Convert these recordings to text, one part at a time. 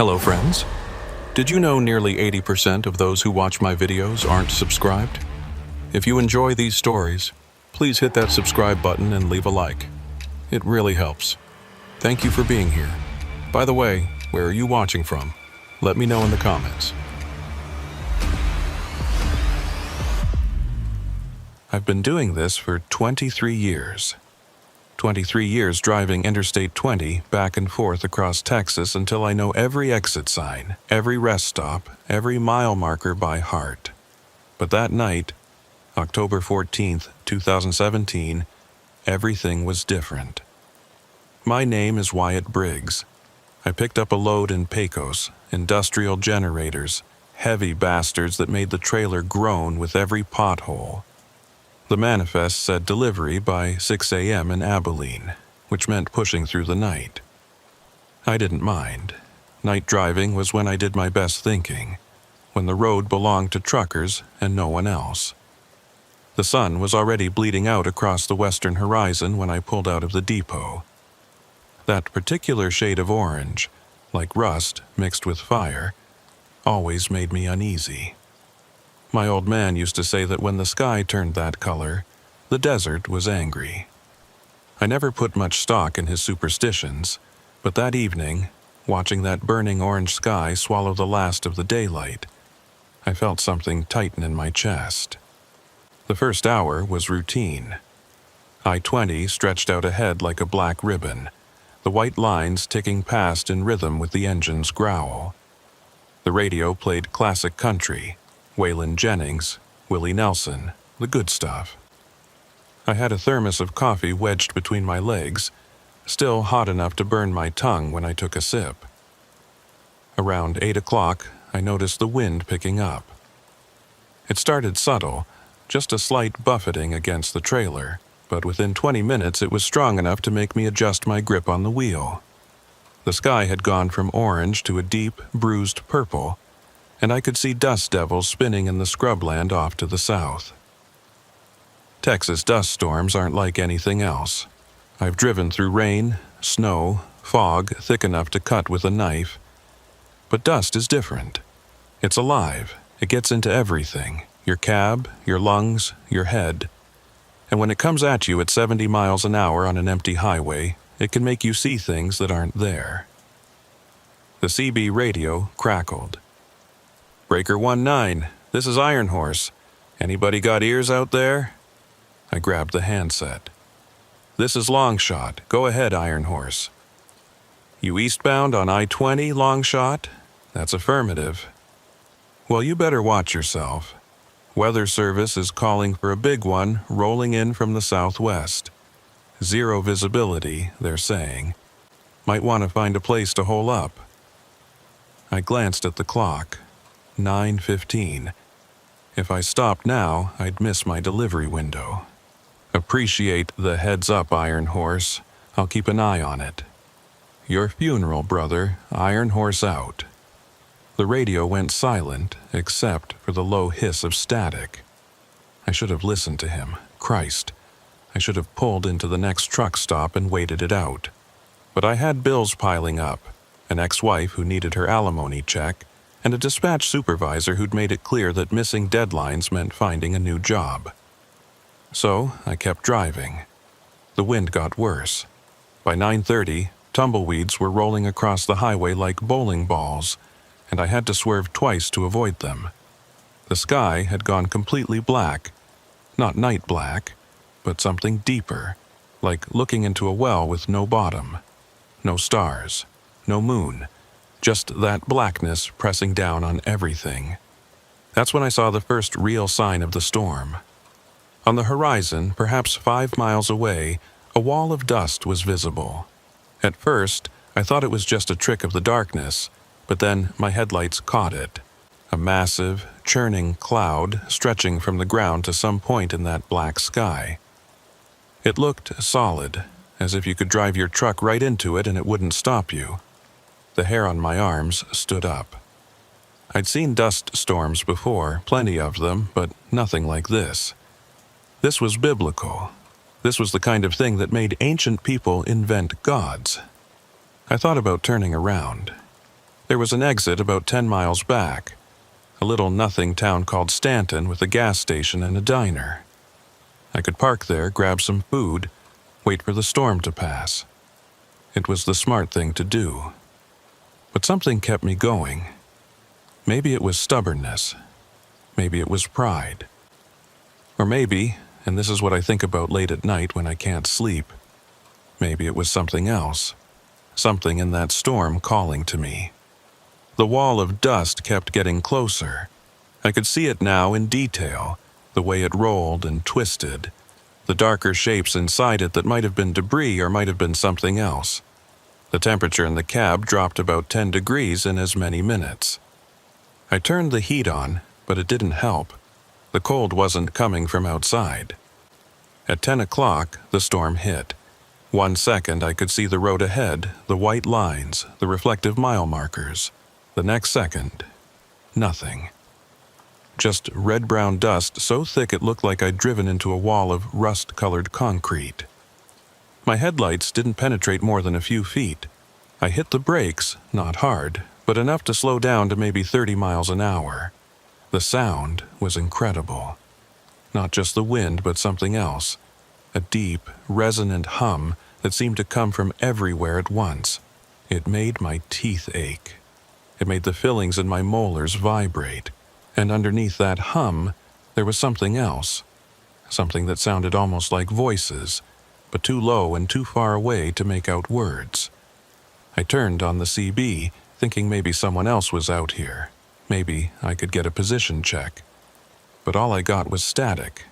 Hello friends. Did you know nearly 80% of those who watch my videos aren't subscribed? If you enjoy these stories, please hit that subscribe button and leave a like. It really helps. Thank you for being here. By the way, where are you watching from? Let me know in the comments. I've been doing this for 23 years. 23 years driving Interstate 20 back and forth across Texas until I know every exit sign, every rest stop, every mile marker by heart. But that night, October 14th, 2017, everything was different. My name is Wyatt Briggs. I picked up a load in Pecos, industrial generators, heavy bastards that made the trailer groan with every pothole. The manifest said delivery by 6 a.m. in Abilene, which meant pushing through the night. I didn't mind. Night driving was when I did my best thinking, when the road belonged to truckers and no one else. The sun was already bleeding out across the western horizon when I pulled out of the depot. That particular shade of orange, like rust mixed with fire, always made me uneasy. My old man used to say that when the sky turned that color, the desert was angry. I never put much stock in his superstitions, but that evening, watching that burning orange sky swallow the last of the daylight, I felt something tighten in my chest. The first hour was routine. I-20 stretched out ahead like a black ribbon, the white lines ticking past in rhythm with the engine's growl. The radio played classic country, Waylon Jennings, Willie Nelson, the good stuff. I had a thermos of coffee wedged between my legs, still hot enough to burn my tongue when I took a sip. Around 8 o'clock, I noticed the wind picking up. It started subtle, just a slight buffeting against the trailer, but within 20 minutes it was strong enough to make me adjust my grip on the wheel. The sky had gone from orange to a deep, bruised purple, and I could see dust devils spinning in the scrubland off to the south. Texas dust storms aren't like anything else. I've driven through rain, snow, fog thick enough to cut with a knife. But dust is different. It's alive. It gets into everything. Your cab, your lungs, your head. And when it comes at you at 70 miles an hour on an empty highway, it can make you see things that aren't there. The CB radio crackled. Breaker 19, this is Iron Horse. Anybody got ears out there? I grabbed the handset. This is Longshot. Go ahead, Iron Horse. You eastbound on I-20, Longshot? That's affirmative. Well, you better watch yourself. Weather Service is calling for a big one rolling in from the southwest. Zero visibility, they're saying. Might want to find a place to hole up. I glanced at the clock. 9:15. If I stopped now, I'd miss my delivery window. Appreciate the heads up, Iron Horse. I'll keep an eye on it. Your funeral, brother. Iron Horse out. The radio went silent, except for the low hiss of static. I should have listened to him. Christ. I should have pulled into the next truck stop and waited it out. But I had bills piling up, an ex-wife who needed her alimony check, and a dispatch supervisor who'd made it clear that missing deadlines meant finding a new job. So I kept driving. The wind got worse. By 9:30, tumbleweeds were rolling across the highway like bowling balls, and I had to swerve twice to avoid them. The sky had gone completely black. Not night black, but something deeper, like looking into a well with no bottom. No stars, no moon. Just that blackness pressing down on everything. That's when I saw the first real sign of the storm. On the horizon, perhaps 5 miles away, a wall of dust was visible. At first, I thought it was just a trick of the darkness, but then my headlights caught it. A massive, churning cloud stretching from the ground to some point in that black sky. It looked solid, as if you could drive your truck right into it and it wouldn't stop you. The hair on my arms stood up. I'd seen dust storms before, plenty of them, but nothing like this. This was biblical. This was the kind of thing that made ancient people invent gods. I thought about turning around. There was an exit about 10 miles back, a little nothing town called Stanton with a gas station and a diner. I could park there, grab some food, wait for the storm to pass. It was the smart thing to do. But something kept me going. Maybe it was stubbornness. Maybe it was pride. Or maybe, and this is what I think about late at night when I can't sleep, maybe it was something else. Something in that storm calling to me. The wall of dust kept getting closer. I could see it now in detail, the way it rolled and twisted, the darker shapes inside it that might have been debris or might have been something else. The temperature in the cab dropped about 10 degrees in as many minutes. I turned the heat on, but it didn't help. The cold wasn't coming from outside. At 10 o'clock, the storm hit. 1 second I could see the road ahead, the white lines, the reflective mile markers. The next second, nothing. Just red-brown dust so thick it looked like I'd driven into a wall of rust-colored concrete. My headlights didn't penetrate more than a few feet. I hit the brakes, not hard, but enough to slow down to maybe 30 miles an hour. The sound was incredible. Not just the wind, but something else. A deep, resonant hum that seemed to come from everywhere at once. It made my teeth ache. It made the fillings in my molars vibrate. And underneath that hum, there was something else. Something that sounded almost like voices, but too low and too far away to make out words. I turned on the CB, thinking maybe someone else was out here. Maybe I could get a position check. But all I got was static.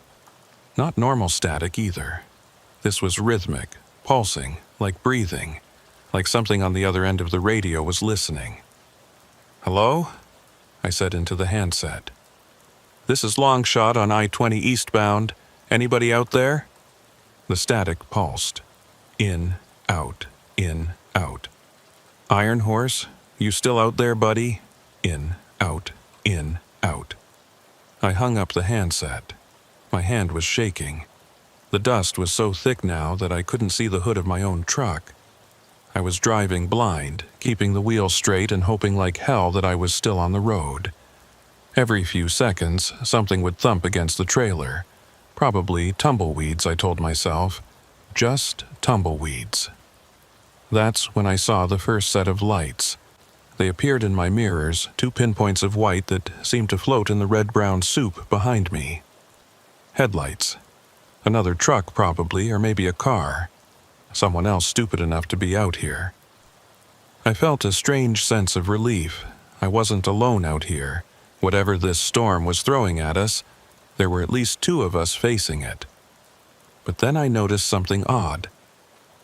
Not normal static either. This was rhythmic, pulsing, like breathing, like something on the other end of the radio was listening. "Hello?" I said into the handset. "This is Longshot on I-20 eastbound. Anybody out there?" The static pulsed. In, out, in, out. "Iron Horse, you still out there, buddy?" In, out, in, out. I hung up the handset. My hand was shaking. The dust was so thick now that I couldn't see the hood of my own truck. I was driving blind, keeping the wheel straight and hoping like hell that I was still on the road. Every few seconds, something would thump against the trailer. Probably tumbleweeds, I told myself. Just tumbleweeds. That's when I saw the first set of lights. They appeared in my mirrors, 2 pinpoints of white that seemed to float in the red-brown soup behind me. Headlights. Another truck probably, or maybe a car. Someone else stupid enough to be out here. I felt a strange sense of relief. I wasn't alone out here. Whatever this storm was throwing at us, there were at least 2 of us facing it. But then I noticed something odd.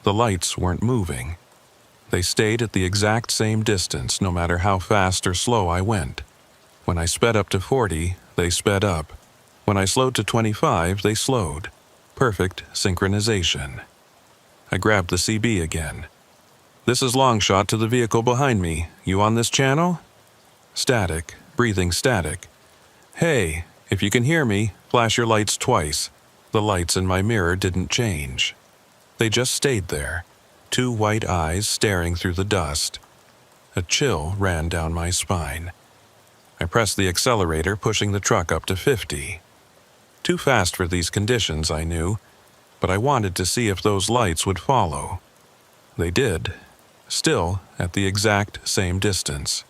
The lights weren't moving. They stayed at the exact same distance, no matter how fast or slow I went. When I sped up to 40, they sped up. When I slowed to 25, they slowed. Perfect synchronization. I grabbed the CB again. "This is Longshot to the vehicle behind me. You on this channel?" Static, breathing static. "Hey, if you can hear me, flash your lights twice." The lights in my mirror didn't change. They just stayed there, 2 white eyes staring through the dust. A chill ran down my spine. I pressed the accelerator, pushing the truck up to 50. Too fast for these conditions, I knew, but I wanted to see if those lights would follow. They did, still at the exact same distance.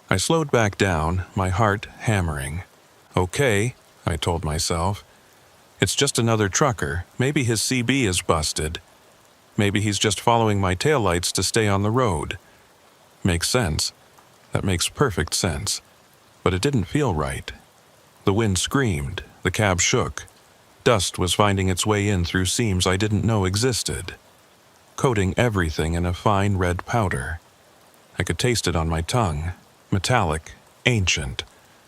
I slowed back down, my heart hammering. "Okay," I told myself. "It's just another trucker. Maybe his CB is busted. Maybe he's just following my taillights to stay on the road." Makes sense. That makes perfect sense. But it didn't feel right. The wind screamed, the cab shook. Dust was finding its way in through seams I didn't know existed, coating everything in a fine red powder. I could taste it on my tongue, metallic, ancient,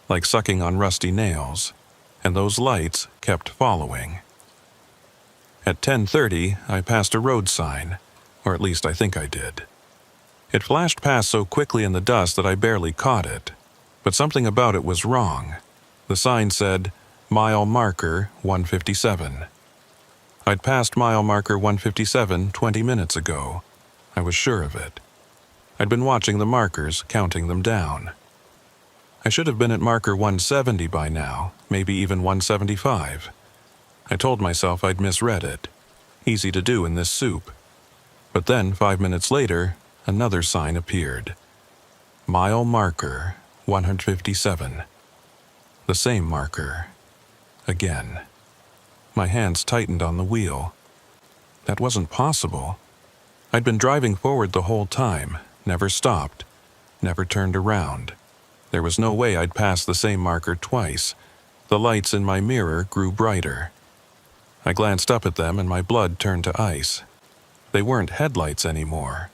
like sucking on rusty nails, and those lights kept following. At 10:30, I passed a road sign, or at least I think I did. It flashed past so quickly in the dust that I barely caught it, but something about it was wrong. The sign said, "Mile marker 157." I'd passed mile marker 157 20 minutes ago. I was sure of it. I'd been watching the markers, counting them down. I should have been at marker 170 by now, maybe even 175. I told myself I'd misread it. Easy to do in this soup. But then, 5 minutes later, another sign appeared. Mile marker 157. The same marker. Again. My hands tightened on the wheel. That wasn't possible. I'd been driving forward the whole time, never stopped, never turned around. There was no way I'd pass the same marker twice. The lights in my mirror grew brighter. I glanced up at them and my blood turned to ice. They weren't headlights anymore.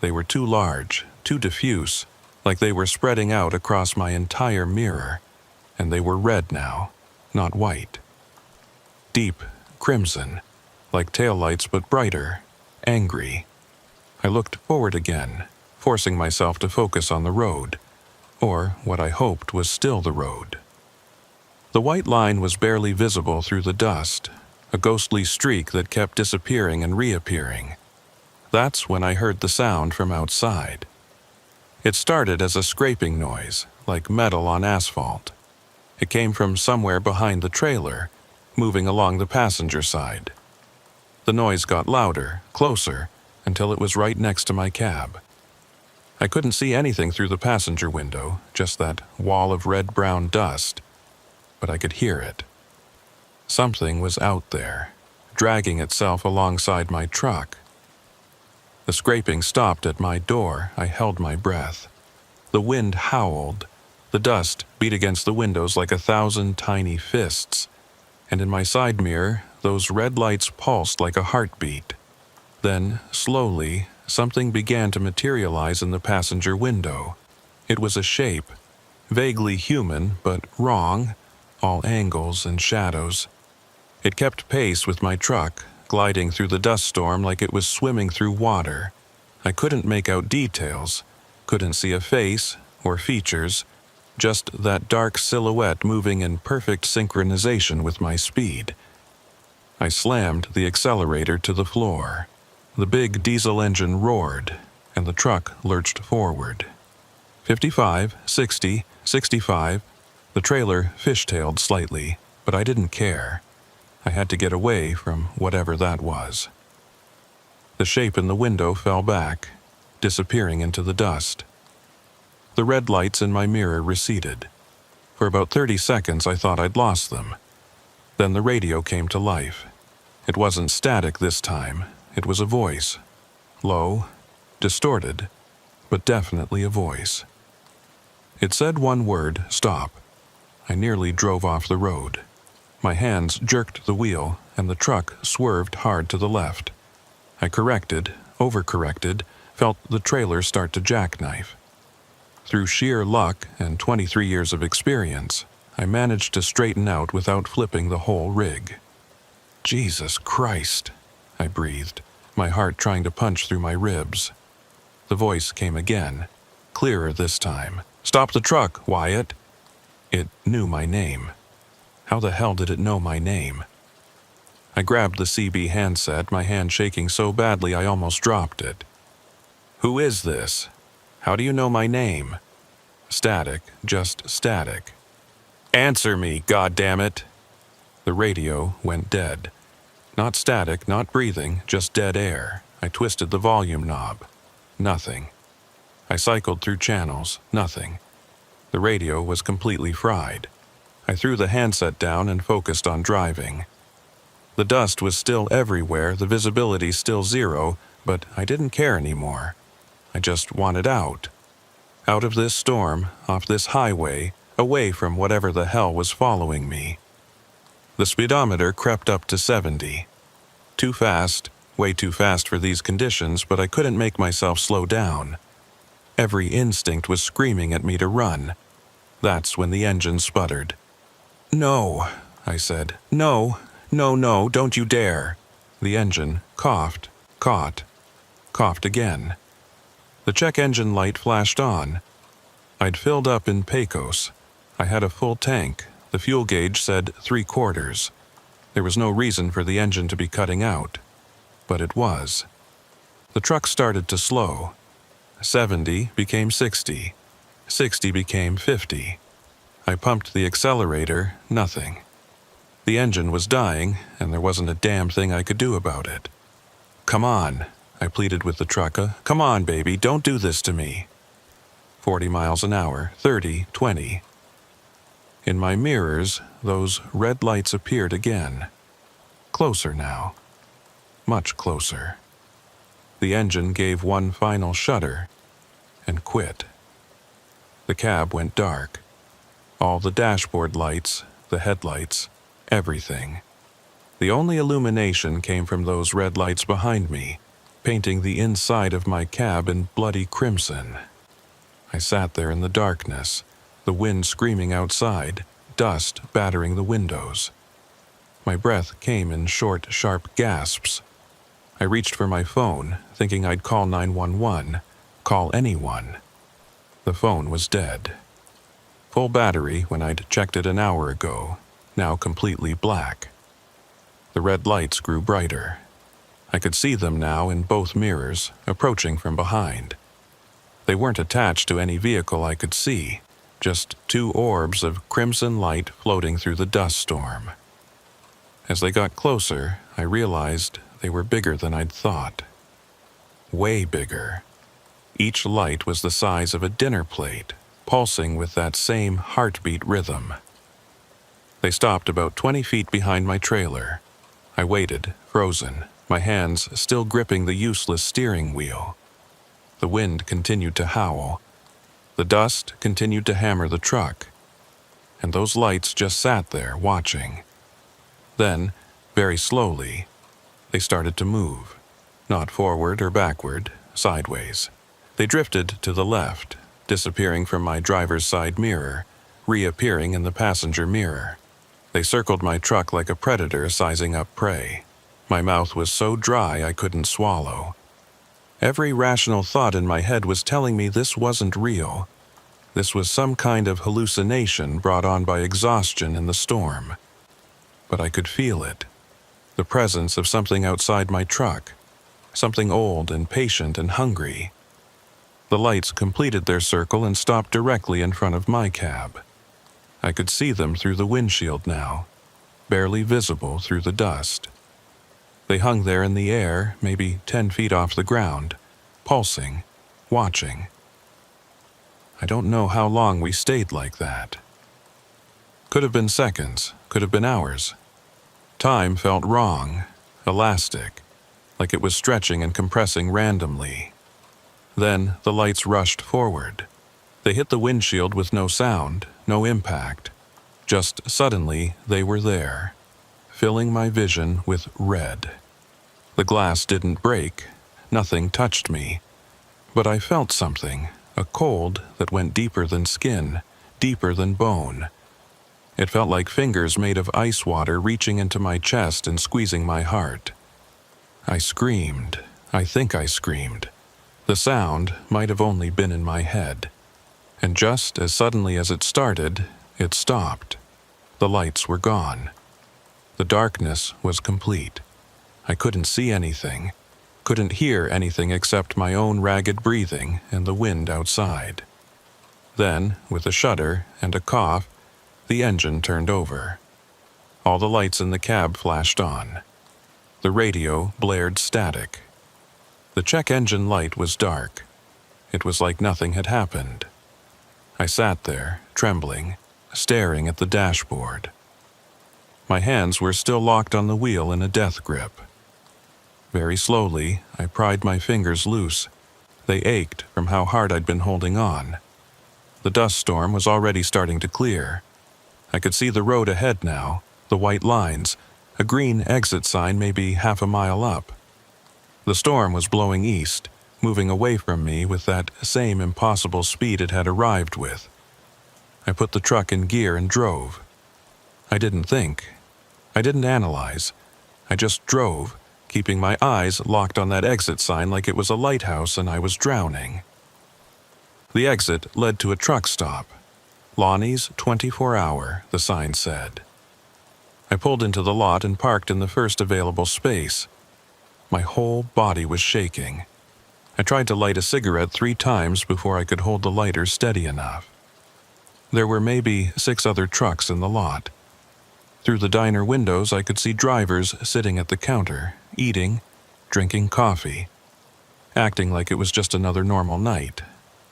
They were too large, too diffuse, like they were spreading out across my entire mirror, and they were red now, not white. Deep crimson, like taillights but brighter, angry. I looked forward again, forcing myself to focus on the road, or what I hoped was still the road. The white line was barely visible through the dust, a ghostly streak that kept disappearing and reappearing. That's when I heard the sound from outside. It started as a scraping noise, like metal on asphalt. It came from somewhere behind the trailer, moving along the passenger side. The noise got louder, closer, until it was right next to my cab. I couldn't see anything through the passenger window, just that wall of red-brown dust, but I could hear it. Something was out there, dragging itself alongside my truck. The scraping stopped at my door. I held my breath. The wind howled. The dust beat against the windows like 1,000 tiny fists, and in my side mirror, those red lights pulsed like a heartbeat. Then, slowly, something began to materialize in the passenger window. It was a shape, vaguely human, but wrong, all angles and shadows. It kept pace with my truck, gliding through the dust storm like it was swimming through water. I couldn't make out details, couldn't see a face or features, just that dark silhouette moving in perfect synchronization with my speed. I slammed the accelerator to the floor. The big diesel engine roared, and the truck lurched forward. 55, 60, 65. The trailer fishtailed slightly, but I didn't care. I had to get away from whatever that was. The shape in the window fell back, disappearing into the dust. The red lights in my mirror receded. For about 30 seconds I thought I'd lost them. Then the radio came to life. It wasn't static this time. It was a voice. Low, distorted, but definitely a voice. It said one word, stop. I nearly drove off the road. My hands jerked the wheel, and the truck swerved hard to the left. I corrected, overcorrected, felt the trailer start to jackknife. Through sheer luck and 23 years of experience, I managed to straighten out without flipping the whole rig. Jesus Christ, I breathed, my heart trying to punch through my ribs. The voice came again, clearer this time. Stop the truck, Wyatt. It knew my name. How the hell did it know my name? I grabbed the CB handset, my hand shaking so badly I almost dropped it. Who is this? How do you know my name? Static, just static. Answer me, goddammit! The radio went dead. Not static, not breathing, just dead air. I twisted the volume knob. Nothing. I cycled through channels. Nothing. The radio was completely fried. I threw the handset down and focused on driving. The dust was still everywhere, the visibility still zero, but I didn't care anymore. I just wanted out. Out of this storm, off this highway, away from whatever the hell was following me. The speedometer crept up to 70. Too fast, way too fast for these conditions, but I couldn't make myself slow down. Every instinct was screaming at me to run. That's when the engine sputtered. No, I said. No, no, no, don't you dare. The engine coughed, coughed again. The check engine light flashed on. I'd filled up in Pecos. I had a full tank. The fuel gauge said 3/4. There was no reason for the engine to be cutting out, but it was. The truck started to slow. 70 became 60. 60 became 50. I pumped the accelerator, nothing. The engine was dying, and there wasn't a damn thing I could do about it. "Come on," I pleaded with the trucker. "Come on, baby, don't do this to me." 40 miles an hour, 30, 20. In my mirrors, those red lights appeared again. Closer now. Much closer. The engine gave one final shudder and quit. The cab went dark. All the dashboard lights, the headlights, everything. The only illumination came from those red lights behind me, painting the inside of my cab in bloody crimson. I sat there in the darkness, the wind screaming outside, dust battering the windows. My breath came in short, sharp gasps. I reached for my phone, thinking I'd call 911, call anyone. The phone was dead. Full battery when I'd checked it an hour ago, now completely black. The red lights grew brighter. I could see them now in both mirrors, approaching from behind. They weren't attached to any vehicle I could see, just two orbs of crimson light floating through the dust storm. As they got closer, I realized they were bigger than I'd thought. Way bigger. Each light was the size of a dinner plate, pulsing with that same heartbeat rhythm. They stopped about 20 feet behind my trailer. I waited, frozen, my hands still gripping the useless steering wheel. The wind continued to howl. The dust continued to hammer the truck. And those lights just sat there, watching. Then, very slowly, they started to move. Not forward or backward, sideways. They drifted to the left, disappearing from my driver's side mirror, reappearing in the passenger mirror. They circled my truck like a predator sizing up prey. My mouth was so dry I couldn't swallow. Every rational thought in my head was telling me this wasn't real. This was some kind of hallucination brought on by exhaustion in the storm. But I could feel it. The presence of something outside my truck. Something old and patient and hungry. The lights completed their circle and stopped directly in front of my cab. I could see them through the windshield now, barely visible through the dust. They hung there in the air, maybe 10 feet off the ground, pulsing, watching. I don't know how long we stayed like that. Could have been seconds, could have been hours. Time felt wrong, elastic, like it was stretching and compressing randomly. Then the lights rushed forward. They hit the windshield with no sound, no impact. Just suddenly, they were there, filling my vision with red. The glass didn't break, nothing touched me, but I felt something, a cold that went deeper than skin, deeper than bone. It felt like fingers made of ice water reaching into my chest and squeezing my heart. I screamed. I think I screamed. The sound might have only been in my head. And just as suddenly as it started, it stopped. The lights were gone. The darkness was complete. I couldn't see anything, couldn't hear anything except my own ragged breathing and the wind outside. Then, with a shudder and a cough, the engine turned over. All the lights in the cab flashed on. The radio blared static. The check engine light was dark. It was like nothing had happened. I sat there, trembling, staring at the dashboard. My hands were still locked on the wheel in a death grip. Very slowly, I pried my fingers loose. They ached from how hard I'd been holding on. The dust storm was already starting to clear. I could see the road ahead now, the white lines, a green exit sign maybe half a mile up. The storm was blowing east, moving away from me with that same impossible speed it had arrived with. I put the truck in gear and drove. I didn't think. I didn't analyze. I just drove, keeping my eyes locked on that exit sign like it was a lighthouse and I was drowning. The exit led to a truck stop. Lonnie's 24-hour, the sign said. I pulled into the lot and parked in the first available space. My whole body was shaking. I tried to light a cigarette 3 times before I could hold the lighter steady enough. There were maybe 6 other trucks in the lot. Through the diner windows, I could see drivers sitting at the counter, eating, drinking coffee, acting like it was just another normal night.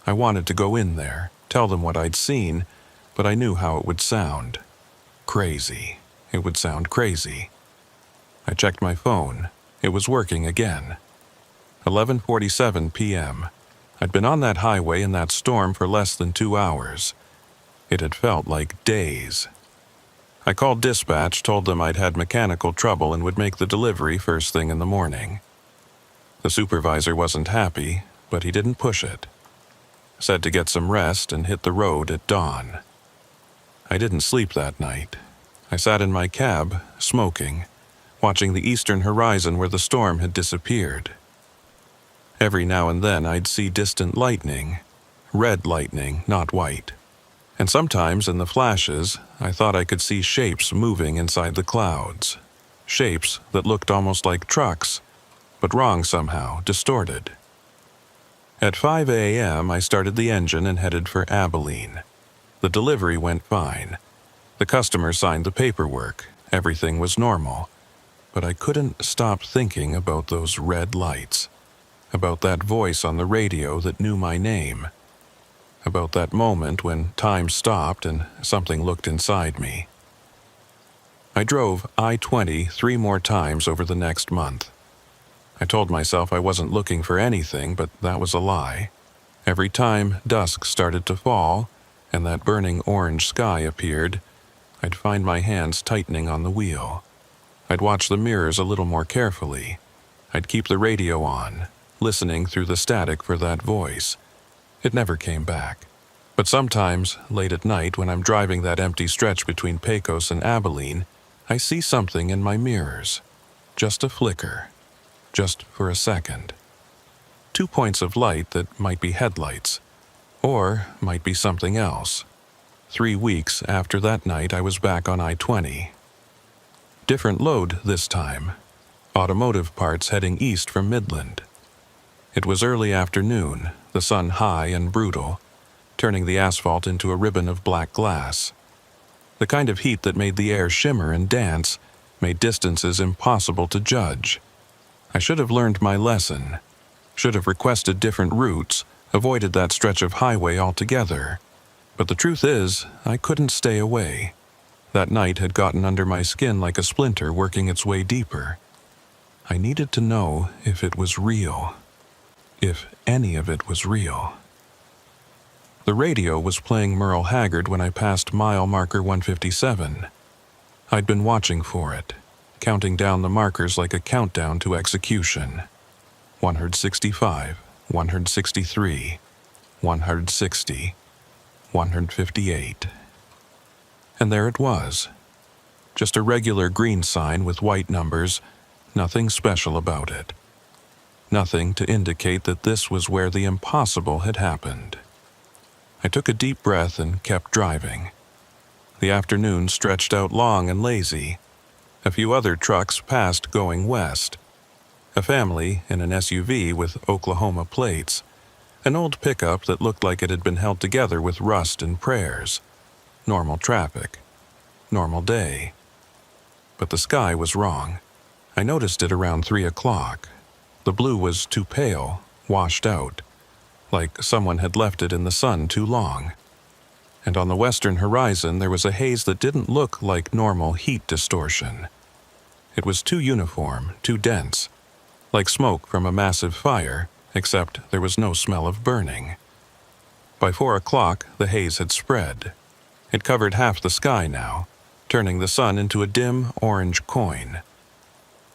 I wanted to go in there, tell them what I'd seen, but I knew how it would sound. Crazy. It would sound crazy. I checked my phone. It was working again. 11:47 p.m. I'd been on that highway in that storm for less than 2 hours. It had felt like days. I called dispatch, told them I'd had mechanical trouble and would make the delivery first thing in the morning. The supervisor wasn't happy, but he didn't push it. Said to get some rest and hit the road at dawn. I didn't sleep that night. I sat in my cab, smoking, watching the eastern horizon where the storm had disappeared. Every now and then I'd see distant lightning, red lightning, not white. And sometimes in the flashes, I thought I could see shapes moving inside the clouds. Shapes that looked almost like trucks, but wrong somehow, distorted. At 5 a.m., I started the engine and headed for Abilene. The delivery went fine. The customer signed the paperwork. Everything was normal. But I couldn't stop thinking about those red lights, about that voice on the radio that knew my name, about that moment when time stopped and something looked inside me. I drove I-20 3 more times over the next month. I told myself I wasn't looking for anything, but that was a lie. Every time dusk started to fall and that burning orange sky appeared, I'd find my hands tightening on the wheel. I'd watch the mirrors a little more carefully. I'd keep the radio on, listening through the static for that voice. It never came back. But sometimes, late at night when I'm driving that empty stretch between Pecos and Abilene, I see something in my mirrors. Just a flicker. Just for a second. 2 points of light that might be headlights, or might be something else. 3 weeks after that night, I was back on I-20. Different load this time. Automotive parts heading east from Midland. It was early afternoon, the sun high and brutal, turning the asphalt into a ribbon of black glass. The kind of heat that made the air shimmer and dance, made distances impossible to judge. I should have learned my lesson, should have requested different routes, avoided that stretch of highway altogether. But the truth is, I couldn't stay away. That night had gotten under my skin like a splinter working its way deeper. I needed to know if it was real. If any of it was real. The radio was playing Merle Haggard when I passed mile marker 157. I'd been watching for it, counting down the markers like a countdown to execution. 165, 163, 160, 158. And there it was. Just a regular green sign with white numbers, nothing special about it. Nothing to indicate that this was where the impossible had happened. I took a deep breath and kept driving. The afternoon stretched out long and lazy. A few other trucks passed going west. A family in an SUV with Oklahoma plates. An old pickup that looked like it had been held together with rust and prayers. Normal traffic. Normal day. But the sky was wrong. I noticed it around 3 o'clock. The blue was too pale, washed out, like someone had left it in the sun too long. And on the western horizon there was a haze that didn't look like normal heat distortion. It was too uniform, too dense, like smoke from a massive fire, except there was no smell of burning. By 4 o'clock, the haze had spread. It covered half the sky now, turning the sun into a dim orange coin.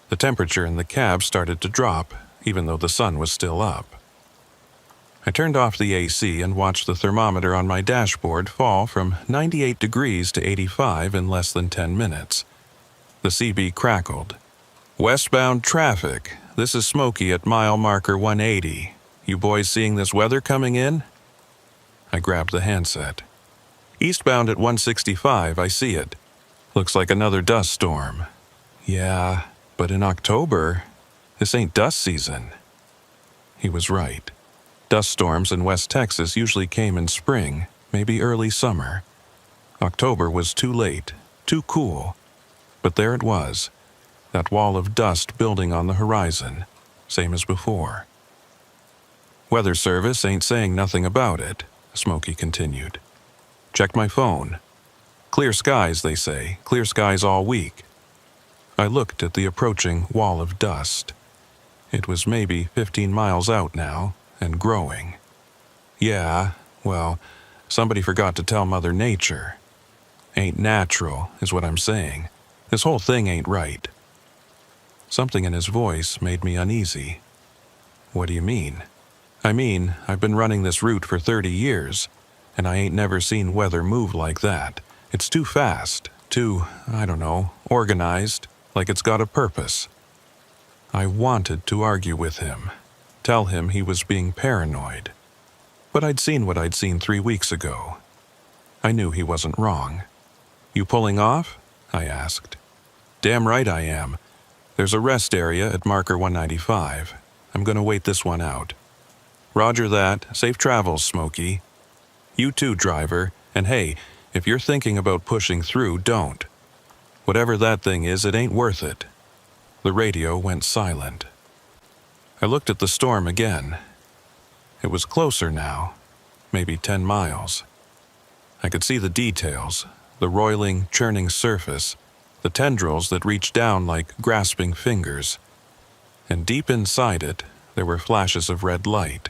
The temperature in the cab started to drop, even though the sun was still up. I turned off the AC and watched the thermometer on my dashboard fall from 98 degrees to 85 in less than 10 minutes. The CB crackled. "Westbound traffic. This is Smokey at mile marker 180. You boys seeing this weather coming in?" I grabbed the handset. "Eastbound at 165, I see it. Looks like another dust storm." "Yeah, but in October, this ain't dust season." He was right. Dust storms in West Texas usually came in spring, maybe early summer. October was too late, too cool. But there it was, that wall of dust building on the horizon, same as before. Weather Service ain't saying nothing about it, Smokey continued. Checked my phone. Clear skies, they say, clear skies all week. I looked at the approaching wall of dust. It was maybe 15 miles out now, and growing. Yeah, well, somebody forgot to tell Mother Nature. Ain't natural, is what I'm saying. This whole thing ain't right. Something in his voice made me uneasy. What do you mean? I mean, I've been running this route for 30 years, and I ain't never seen weather move like that. It's too fast, too, I don't know, organized, like it's got a purpose. I wanted to argue with him, tell him he was being paranoid. But I'd seen what I'd seen 3 weeks ago. I knew he wasn't wrong. You pulling off? I asked. Damn right I am. There's a rest area at marker 195. I'm gonna wait this one out. Roger that. Safe travels, Smokey. You too, driver. And hey, if you're thinking about pushing through, don't. Whatever that thing is, it ain't worth it. The radio went silent. I looked at the storm again. It was closer now, maybe 10 miles. I could see the details, the roiling, churning surface, the tendrils that reached down like grasping fingers. And deep inside it, there were flashes of red light.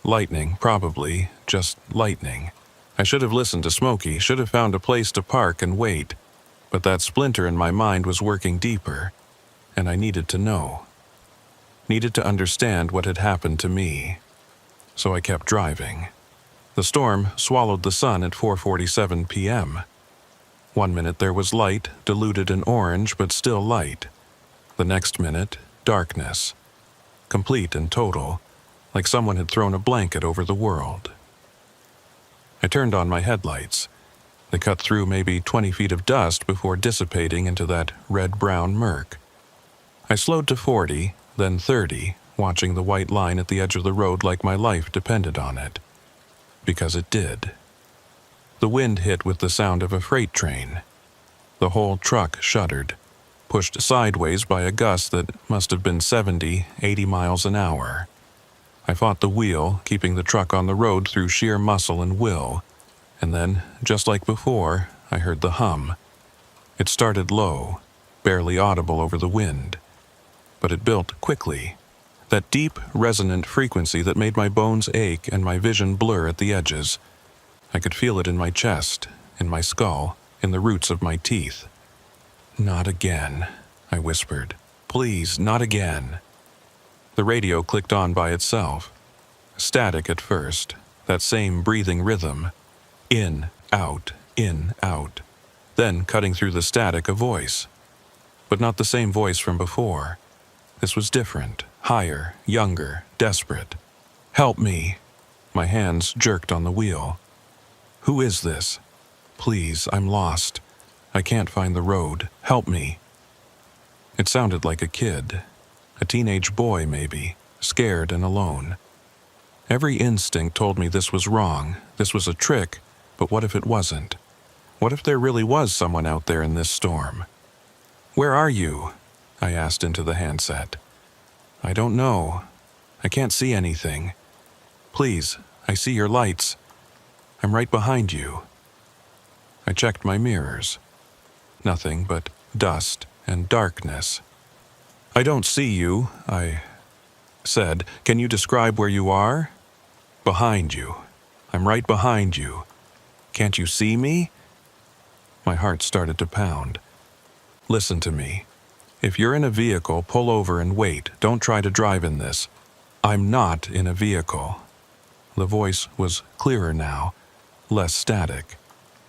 Lightning, probably, just lightning. I should have listened to Smokey, should have found a place to park and wait. But that splinter in my mind was working deeper, and I needed to know. Needed to understand what had happened to me. So I kept driving. The storm swallowed the sun at 4:47 p.m. 1 minute there was light, diluted in orange, but still light. The next minute, darkness. Complete and total, like someone had thrown a blanket over the world. I turned on my headlights. They cut through maybe 20 feet of dust before dissipating into that red-brown murk. I slowed to 40, then 30, watching the white line at the edge of the road like my life depended on it. Because it did. The wind hit with the sound of a freight train. The whole truck shuddered, pushed sideways by a gust that must have been 70, 80 miles an hour. I fought the wheel, keeping the truck on the road through sheer muscle and will. And then, just like before, I heard the hum. It started low, barely audible over the wind. But it built quickly. That deep, resonant frequency that made my bones ache and my vision blur at the edges. I could feel it in my chest, in my skull, in the roots of my teeth. Not again, I whispered. Please, not again. The radio clicked on by itself. Static at first, that same breathing rhythm. In, out, in, out. Then, cutting through the static, a voice. But not the same voice from before. This was different, higher, younger, desperate. Help me. My hands jerked on the wheel. Who is this? Please, I'm lost. I can't find the road. Help me. It sounded like a kid. A teenage boy, maybe, scared and alone. Every instinct told me this was wrong, this was a trick, but what if it wasn't? What if there really was someone out there in this storm? Where are you? I asked into the handset. I don't know. I can't see anything. Please, I see your lights. I'm right behind you. I checked my mirrors. Nothing but dust and darkness. I don't see you, I said. Can you describe where you are? Behind you. I'm right behind you. Can't you see me? My heart started to pound. Listen to me. If you're in a vehicle, pull over and wait. Don't try to drive in this. I'm not in a vehicle. The voice was clearer now, less static.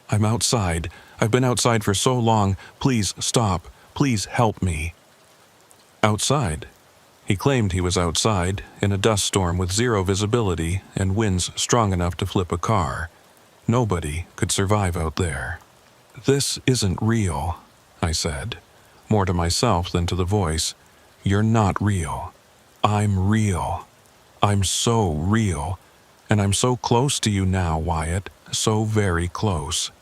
I'm outside. I've been outside for so long. Please stop. Please help me. Outside. He claimed he was outside, in a dust storm with zero visibility and winds strong enough to flip a car. Nobody could survive out there. This isn't real, I said, more to myself than to the voice. You're not real. I'm real. I'm so real, and I'm so close to you now, Wyatt, so very close.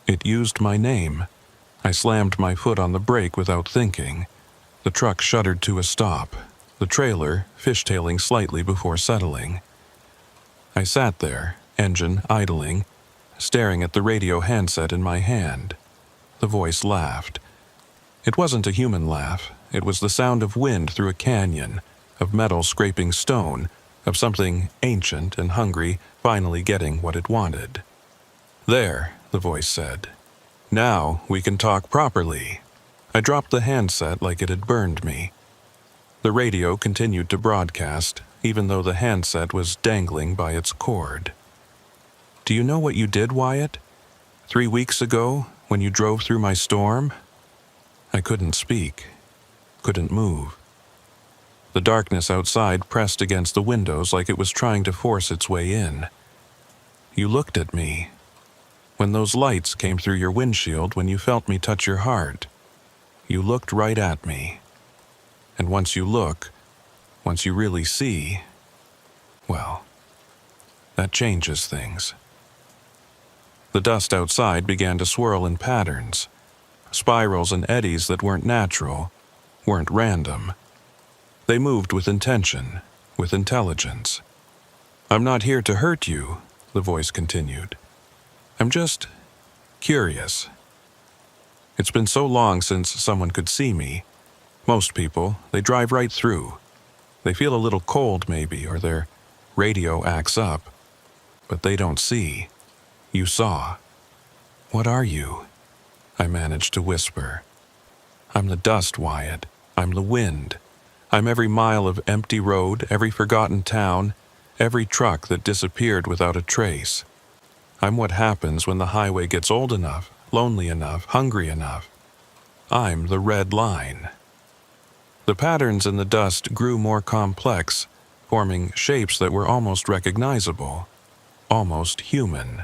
It used my name. I slammed my foot on the brake without thinking. The truck shuddered to a stop, the trailer fishtailing slightly before settling. I sat there, engine idling, staring at the radio handset in my hand. The voice laughed. It wasn't a human laugh. It was the sound of wind through a canyon, of metal scraping stone, of something ancient and hungry finally getting what it wanted. "There," the voice said. "Now we can talk properly." I dropped the handset like it had burned me. The radio continued to broadcast, even though the handset was dangling by its cord. "Do you know what you did, Wyatt? 3 weeks ago, when you drove through my storm?" I couldn't speak, couldn't move. The darkness outside pressed against the windows like it was trying to force its way in. "You looked at me. When those lights came through your windshield, when you felt me touch your heart, you looked right at me. And once you look, once you really see, well, that changes things." The dust outside began to swirl in patterns, spirals and eddies that weren't natural, weren't random. They moved with intention, with intelligence. "I'm not here to hurt you," the voice continued. "I'm just curious. It's been so long since someone could see me. Most people, they drive right through. They feel a little cold maybe, or their radio acts up. But they don't see. You saw. What are you?" I managed to whisper. "I'm the dust, Wyatt. I'm the wind. I'm every mile of empty road, every forgotten town, every truck that disappeared without a trace. I'm what happens when the highway gets old enough, lonely enough, hungry enough. I'm the red line." The patterns in the dust grew more complex, forming shapes that were almost recognizable, almost human.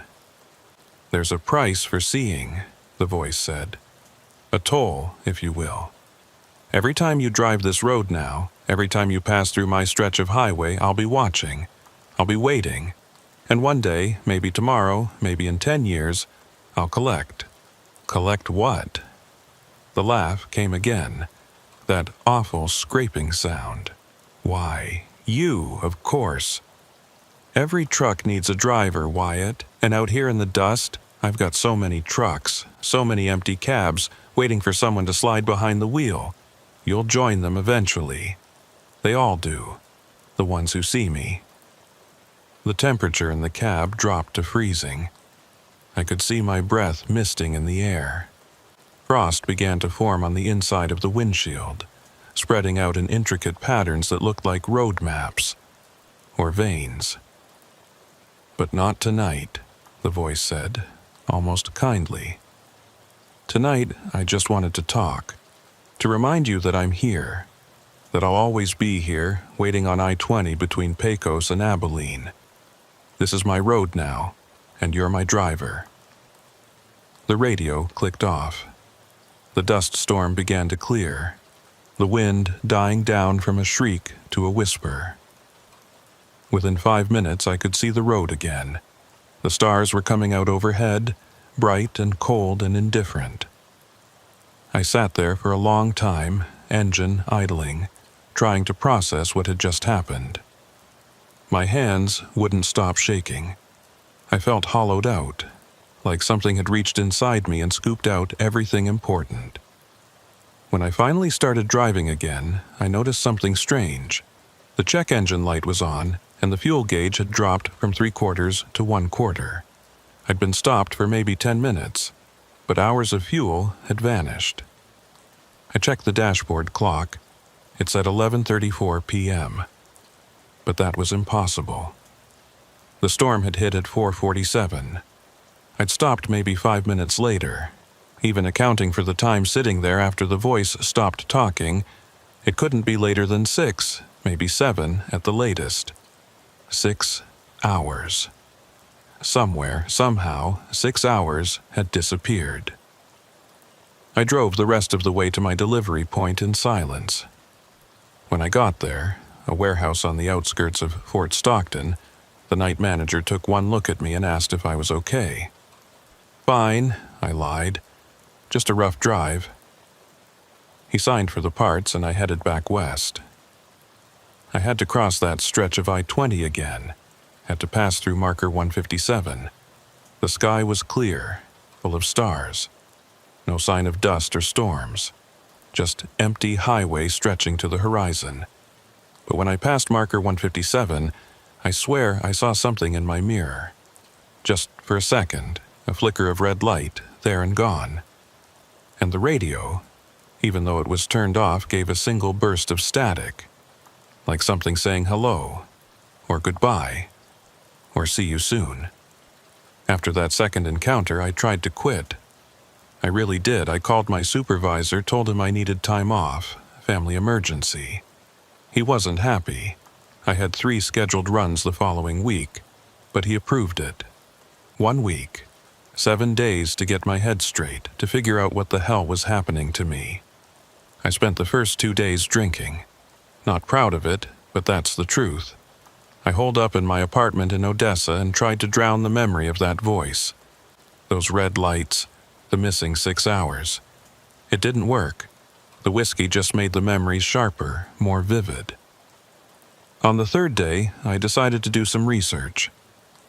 "There's a price for seeing," the voice said. "A toll, if you will. Every time you drive this road now, every time you pass through my stretch of highway, I'll be watching. I'll be waiting. And one day, maybe tomorrow, maybe in 10 years, I'll collect." "Collect what?" The laugh came again, that awful scraping sound. "Why, you, of course. Every truck needs a driver, Wyatt, and out here in the dust, I've got so many trucks, so many empty cabs, waiting for someone to slide behind the wheel. You'll join them eventually. They all do, the ones who see me." The temperature in the cab dropped to freezing. I could see my breath misting in the air. Frost began to form on the inside of the windshield, spreading out in intricate patterns that looked like road maps or veins. "But not tonight," the voice said, almost kindly. "Tonight, I just wanted to talk, to remind you that I'm here, that I'll always be here, waiting on I-20 between Pecos and Abilene. This is my road now, and you're my driver." The radio clicked off. The dust storm began to clear, the wind dying down from a shriek to a whisper. Within 5 minutes, I could see the road again. The stars were coming out overhead, bright and cold and indifferent. I sat there for a long time, engine idling, trying to process what had just happened. My hands wouldn't stop shaking. I felt hollowed out, like something had reached inside me and scooped out everything important. When I finally started driving again, I noticed something strange. The check engine light was on, and the fuel gauge had dropped from 3/4 to 1/4. I'd been stopped for maybe 10 minutes, but hours of fuel had vanished. I checked the dashboard clock. It said 11:34 p.m. But that was impossible. The storm had hit at 4:47. I'd stopped maybe 5 minutes later. Even accounting for the time sitting there after the voice stopped talking, it couldn't be later than 6, maybe 7 at the latest. 6 hours. Somewhere, somehow, 6 hours had disappeared. I drove the rest of the way to my delivery point in silence. When I got there, a warehouse on the outskirts of Fort Stockton, the night manager took one look at me and asked if I was okay. "Fine," I lied. "Just a rough drive." He signed for the parts and I headed back west. I had to cross that stretch of I-20 again, had to pass through marker 157. The sky was clear, full of stars. No sign of dust or storms. Just empty highway stretching to the horizon. But when I passed marker 157, I swear I saw something in my mirror. Just for a second, a flicker of red light, there and gone. And the radio, even though it was turned off, gave a single burst of static, like something saying hello, or goodbye, or see you soon. After that second encounter, I tried to quit. I really did. I called my supervisor, told him I needed time off, family emergency. He wasn't happy. I had 3 scheduled runs the following week, but he approved it. 1 week, 7 days to get my head straight, to figure out what the hell was happening to me. I spent the first 2 days drinking. Not proud of it, but that's the truth. I holed up in my apartment in Odessa and tried to drown the memory of that voice. Those red lights, the missing 6 hours. It didn't work. The whiskey just made the memories sharper, more vivid. On the 3rd day, I decided to do some research.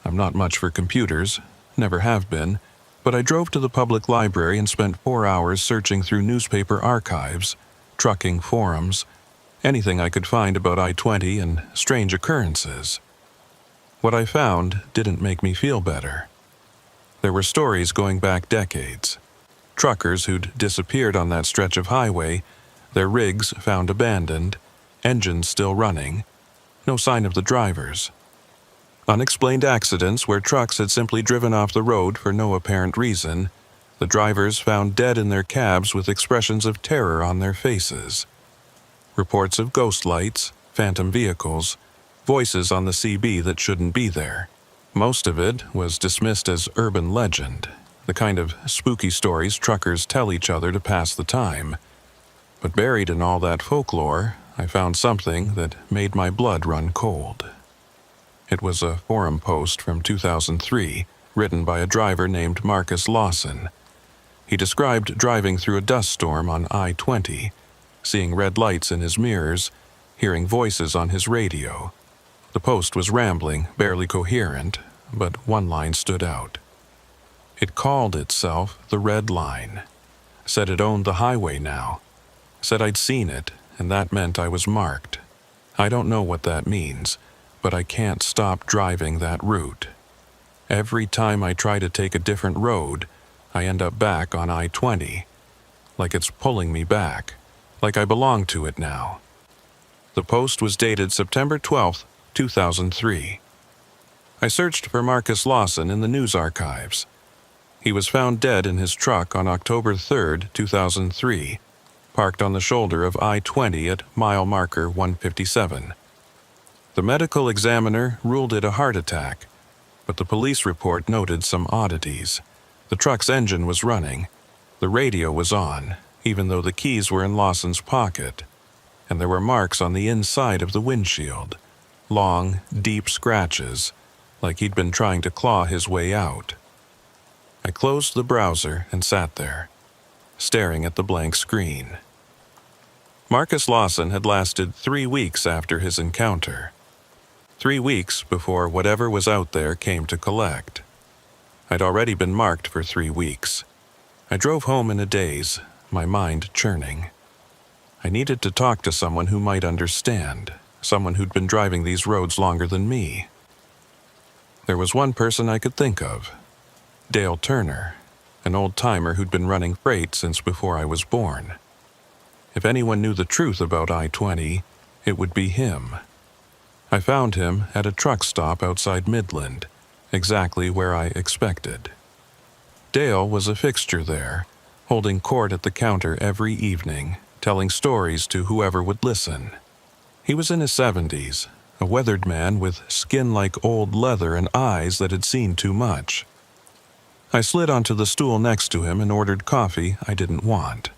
I'm not much for computers, never have been, but I drove to the public library and spent 4 hours searching through newspaper archives, trucking forums, anything I could find about I-20 and strange occurrences. What I found didn't make me feel better. There were stories going back decades. Truckers who'd disappeared on that stretch of highway, their rigs found abandoned, engines still running, no sign of the drivers. Unexplained accidents where trucks had simply driven off the road for no apparent reason, the drivers found dead in their cabs with expressions of terror on their faces. Reports of ghost lights, phantom vehicles, voices on the CB that shouldn't be there. Most of it was dismissed as urban legend, the kind of spooky stories truckers tell each other to pass the time. But buried in all that folklore, I found something that made my blood run cold. It was a forum post from 2003, written by a driver named Marcus Lawson. He described driving through a dust storm on I-20, seeing red lights in his mirrors, hearing voices on his radio. The post was rambling, barely coherent, but one line stood out. It called itself the Red Line, said it owned the highway now, said I'd seen it, and that meant I was marked. I don't know what that means, but I can't stop driving that route. Every time I try to take a different road, I end up back on I-20, like it's pulling me back, like I belong to it now. The post was dated September 12, 2003. I searched for Marcus Lawson in the news archives. He was found dead in his truck on October 3, 2003, parked on the shoulder of I-20 at mile marker 157. The medical examiner ruled it a heart attack, but the police report noted some oddities. The truck's engine was running. The radio was on, even though the keys were in Lawson's pocket, and there were marks on the inside of the windshield, long, deep scratches, like he'd been trying to claw his way out. I closed the browser and sat there, staring at the blank screen. Marcus Lawson had lasted 3 weeks after his encounter. 3 weeks before whatever was out there came to collect. I'd already been marked for 3 weeks. I drove home in a daze, my mind churning. I needed to talk to someone who might understand, someone who'd been driving these roads longer than me. There was one person I could think of, Dale Turner, an old-timer who'd been running freight since before I was born. If anyone knew the truth about I-20, it would be him. I found him at a truck stop outside Midland, exactly where I expected. Dale was a fixture there, holding court at the counter every evening, telling stories to whoever would listen. He was in his 70s, a weathered man with skin like old leather and eyes that had seen too much. I slid onto the stool next to him and ordered coffee I didn't want.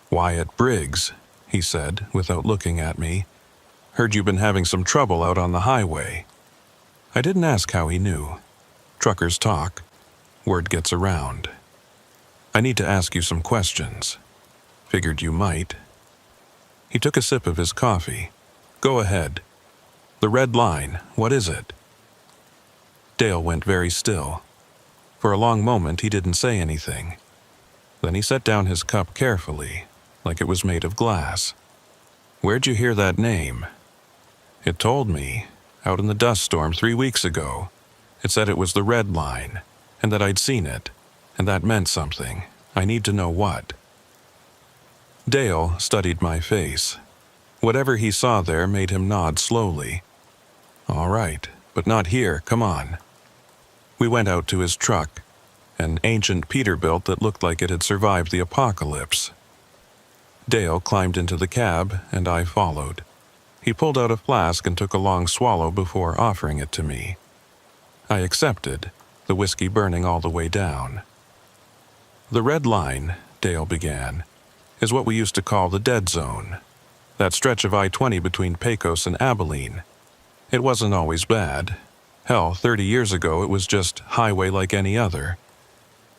"Wyatt Briggs," he said, without looking at me. Heard you've been having some trouble out on the highway." I didn't ask how he knew. Truckers talk. Word gets around. "I need to ask you some questions." Figured you might. He took a sip of his coffee. "Go ahead. The red line, what is it?" Dale went very still. For a long moment he didn't say anything. Then he set down his cup carefully, like it was made of glass. "Where'd you hear that name?" "It told me, out in the dust storm 3 weeks ago. It said it was the red line, and that I'd seen it, and that meant something. I need to know what." Dale studied my face. Whatever he saw there made him nod slowly. "All right, but not here, come on." We went out to his truck, an ancient Peterbilt that looked like it had survived the apocalypse. Dale climbed into the cab, and I followed. He pulled out a flask and took a long swallow before offering it to me. I accepted, the whiskey burning all the way down. "The red line," Dale began, "is what we used to call the dead zone. That stretch of I-20 between Pecos and Abilene. It wasn't always bad. Hell, 30 years ago it was just highway like any other.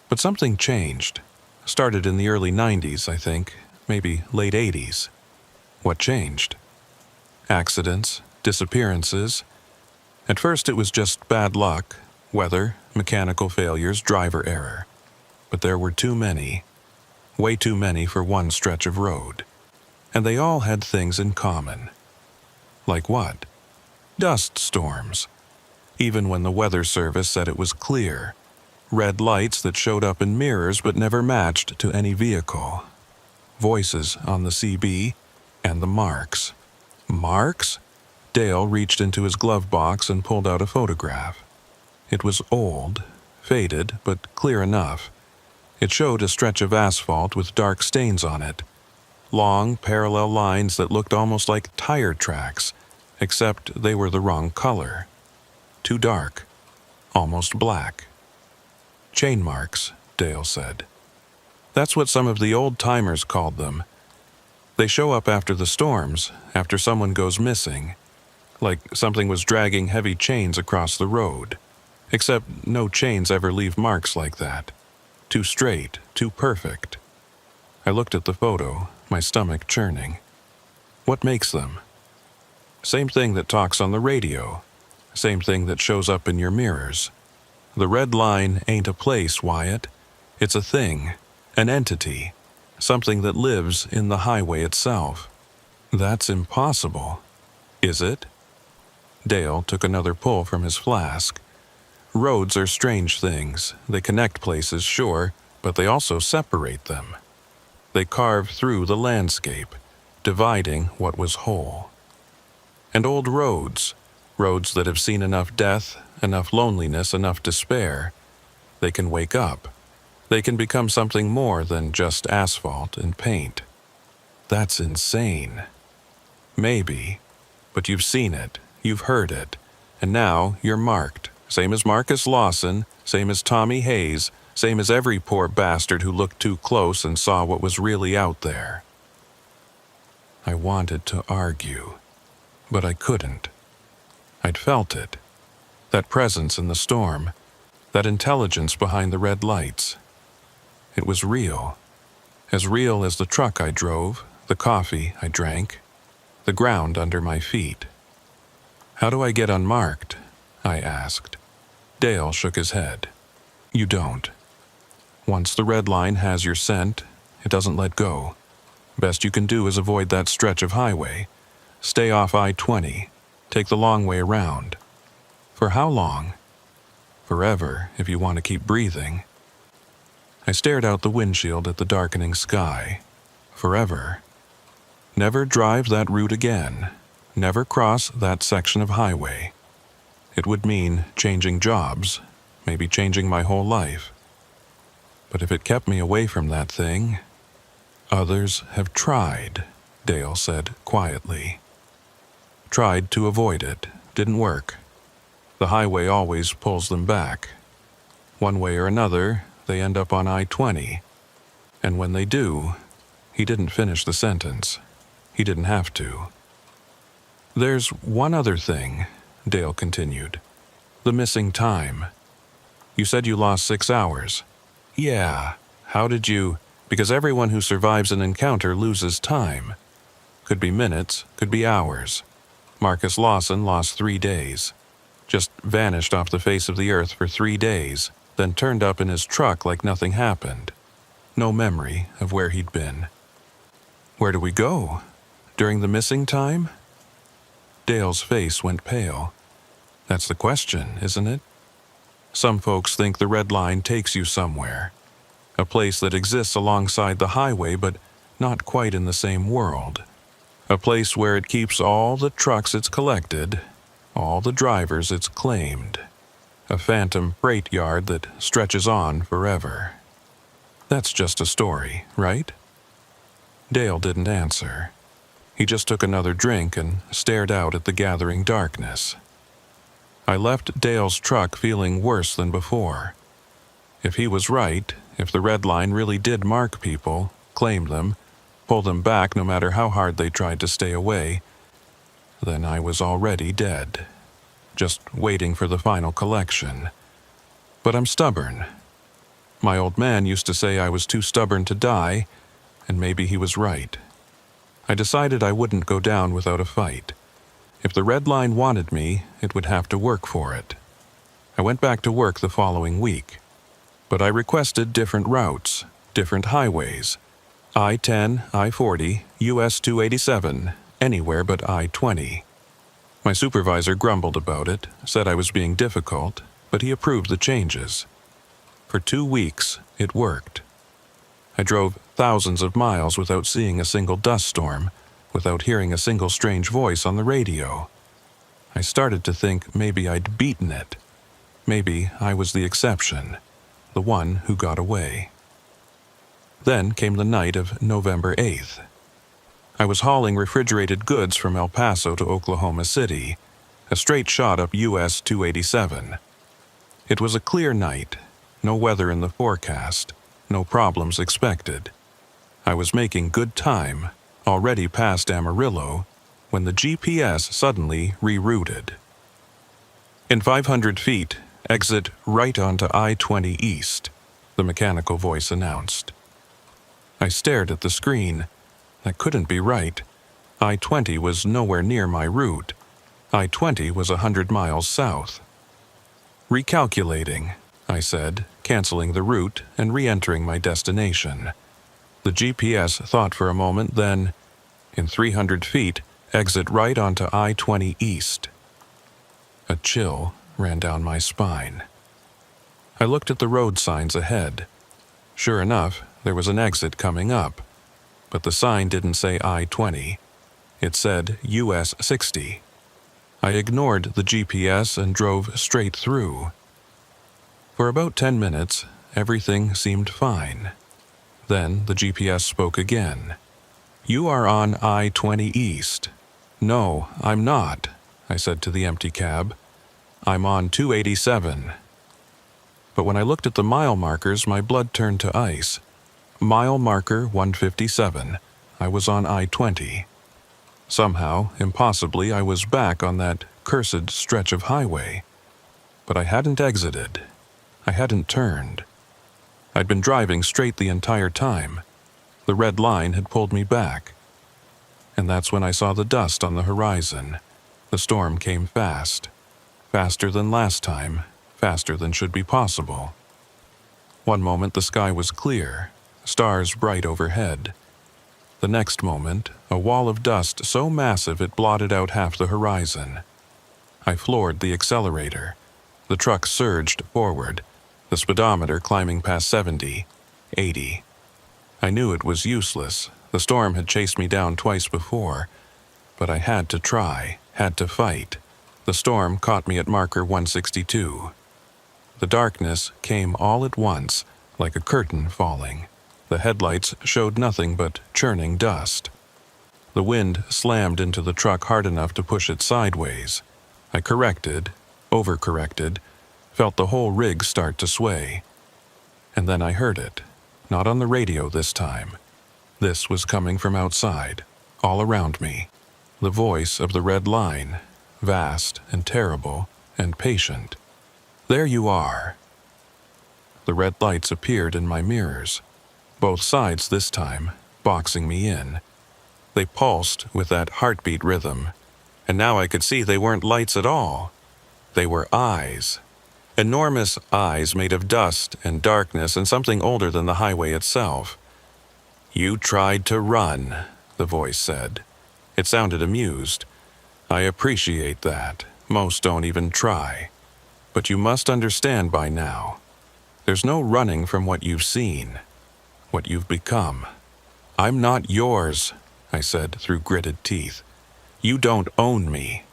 But something changed. Started in the early 90s, I think, maybe late 80s. What changed? Accidents, disappearances. At first it was just bad luck, weather, mechanical failures, driver error. But there were too many. Way too many for one stretch of road. And they all had things in common. Like what? Dust storms. Even when the weather service said it was clear. Red lights that showed up in mirrors but never matched to any vehicle. Voices on the CB, and the marks. Marks? Dale reached into his glove box and pulled out a photograph. It was old, faded, but clear enough. It showed a stretch of asphalt with dark stains on it. Long, parallel lines that looked almost like tire tracks, except they were the wrong color. Too dark. Almost black. "Chain marks," Dale said. "That's what some of the old-timers called them. They show up after the storms, after someone goes missing. Like something was dragging heavy chains across the road. Except no chains ever leave marks like that. Too straight, too perfect." I looked at the photo, my stomach churning. "What makes them?" "Same thing that talks on the radio. Same thing that shows up in your mirrors. The red line ain't a place, Wyatt. It's a thing, an entity, something that lives in the highway itself." "That's impossible." "Is it?" Dale took another pull from his flask. "Roads are strange things. They connect places, sure, but they also separate them. They carve through the landscape, dividing what was whole. And old roads that have seen enough death, enough loneliness, enough despair, they can wake up. They can become something more than just asphalt and paint." "That's insane." "Maybe, but you've seen it, you've heard it, and now you're marked, same as Marcus Lawson, same as Tommy Haze, same as every poor bastard who looked too close and saw what was really out there." I wanted to argue, but I couldn't. I'd felt it. That presence in the storm, that intelligence behind the red lights. It was real. As real as the truck I drove, the coffee I drank, the ground under my feet. "How do I get unmarked?" I asked. Dale shook his head. "You don't. Once the red line has your scent, it doesn't let go. Best you can do is avoid that stretch of highway. Stay off I-20. Take the long way around." "For how long?" "Forever, if you want to keep breathing." I stared out the windshield at the darkening sky. Forever. Never drive that route again. Never cross that section of highway. It would mean changing jobs, maybe changing my whole life. But if it kept me away from that thing... "Others have tried," Dale said quietly. "Tried to avoid it. Didn't work. The highway always pulls them back. One way or another, they end up on I-20. And when they do..." He didn't finish the sentence. He didn't have to. "There's one other thing," Dale continued. "The missing time. You said you lost 6 hours. Yeah. How did you... Because everyone who survives an encounter loses time. Could be minutes, could be hours. Marcus Lawson lost 3 days. Just vanished off the face of the earth for 3 days, then turned up in his truck like nothing happened. No memory of where he'd been." "Where do we go? During the missing time?" Dale's face went pale. "That's the question, isn't it? Some folks think the red line takes you somewhere. A place that exists alongside the highway but not quite in the same world. A place where it keeps all the trucks it's collected, all the drivers it's claimed. A phantom freight yard that stretches on forever. That's just a story, right?" Dale didn't answer. He just took another drink and stared out at the gathering darkness. I left Dale's truck feeling worse than before. If he was right, if the red line really did mark people, claim them, pull them back no matter how hard they tried to stay away, then I was already dead, just waiting for the final collection. But I'm stubborn. My old man used to say I was too stubborn to die, and maybe he was right. I decided I wouldn't go down without a fight. If the red line wanted me, it would have to work for it. I went back to work the following week, but I requested different routes, different highways. I-10, I-40, US 287, anywhere but I-20. My supervisor grumbled about it, said I was being difficult, but he approved the changes. For 2 weeks, it worked. I drove thousands of miles without seeing a single dust storm, without hearing a single strange voice on the radio. I started to think maybe I'd beaten it. Maybe I was the exception, the one who got away. Then came the night of November 8th. I was hauling refrigerated goods from El Paso to Oklahoma City, a straight shot up US 287. It was a clear night, no weather in the forecast, no problems expected. I was making good time, already past Amarillo, when the GPS suddenly rerouted. "In 500 feet, exit right onto I-20 East," the mechanical voice announced. I stared at the screen. That couldn't be right. I-20 was nowhere near my route. I-20 was 100 miles south. "Recalculating," I said, canceling the route and re-entering my destination. The GPS thought for a moment, then, "In 300 feet, exit right onto I-20 East." A chill ran down my spine. I looked at the road signs ahead. Sure enough, there was an exit coming up, but the sign didn't say I-20. It said US 60. I ignored the GPS and drove straight through. For about 10 minutes, everything seemed fine. Then the GPS spoke again. "You are on I-20 East." "No, I'm not," I said to the empty cab. "I'm on 287. But when I looked at the mile markers, my blood turned to ice. Mile marker 157. I was on I-20. Somehow, impossibly, I was back on that cursed stretch of highway. But I hadn't exited. I hadn't turned. I'd been driving straight the entire time. The red line had pulled me back. And that's when I saw the dust on the horizon. The storm came fast. Faster than last time. Faster than should be possible. One moment the sky was clear, stars bright overhead. The next moment, a wall of dust so massive it blotted out half the horizon. I floored the accelerator. The truck surged forward, the speedometer climbing past 70, 80. I knew it was useless. The storm had chased me down twice before. But I had to try, had to fight. The storm caught me at marker 162. The darkness came all at once, like a curtain falling. The headlights showed nothing but churning dust. The wind slammed into the truck hard enough to push it sideways. I corrected, overcorrected, felt the whole rig start to sway. And then I heard it, not on the radio this time. This was coming from outside, all around me. the voice of the red line, vast and terrible and patient. There you are. The red lights appeared in my mirrors, both sides this time, boxing me in. They pulsed with that heartbeat rhythm, and now I could see they weren't lights at all. They were eyes. Enormous eyes made of dust and darkness and something older than the highway itself. "You tried to run," the voice said. It sounded amused. "I appreciate that. Most don't even try. But you must understand by now. There's no running from what you've seen, what you've become." "I'm not yours," I said through gritted teeth. "You don't own me."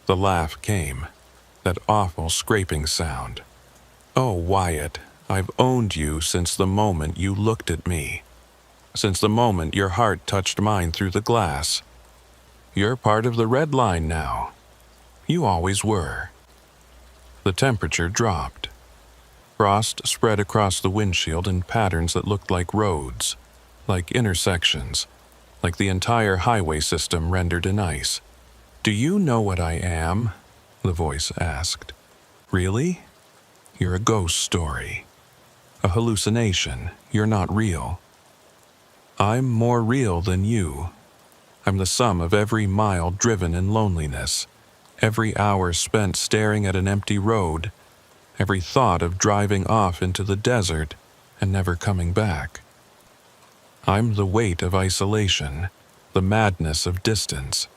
The laugh came, that awful scraping sound. "Oh, Wyatt, I've owned you since the moment you looked at me. Since the moment your heart touched mine through the glass. You're part of the red line now. You always were." The temperature dropped. Frost spread across the windshield in patterns that looked like roads, like intersections, like the entire highway system rendered in ice. "Do you know what I am?" the voice asked. "Really? You're a ghost story. A hallucination. You're not real. I'm more real than you. I'm the sum of every mile driven in loneliness, every hour spent staring at an empty road, every thought of driving off into the desert and never coming back. I'm the weight of isolation, the madness of distance.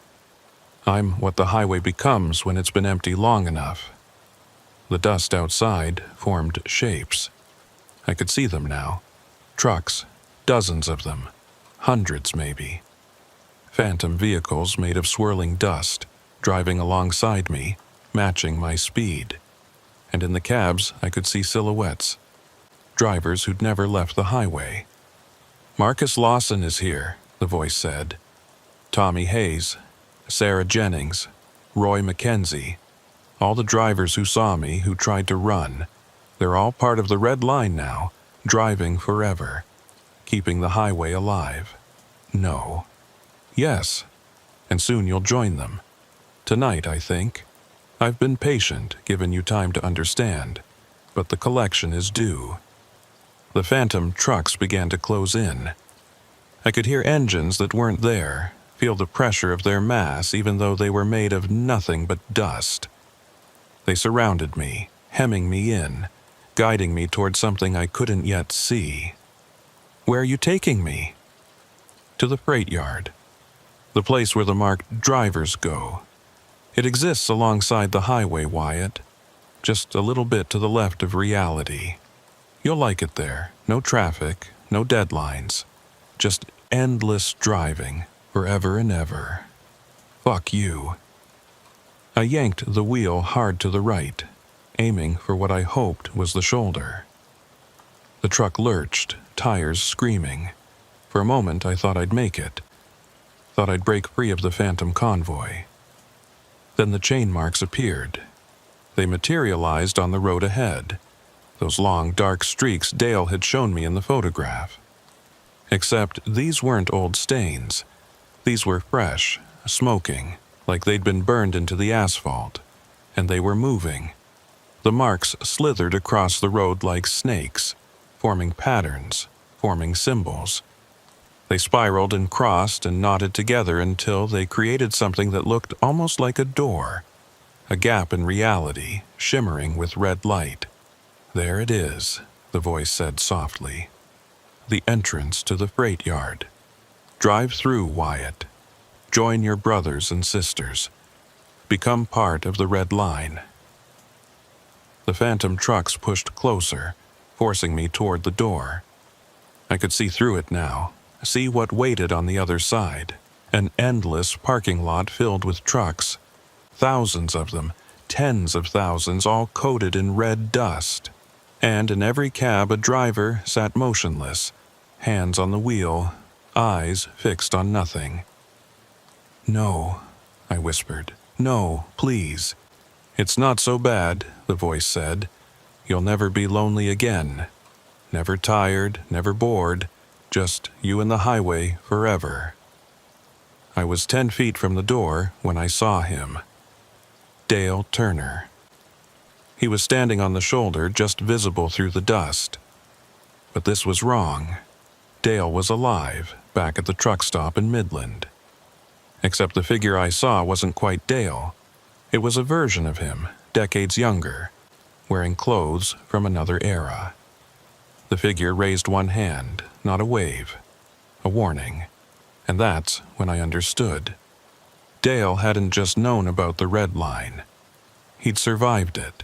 I'm what the highway becomes when it's been empty long enough." The dust outside formed shapes. I could see them now. Trucks, dozens of them, hundreds maybe. Phantom vehicles made of swirling dust, driving alongside me, matching my speed. And in the cabs I could see silhouettes. Drivers who'd never left the highway. "Marcus Lawson is here," the voice said. "Tommy Haze, Sarah Jennings, Roy McKenzie, all the drivers who saw me, who tried to run. They're all part of the red line now, driving forever, keeping the highway alive. No. Yes. And soon you'll join them. Tonight, I think. I've been patient, given you time to understand, but the collection is due." The phantom trucks began to close in. I could hear engines that weren't there, feel the pressure of their mass even though they were made of nothing but dust. They surrounded me, hemming me in, guiding me toward something I couldn't yet see. "Where are you taking me?" "To the freight yard. The place where the marked drivers go. It exists alongside the highway, Wyatt. Just a little bit to the left of reality. You'll like it there. No traffic, no deadlines. Just endless driving, forever and ever. Fuck you." I yanked the wheel hard to the right, aiming for what I hoped was the shoulder. The truck lurched, tires screaming. For a moment I thought I'd make it. Thought I'd break free of the phantom convoy. Then the chain marks appeared. They materialized on the road ahead, those long, dark streaks Dale had shown me in the photograph. Except these weren't old stains. These were fresh, smoking, like they'd been burned into the asphalt, and they were moving. The marks slithered across the road like snakes, forming patterns, forming symbols. They spiraled and crossed and knotted together until they created something that looked almost like a door, a gap in reality, shimmering with red light. "There it is," the voice said softly. "The entrance to the freight yard. Drive through, Wyatt. Join your brothers and sisters. Become part of the red line." The phantom trucks pushed closer, forcing me toward the door. I could see through it now, see what waited on the other side. An endless parking lot filled with trucks. Thousands of them, tens of thousands, all coated in red dust. And in every cab a driver sat motionless, hands on the wheel, eyes fixed on nothing. "No," I whispered. "No, please." "It's not so bad," the voice said. "You'll never be lonely again. Never tired, never bored. Just you and the highway forever." I was 10 feet from the door when I saw him. Dale Turner. He was standing on the shoulder, just visible through the dust. But this was wrong. Dale was alive, back at the truck stop in Midland. Except the figure I saw wasn't quite Dale. It was a version of him, decades younger, wearing clothes from another era. The figure raised one hand, not a wave, a warning. And that's when I understood. Dale hadn't just known about the red line. He'd survived it.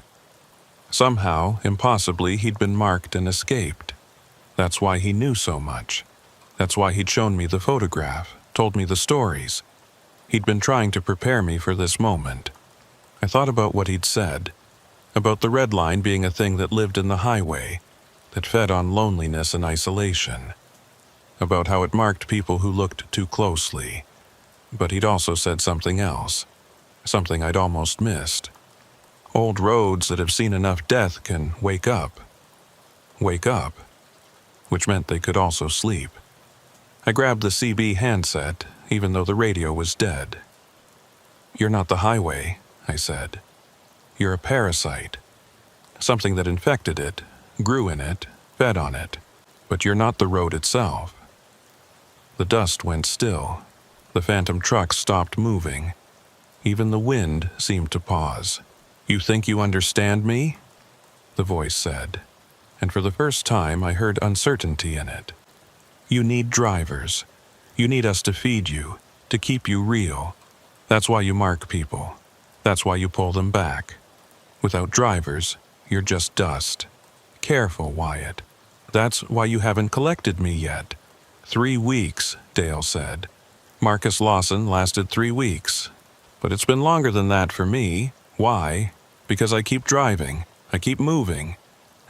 Somehow, impossibly, he'd been marked and escaped. That's why he knew so much. That's why he'd shown me the photograph, told me the stories. He'd been trying to prepare me for this moment. I thought about what he'd said, about the red line being a thing that lived in the highway, that fed on loneliness and isolation, about how it marked people who looked too closely. But he'd also said something else, something I'd almost missed. Old roads that have seen enough death can wake up. Wake up, which meant they could also sleep. I grabbed the CB handset, even though the radio was dead. "You're not the highway," I said. "You're a parasite. Something that infected it, grew in it, fed on it. But you're not the road itself." The dust went still. The phantom trucks stopped moving. Even the wind seemed to pause. "You think you understand me?" the voice said, and for the first time I heard uncertainty in it. "You need drivers. You need us to feed you, to keep you real. That's why you mark people. That's why you pull them back. Without drivers, you're just dust. Careful, Wyatt. That's why you haven't collected me yet." 3 weeks, Dale said. "Marcus Lawson lasted 3 weeks. But it's been longer than that for me. Why? Because I keep driving. I keep moving.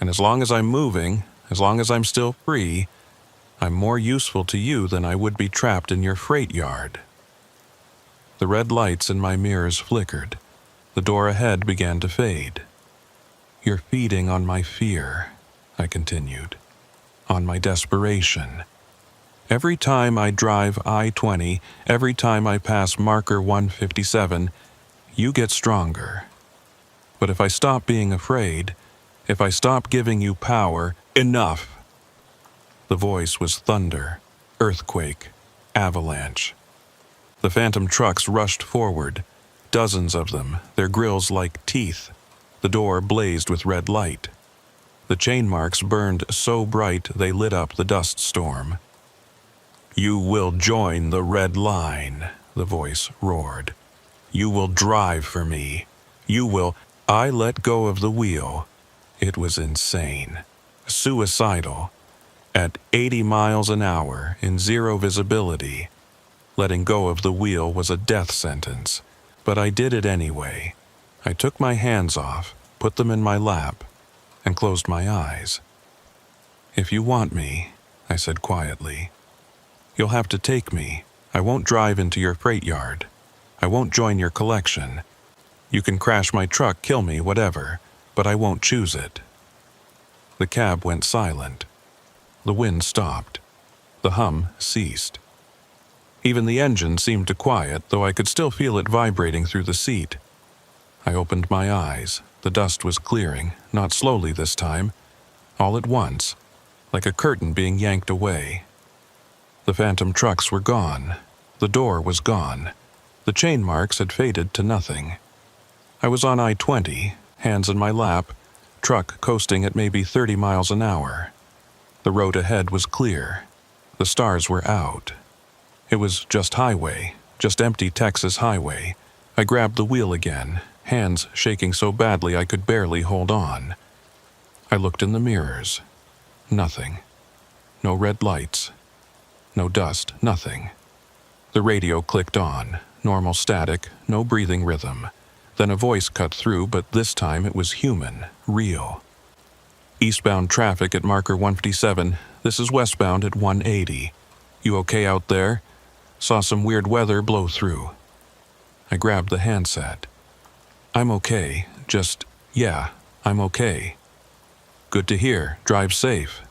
And as long as I'm moving, as long as I'm still free, I'm more useful to you than I would be trapped in your freight yard." The red lights in my mirrors flickered. The door ahead began to fade. "You're feeding on my fear," I continued. "On my desperation. Every time I drive I-20, every time I pass marker 157, you get stronger. But if I stop being afraid, if I stop giving you power, enough!" The voice was thunder, earthquake, avalanche. The phantom trucks rushed forward, dozens of them, their grills like teeth. The door blazed with red light. The chain marks burned so bright they lit up the dust storm. "You will join the red line," the voice roared. "You will drive for me. You will—" I let go of the wheel. It was insane. Suicidal. At 80 miles an hour, in zero visibility. Letting go of the wheel was a death sentence. But I did it anyway. I took my hands off, put them in my lap, and closed my eyes. "If you want me," I said quietly, "you'll have to take me. I won't drive into your freight yard. I won't join your collection. You can crash my truck, kill me, whatever, but I won't choose it." The cab went silent. The wind stopped. The hum ceased. Even the engine seemed to quiet, though I could still feel it vibrating through the seat. I opened my eyes. The dust was clearing, not slowly this time, all at once, like a curtain being yanked away. The phantom trucks were gone. The door was gone. The chain marks had faded to nothing. I was on I-20, hands in my lap, truck coasting at maybe 30 miles an hour. The road ahead was clear. The stars were out. It was just highway, just empty Texas highway. I grabbed the wheel again, hands shaking so badly I could barely hold on. I looked in the mirrors. Nothing. No red lights. No dust, nothing. The radio clicked on, normal static, no breathing rhythm. Then a voice cut through, but this time it was human, real. "Eastbound traffic at marker 157. This is westbound at 180. You okay out there? Saw some weird weather blow through." I grabbed the handset. "I'm okay, yeah, I'm okay." "Good to hear. Drive safe."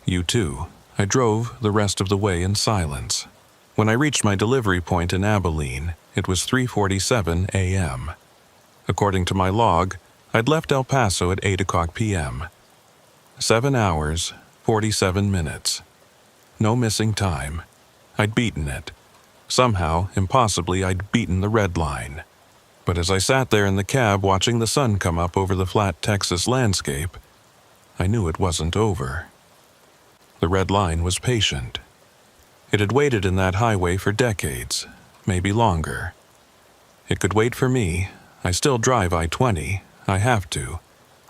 "You too." I drove the rest of the way in silence. When I reached my delivery point in Abilene, it was 3:47 a.m. According to my log, I'd left El Paso at 8 o'clock p.m. 7 hours, 47 minutes. No missing time. I'd beaten it. Somehow, impossibly, I'd beaten the red line. But as I sat there in the cab watching the sun come up over the flat Texas landscape, I knew it wasn't over. The red line was patient. It had waited in that highway for decades, maybe longer. It could wait for me. I still drive I-20. I have to.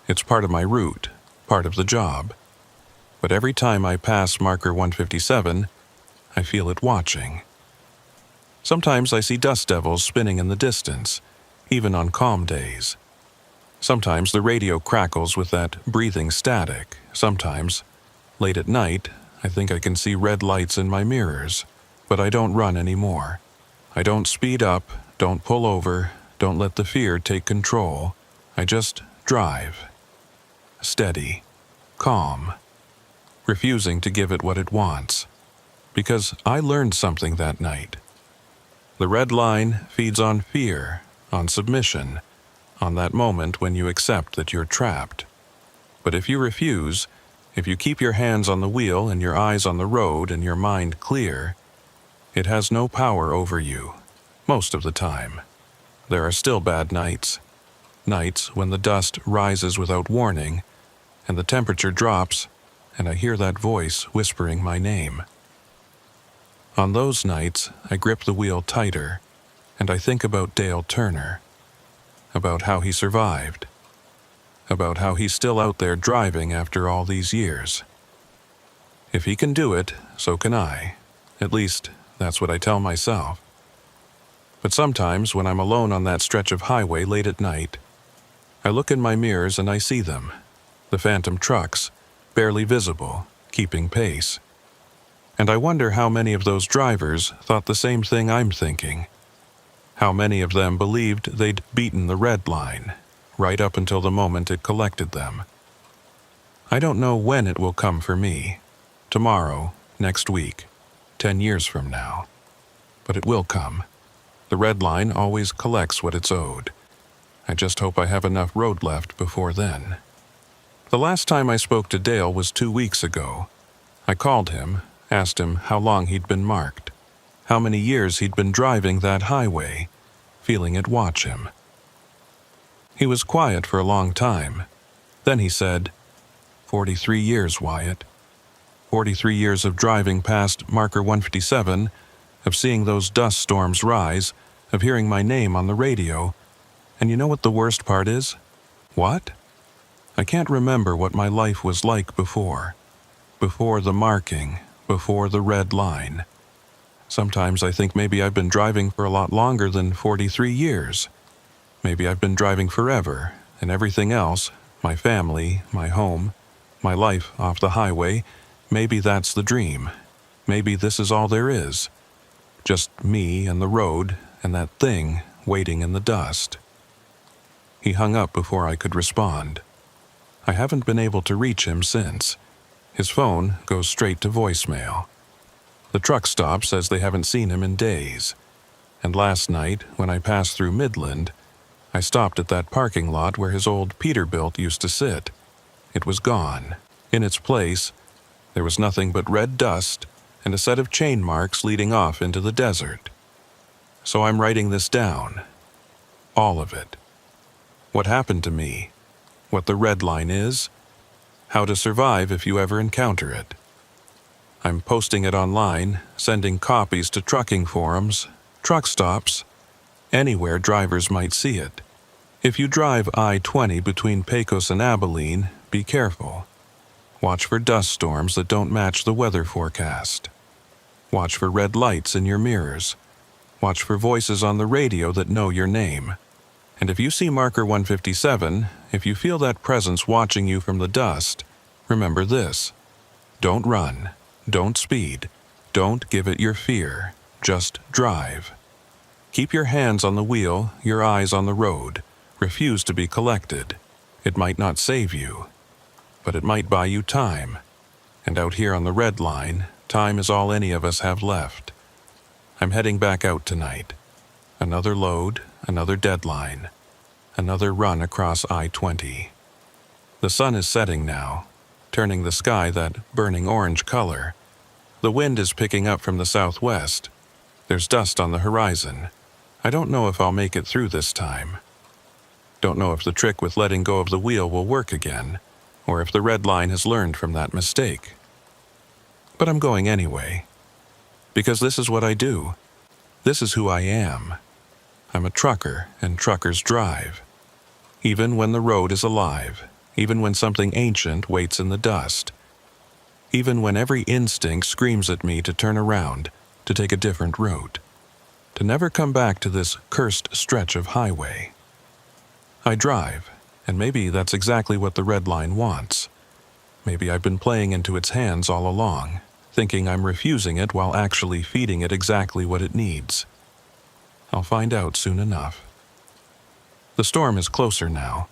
It's part of my route, part of the job. But every time I pass marker 157, I feel it watching. Sometimes I see dust devils spinning in the distance, even on calm days. Sometimes the radio crackles with that breathing static. Sometimes, late at night, I think I can see red lights in my mirrors, but I don't run anymore. I don't speed up, don't pull over, don't let the fear take control. I just drive. Steady, calm, refusing to give it what it wants. Because I learned something that night. The red line feeds on fear, on submission, on that moment when you accept that you're trapped. But if you refuse, if you keep your hands on the wheel and your eyes on the road and your mind clear, it has no power over you, most of the time. There are still bad nights. Nights when the dust rises without warning, and the temperature drops, and I hear that voice whispering my name. On those nights, I grip the wheel tighter, and I think about Dale Turner, about how he survived, about how he's still out there driving after all these years. If he can do it, so can I. At least, that's what I tell myself. But sometimes, when I'm alone on that stretch of highway late at night, I look in my mirrors and I see them, the phantom trucks, barely visible, keeping pace. And I wonder how many of those drivers thought the same thing I'm thinking. How many of them believed they'd beaten the red line, right up until the moment it collected them. I don't know when it will come for me. Tomorrow, next week, 10 years from now. But it will come. The red line always collects what it's owed. I just hope I have enough road left before then. The last time I spoke to Dale was 2 weeks ago. I called him, asked him how long he'd been marked, how many years he'd been driving that highway, feeling it watch him. He was quiet for a long time. Then he said, 43 years, Wyatt. 43 years of driving past marker 157, of seeing those dust storms rise, of hearing my name on the radio. And you know what the worst part is? What? I can't remember what my life was like before. Before the marking, before the red line. Sometimes I think maybe I've been driving for a lot longer than 43 years. Maybe I've been driving forever, and everything else, my family, my home, my life off the highway, maybe that's the dream. Maybe this is all there is. Just me and the road and that thing waiting in the dust. He hung up before I could respond. I haven't been able to reach him since. His phone goes straight to voicemail. The truck stop says they haven't seen him in days. And last night, when I passed through Midland, I stopped at that parking lot where his old Peterbilt used to sit. It was gone. In its place, there was nothing but red dust and a set of chain marks leading off into the desert. So I'm writing this down. All of it. What happened to me, what the red line is, how to survive if you ever encounter it. I'm posting it online, sending copies to trucking forums, truck stops, anywhere drivers might see it. If you drive I-20 between Pecos and Abilene, be careful. Watch for dust storms that don't match the weather forecast. Watch for red lights in your mirrors. Watch for voices on the radio that know your name. And if you see marker 157, if you feel that presence watching you from the dust, remember this. Don't run. Don't speed. Don't give it your fear. Just drive. Keep your hands on the wheel, your eyes on the road. Refuse to be collected. It might not save you, but it might buy you time. And out here on the red line, time is all any of us have left. I'm heading back out tonight. Another load, another deadline, another run across I-20. The sun is setting now, turning the sky that burning orange color. The wind is picking up from the southwest. There's dust on the horizon. I don't know if I'll make it through this time. Don't know if the trick with letting go of the wheel will work again, or if the red line has learned from that mistake. But I'm going anyway. Because this is what I do. This is who I am. I'm a trucker, and truckers drive. Even when the road is alive, even when something ancient waits in the dust, even when every instinct screams at me to turn around, to take a different route, to never come back to this cursed stretch of highway. I drive, and maybe that's exactly what the red line wants. Maybe I've been playing into its hands all along, thinking I'm refusing it while actually feeding it exactly what it needs. I'll find out soon enough. The storm is closer now.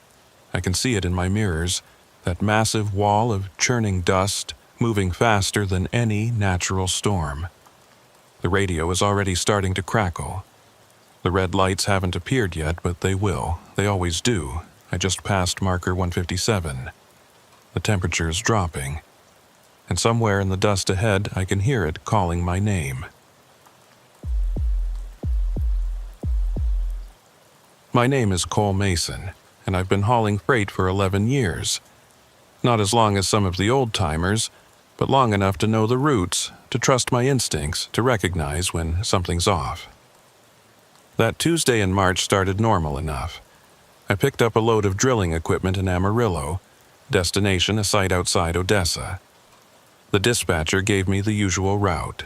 I can see it in my mirrors, that massive wall of churning dust moving faster than any natural storm. The radio is already starting to crackle. The red lights haven't appeared yet, but they will. They always do. I just passed marker 157. The temperature is dropping, and somewhere in the dust ahead I can hear it calling my name. My name is Cole Mason, and I've been hauling freight for 11 years. Not as long as some of the old-timers, but long enough to know the routes, to trust my instincts, to recognize when something's off. That Tuesday in March started normal enough. I picked up a load of drilling equipment in Amarillo, destination a site outside Odessa. The dispatcher gave me the usual route.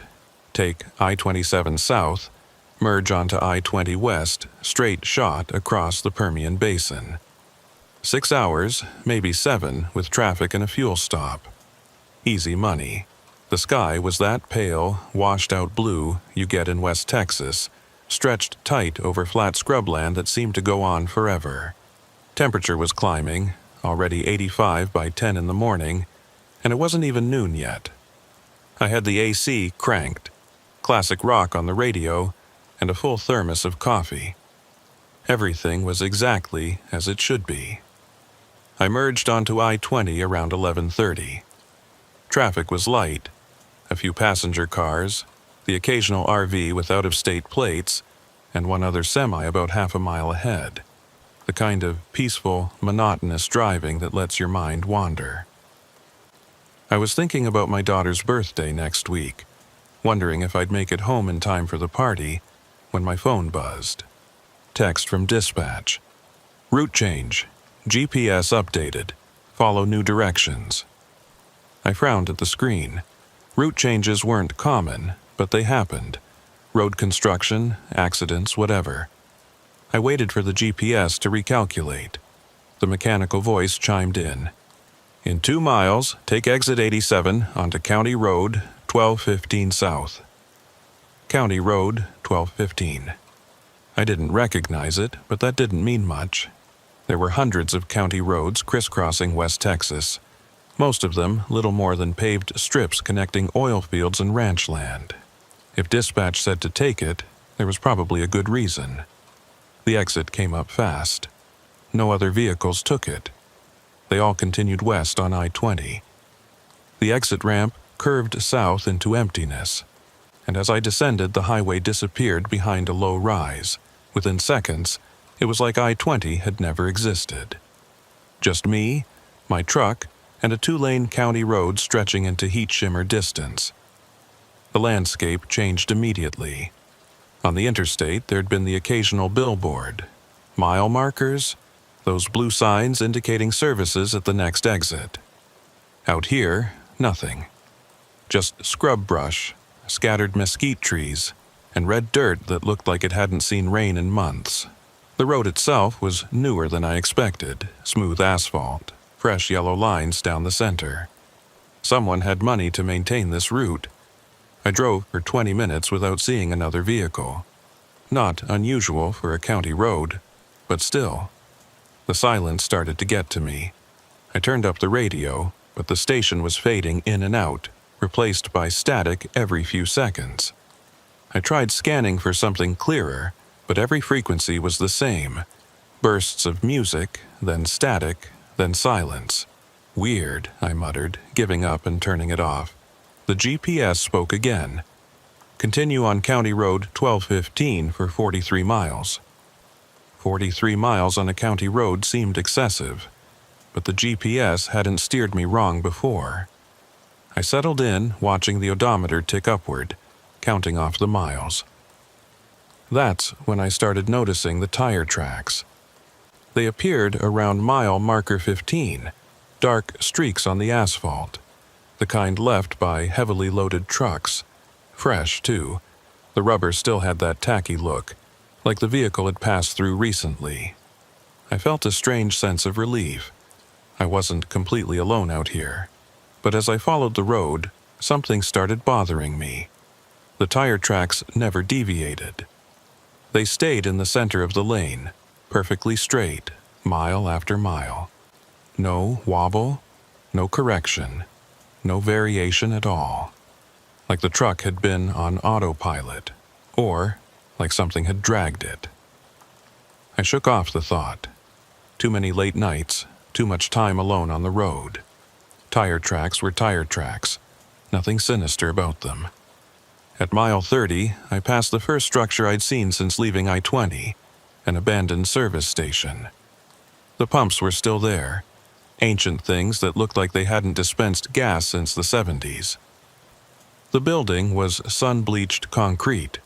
Take I-27 south, merge onto I-20 west, straight shot across the Permian Basin. 6 hours, maybe 7, with traffic and a fuel stop. Easy money. The sky was that pale, washed-out blue you get in West Texas, stretched tight over flat scrubland that seemed to go on forever. Temperature was climbing, already 85 by 10 in the morning, and it wasn't even noon yet. I had the AC cranked, classic rock on the radio, and a full thermos of coffee. Everything was exactly as it should be. I merged onto I-20 around 11:30. Traffic was light, a few passenger cars, the occasional RV with out-of-state plates, and one other semi about half a mile ahead. The kind of peaceful, monotonous driving that lets your mind wander. I was thinking about my daughter's birthday next week, wondering if I'd make it home in time for the party, when my phone buzzed. Text from dispatch. Route change. GPS updated. Follow new directions. I frowned at the screen. Route changes weren't common, but they happened. Road construction, accidents, whatever. I waited for the GPS to recalculate. The mechanical voice chimed in. In 2 miles, take exit 87 onto County Road 1215 South. County Road 1215. I didn't recognize it, but that didn't mean much. There were hundreds of county roads crisscrossing West Texas, most of them little more than paved strips connecting oil fields and ranch land. If dispatch said to take it, there was probably a good reason. The exit came up fast. No other vehicles took it. They all continued west on I-20. The exit ramp curved south into emptiness, and as I descended, the highway disappeared behind a low rise. Within seconds, it was like I-20 had never existed. Just me, my truck, and a 2-lane county road stretching into heat-shimmer distance. The landscape changed immediately. On the interstate, there'd been the occasional billboard. Mile markers, those blue signs indicating services at the next exit. Out here, nothing. Just scrub brush, scattered mesquite trees, and red dirt that looked like it hadn't seen rain in months. The road itself was newer than I expected, smooth asphalt, fresh yellow lines down the center. Someone had money to maintain this route. I drove for 20 minutes without seeing another vehicle. Not unusual for a county road, but still. The silence started to get to me. I turned up the radio, but the station was fading in and out, replaced by static every few seconds. I tried scanning for something clearer, but every frequency was the same. Bursts of music, then static, then silence. Weird, I muttered, giving up and turning it off. The GPS spoke again. Continue on County Road 1215 for 43 miles. 43 miles on a county road seemed excessive, but the GPS hadn't steered me wrong before. I settled in, watching the odometer tick upward, counting off the miles. That's when I started noticing the tire tracks. They appeared around mile marker 15, dark streaks on the asphalt, the kind left by heavily loaded trucks. Fresh, too. The rubber still had that tacky look, like the vehicle had passed through recently. I felt a strange sense of relief. I wasn't completely alone out here. But as I followed the road, something started bothering me. The tire tracks never deviated. They stayed in the center of the lane, perfectly straight, mile after mile. No wobble, no correction, no variation at all. Like the truck had been on autopilot, or like something had dragged it. I shook off the thought. Too many late nights, too much time alone on the road. Tire tracks were tire tracks, nothing sinister about them. At mile 30, I passed the first structure I'd seen since leaving I-20, an abandoned service station. The pumps were still there, ancient things that looked like they hadn't dispensed gas since the 70s. The building was sun-bleached concrete,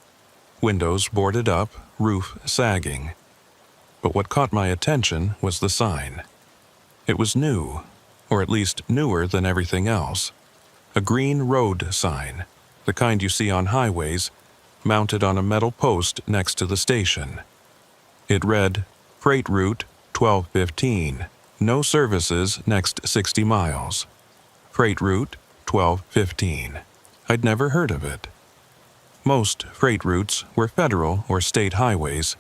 windows boarded up, roof sagging. But what caught my attention was the sign. It was new, or at least newer than everything else. A green road sign, the kind you see on highways, mounted on a metal post next to the station. It read, Freight Route 1215, no services next 60 miles. Freight Route 1215. I'd never heard of it. Most freight routes were federal or state highways,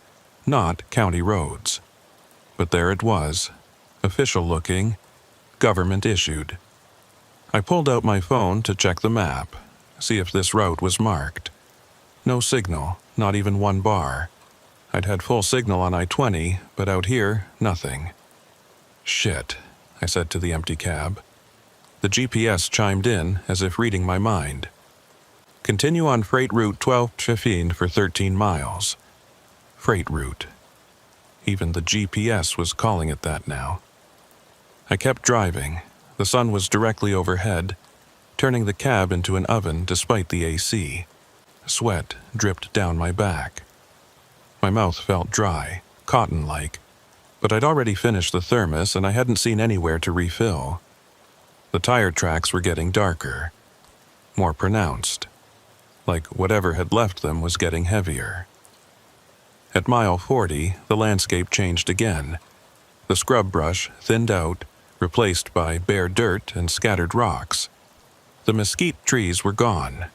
not county roads. But there it was, official looking, government issued. I pulled out my phone to check the map, see if this route was marked. No signal, not even one bar. I'd had full signal on I-20, but out here, nothing. Shit, I said to the empty cab. The GPS chimed in as if reading my mind. Continue on Freight Route 1215 for 13 miles. Freight Route. Even the GPS was calling it that now. I kept driving. The sun was directly overhead, turning the cab into an oven despite the AC. Sweat dripped down my back. My mouth felt dry, cotton-like, but I'd already finished the thermos and I hadn't seen anywhere to refill. The tire tracks were getting darker, more pronounced, like whatever had left them was getting heavier. At mile 40, the landscape changed again. The scrub brush thinned out, replaced by bare dirt and scattered rocks. The mesquite trees were gone.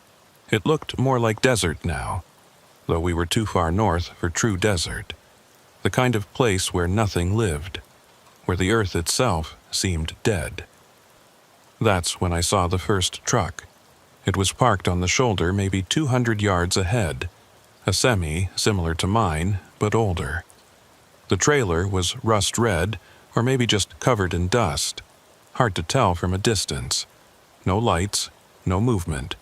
It looked more like desert now, though we were too far north for true desert. The kind of place where nothing lived, where the earth itself seemed dead. That's when I saw the first truck. It was parked on the shoulder maybe 200 yards ahead, a semi similar to mine, but older. The trailer was rust red, or maybe just covered in dust. Hard to tell from a distance. No lights, no movement,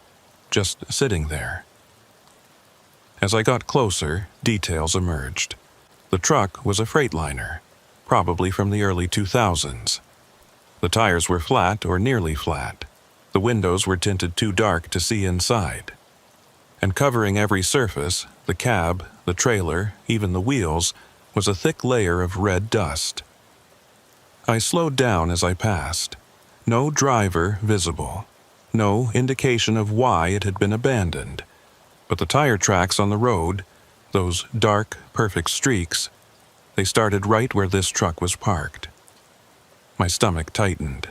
just sitting there. As I got closer, details emerged. The truck was a Freightliner, probably from the early 2000s. The tires were flat or nearly flat. The windows were tinted too dark to see inside. And covering every surface, the cab, the trailer, even the wheels, was a thick layer of red dust. I slowed down as I passed. No driver visible. No indication of why it had been abandoned. But the tire tracks on the road, those dark, perfect streaks, they started right where this truck was parked. My stomach tightened.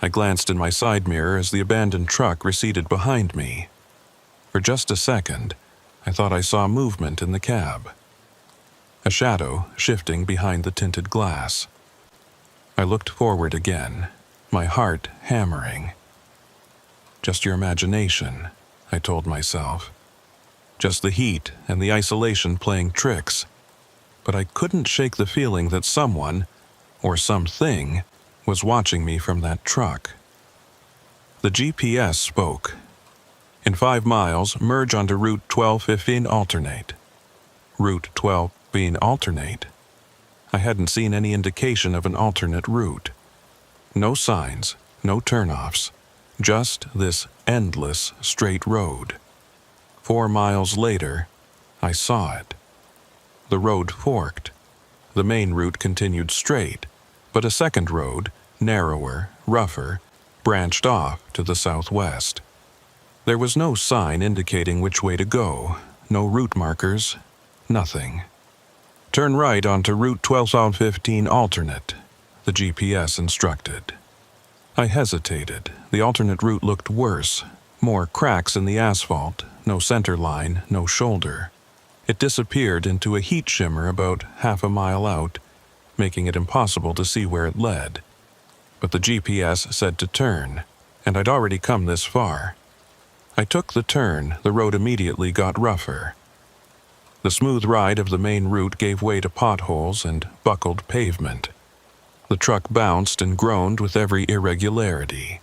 I glanced in my side mirror as the abandoned truck receded behind me. For just a second, I thought I saw movement in the cab. A shadow shifting behind the tinted glass. I looked forward again, my heart hammering. Just your imagination, I told myself. just the heat and the isolation playing tricks. But I couldn't shake the feeling that someone, or something, was watching me from that truck. The GPS spoke. In 5 miles, merge onto Route 1215 alternate. Route 1215 alternate? I hadn't seen any indication of an alternate route. No signs, no turnoffs, just this endless straight road. 4 miles later, I saw it. The road forked. The main route continued straight, but a second road, narrower, rougher, branched off to the southwest. There was no sign indicating which way to go, no route markers, nothing. Turn right onto Route 1215 alternate, the GPS instructed. I hesitated. The alternate route looked worse. More cracks in the asphalt, no center line, no shoulder. It disappeared into a heat shimmer about half a mile out, making it impossible to see where it led. But the GPS said to turn, and I'd already come this far. I took the turn. The road immediately got rougher. The smooth ride of the main route gave way to potholes and buckled pavement. The truck bounced and groaned with every irregularity.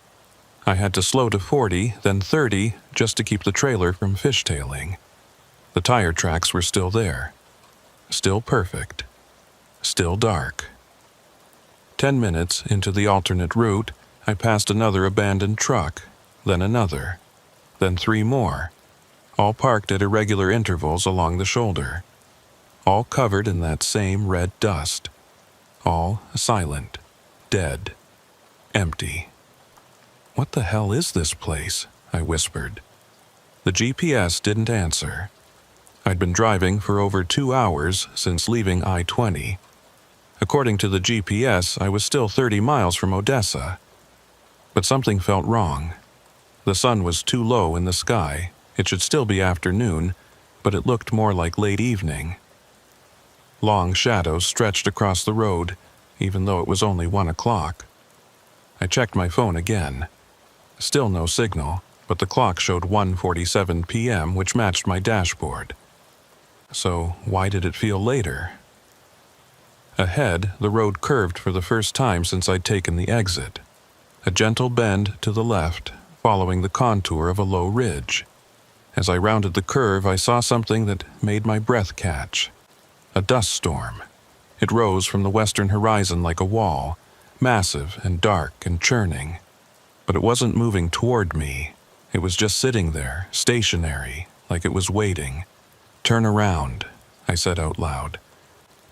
I had to slow to 40, then 30, just to keep the trailer from fishtailing. The tire tracks were still there. Still perfect. Still dark. 10 minutes into the alternate route, I passed another abandoned truck, then another, then 3 more, all parked at irregular intervals along the shoulder, all covered in that same red dust, all silent, dead, empty. "What the hell is this place?" I whispered. The GPS didn't answer. I'd been driving for over 2 hours since leaving I-20. According to the GPS, I was still 30 miles from Odessa. But something felt wrong. The sun was too low in the sky. It should still be afternoon, but it looked more like late evening. Long shadows stretched across the road, even though it was only 1 o'clock. I checked my phone again. Still no signal, but the clock showed 1:47 p.m., which matched my dashboard. So why did it feel later? Ahead, the road curved for the first time since I'd taken the exit. A gentle bend to the left, following the contour of a low ridge. As I rounded the curve, I saw something that made my breath catch. A dust storm. It rose from the western horizon like a wall, massive and dark and churning. But it wasn't moving toward me. It was just sitting there, stationary, like it was waiting. "Turn around," I said out loud.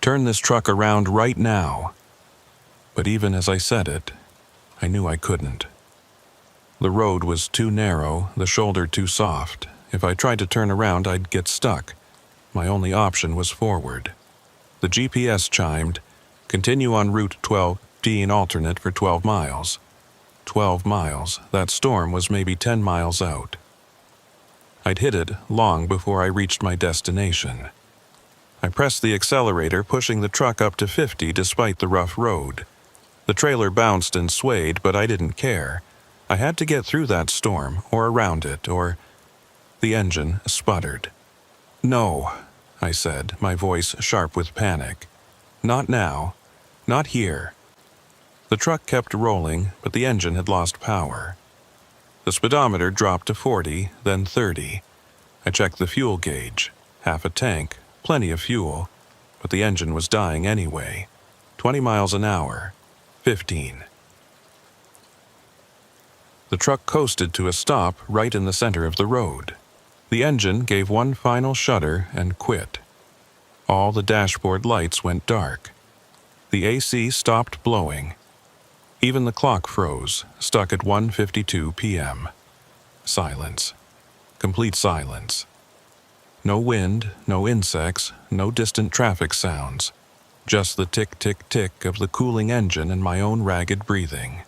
"Turn this truck around right now." But even as I said it, I knew I couldn't. The road was too narrow, the shoulder too soft. If I tried to turn around, I'd get stuck. My only option was forward. The GPS chimed, "Continue on Route 1215 alternate for 12 miles. 12 miles. That storm was maybe 10 miles out. I'd hit it long before I reached my destination. I pressed the accelerator, pushing the truck up to 50 despite the rough road. The trailer bounced and swayed, but I didn't care. I had to get through that storm, or around it, or... The engine sputtered. "No," I said, my voice sharp with panic. "Not now. Not here." The truck kept rolling, but the engine had lost power. The speedometer dropped to 40, then 30. I checked the fuel gauge. Half a tank, plenty of fuel, but the engine was dying anyway. 20 miles an hour. 15. The truck coasted to a stop right in the center of the road. The engine gave one final shudder and quit. All the dashboard lights went dark. The AC stopped blowing. Even the clock froze, stuck at 1:52 p.m. Silence. Complete silence. No wind, no insects, no distant traffic sounds. Just the tick-tick-tick of the cooling engine and my own ragged breathing.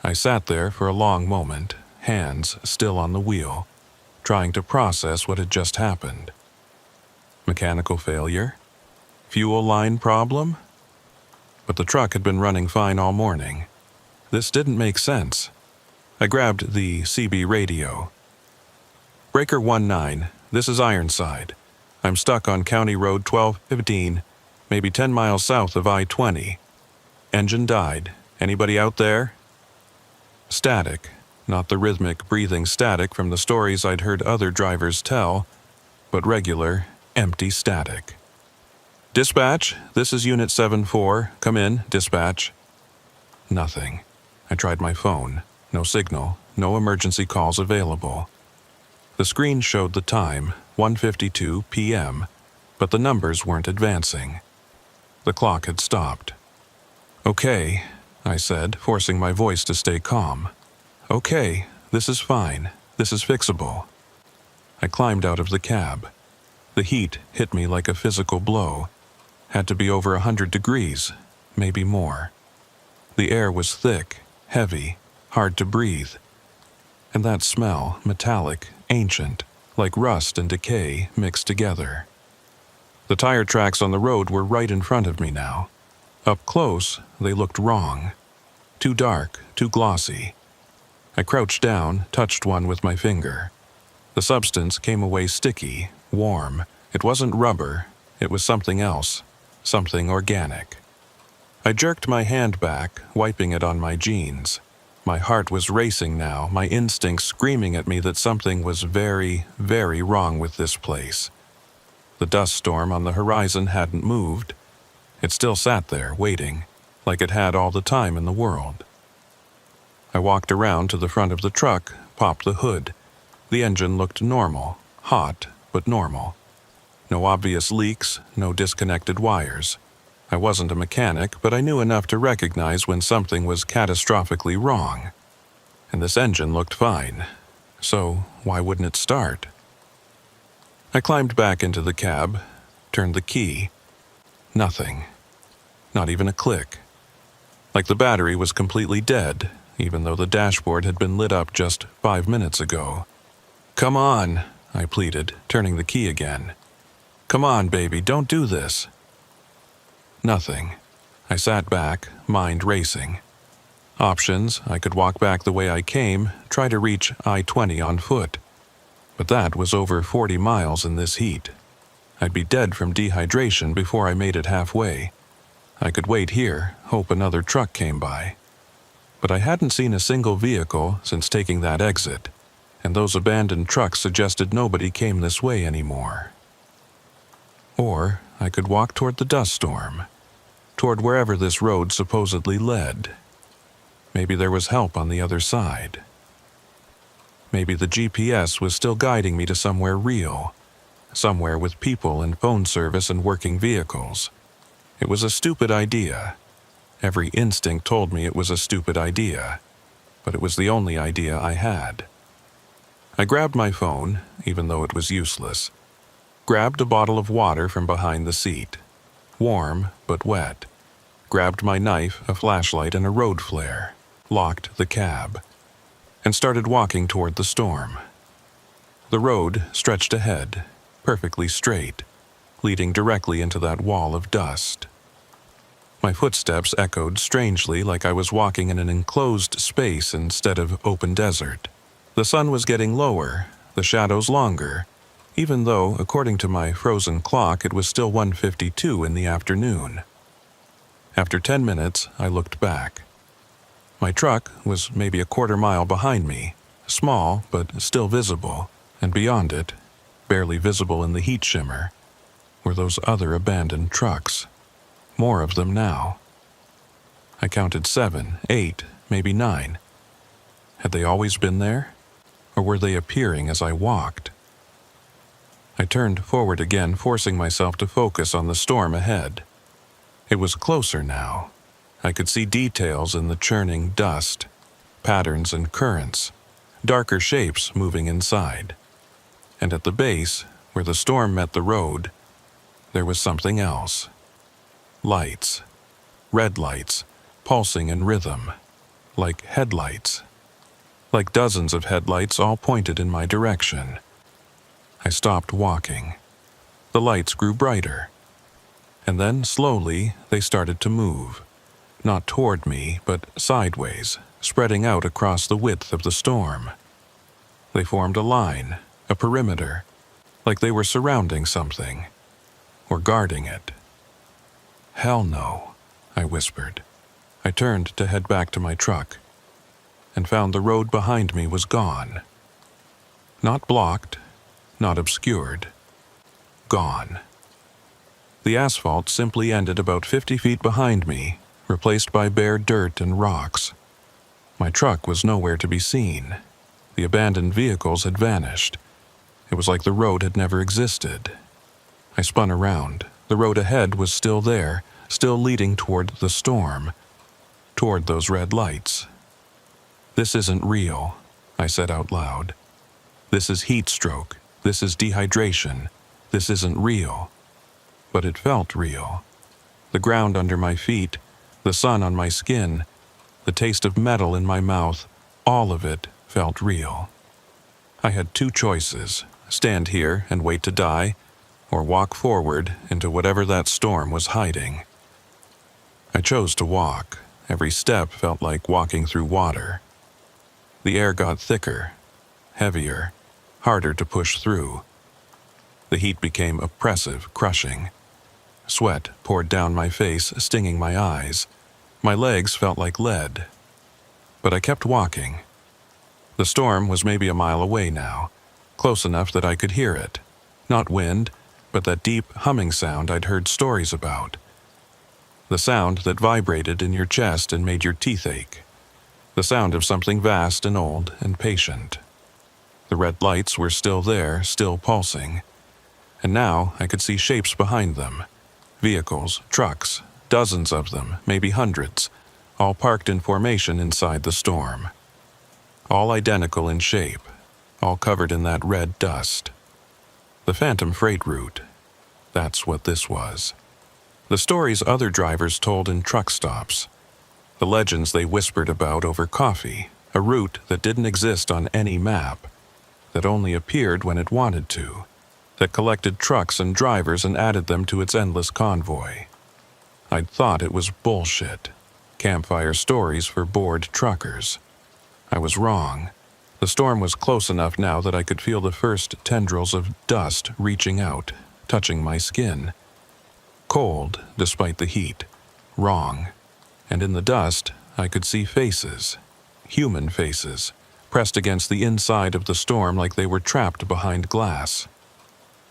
I sat there for a long moment, hands still on the wheel, trying to process what had just happened. Mechanical failure? Fuel line problem? But the truck had been running fine all morning. This didn't make sense. I grabbed the CB radio. "Breaker 19, this is Ironside. I'm stuck on County Road 1215, maybe 10 miles south of I-20. Engine died. Anybody out there? Static. Not the rhythmic, breathing static from the stories I'd heard other drivers tell, but regular, empty static. Dispatch, this is Unit 7-4. Come in, dispatch. Nothing. I tried my phone. No signal, no emergency calls available. The screen showed the time, 1:52 p.m., but the numbers weren't advancing. The clock had stopped. Okay, I said, forcing my voice to stay calm. Okay, this is fine. This is fixable. I climbed out of the cab. The heat hit me like a physical blow. Had to be over 100 degrees, maybe more. The air was thick, heavy, hard to breathe. And that smell, metallic, ancient, like rust and decay mixed together. The tire tracks on the road were right in front of me now. Up close, they looked wrong. Too dark, too glossy. I crouched down, touched one with my finger. The substance came away sticky, warm. It wasn't rubber, it was something else, something organic. I jerked my hand back, wiping it on my jeans. My heart was racing now, my instincts screaming at me that something was very, very wrong with this place. The dust storm on the horizon hadn't moved. It still sat there, waiting, like it had all the time in the world. I walked around to the front of the truck, popped the hood. The engine looked normal, hot, but normal. No obvious leaks, no disconnected wires. I wasn't a mechanic, but I knew enough to recognize when something was catastrophically wrong. And this engine looked fine. So why wouldn't it start? I climbed back into the cab, turned the key. Nothing. Not even a click. Like the battery was completely dead, even though the dashboard had been lit up just 5 minutes ago. Come on, I pleaded, turning the key again. Come on, baby, don't do this. Nothing. I sat back, mind racing. Options, I could walk back the way I came, try to reach I-20 on foot. But that was over 40 miles in this heat. I'd be dead from dehydration before I made it halfway. I could wait here, hope another truck came by. But I hadn't seen a single vehicle since taking that exit, and those abandoned trucks suggested nobody came this way anymore. Or I could walk toward the dust storm, toward wherever this road supposedly led. Maybe there was help on the other side. Maybe the GPS was still guiding me to somewhere real, somewhere with people and phone service and working vehicles. It was a stupid idea. Every instinct told me it was a stupid idea, but it was the only idea I had. I grabbed my phone, even though it was useless. Grabbed a bottle of water from behind the seat. Warm, but wet. Grabbed my knife, a flashlight, and a road flare. Locked the cab. And started walking toward the storm. The road stretched ahead, perfectly straight, leading directly into that wall of dust. My footsteps echoed strangely like I was walking in an enclosed space instead of open desert. The sun was getting lower, the shadows longer, even though, according to my frozen clock, it was still 1:52 in the afternoon. After 10 minutes, I looked back. My truck was maybe a quarter mile behind me, small but still visible, and beyond it, barely visible in the heat shimmer, were those other abandoned trucks. More of them now. I counted 7, 8, maybe 9. Had they always been there? Or were they appearing as I walked? I turned forward again, forcing myself to focus on the storm ahead. It was closer now. I could see details in the churning dust, patterns and currents, darker shapes moving inside. And at the base, where the storm met the road, there was something else. Lights. Red lights, pulsing in rhythm, like headlights. Like dozens of headlights all pointed in my direction. I stopped walking. The lights grew brighter. And then, slowly, they started to move. Not toward me, but sideways, spreading out across the width of the storm. They formed a line, a perimeter. like they were surrounding something, or guarding it. "Hell no," I whispered. I turned to head back to my truck, and found the road behind me was gone. Not blocked, not obscured. Gone. The asphalt simply ended about 50 feet behind me, replaced by bare dirt and rocks. My truck was nowhere to be seen. The abandoned vehicles had vanished. It was like the road had never existed. I spun around. The road ahead was still there, still leading toward the storm, toward those red lights. "This isn't real," I said out loud. "This is heat stroke. This is dehydration. This isn't real." But it felt real. The ground under my feet, the sun on my skin, the taste of metal in my mouth, all of it felt real. I had two choices: stand here and wait to die, or walk forward into whatever that storm was hiding. I chose to walk. Every step felt like walking through water. The air got thicker, heavier, harder to push through. The heat became oppressive, crushing. Sweat poured down my face, stinging my eyes. My legs felt like lead. But I kept walking. The storm was maybe a mile away now, close enough that I could hear it. Not wind, but that deep humming sound I'd heard stories about. The sound that vibrated in your chest and made your teeth ache. The sound of something vast and old and patient. The red lights were still there, still pulsing. And now I could see shapes behind them. Vehicles, trucks, dozens of them, maybe hundreds, all parked in formation inside the storm. All identical in shape, all covered in that red dust. The phantom freight route. That's what this was. The stories other drivers told in truck stops. The legends they whispered about over coffee, a route that didn't exist on any map, that only appeared when it wanted to, that collected trucks and drivers and added them to its endless convoy. I'd thought it was bullshit. Campfire stories for bored truckers. I was wrong. The storm was close enough now that I could feel the first tendrils of dust reaching out, touching my skin. Cold, despite the heat. Wrong. And in the dust, I could see faces. Human faces, pressed against the inside of the storm like they were trapped behind glass.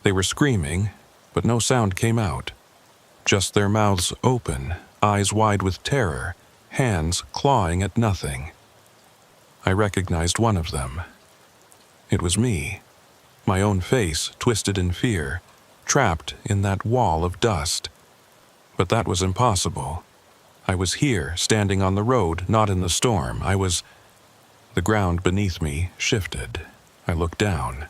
They were screaming, but no sound came out. Just their mouths open, eyes wide with terror, hands clawing at nothing. I recognized one of them. It was me. My own face, twisted in fear, trapped in that wall of dust. But that was impossible. I was here, standing on the road, not in the storm. The ground beneath me shifted. I looked down.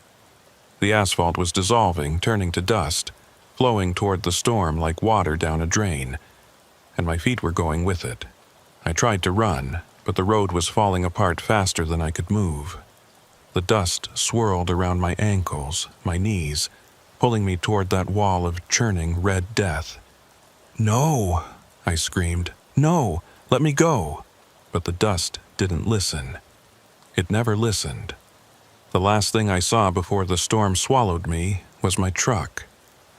The asphalt was dissolving, turning to dust, flowing toward the storm like water down a drain, and my feet were going with it. I tried to run, but the road was falling apart faster than I could move. The dust swirled around my ankles, my knees, pulling me toward that wall of churning red death. "No!" I screamed. "No! Let me go!" But the dust didn't listen. It never listened. The last thing I saw before the storm swallowed me was my truck,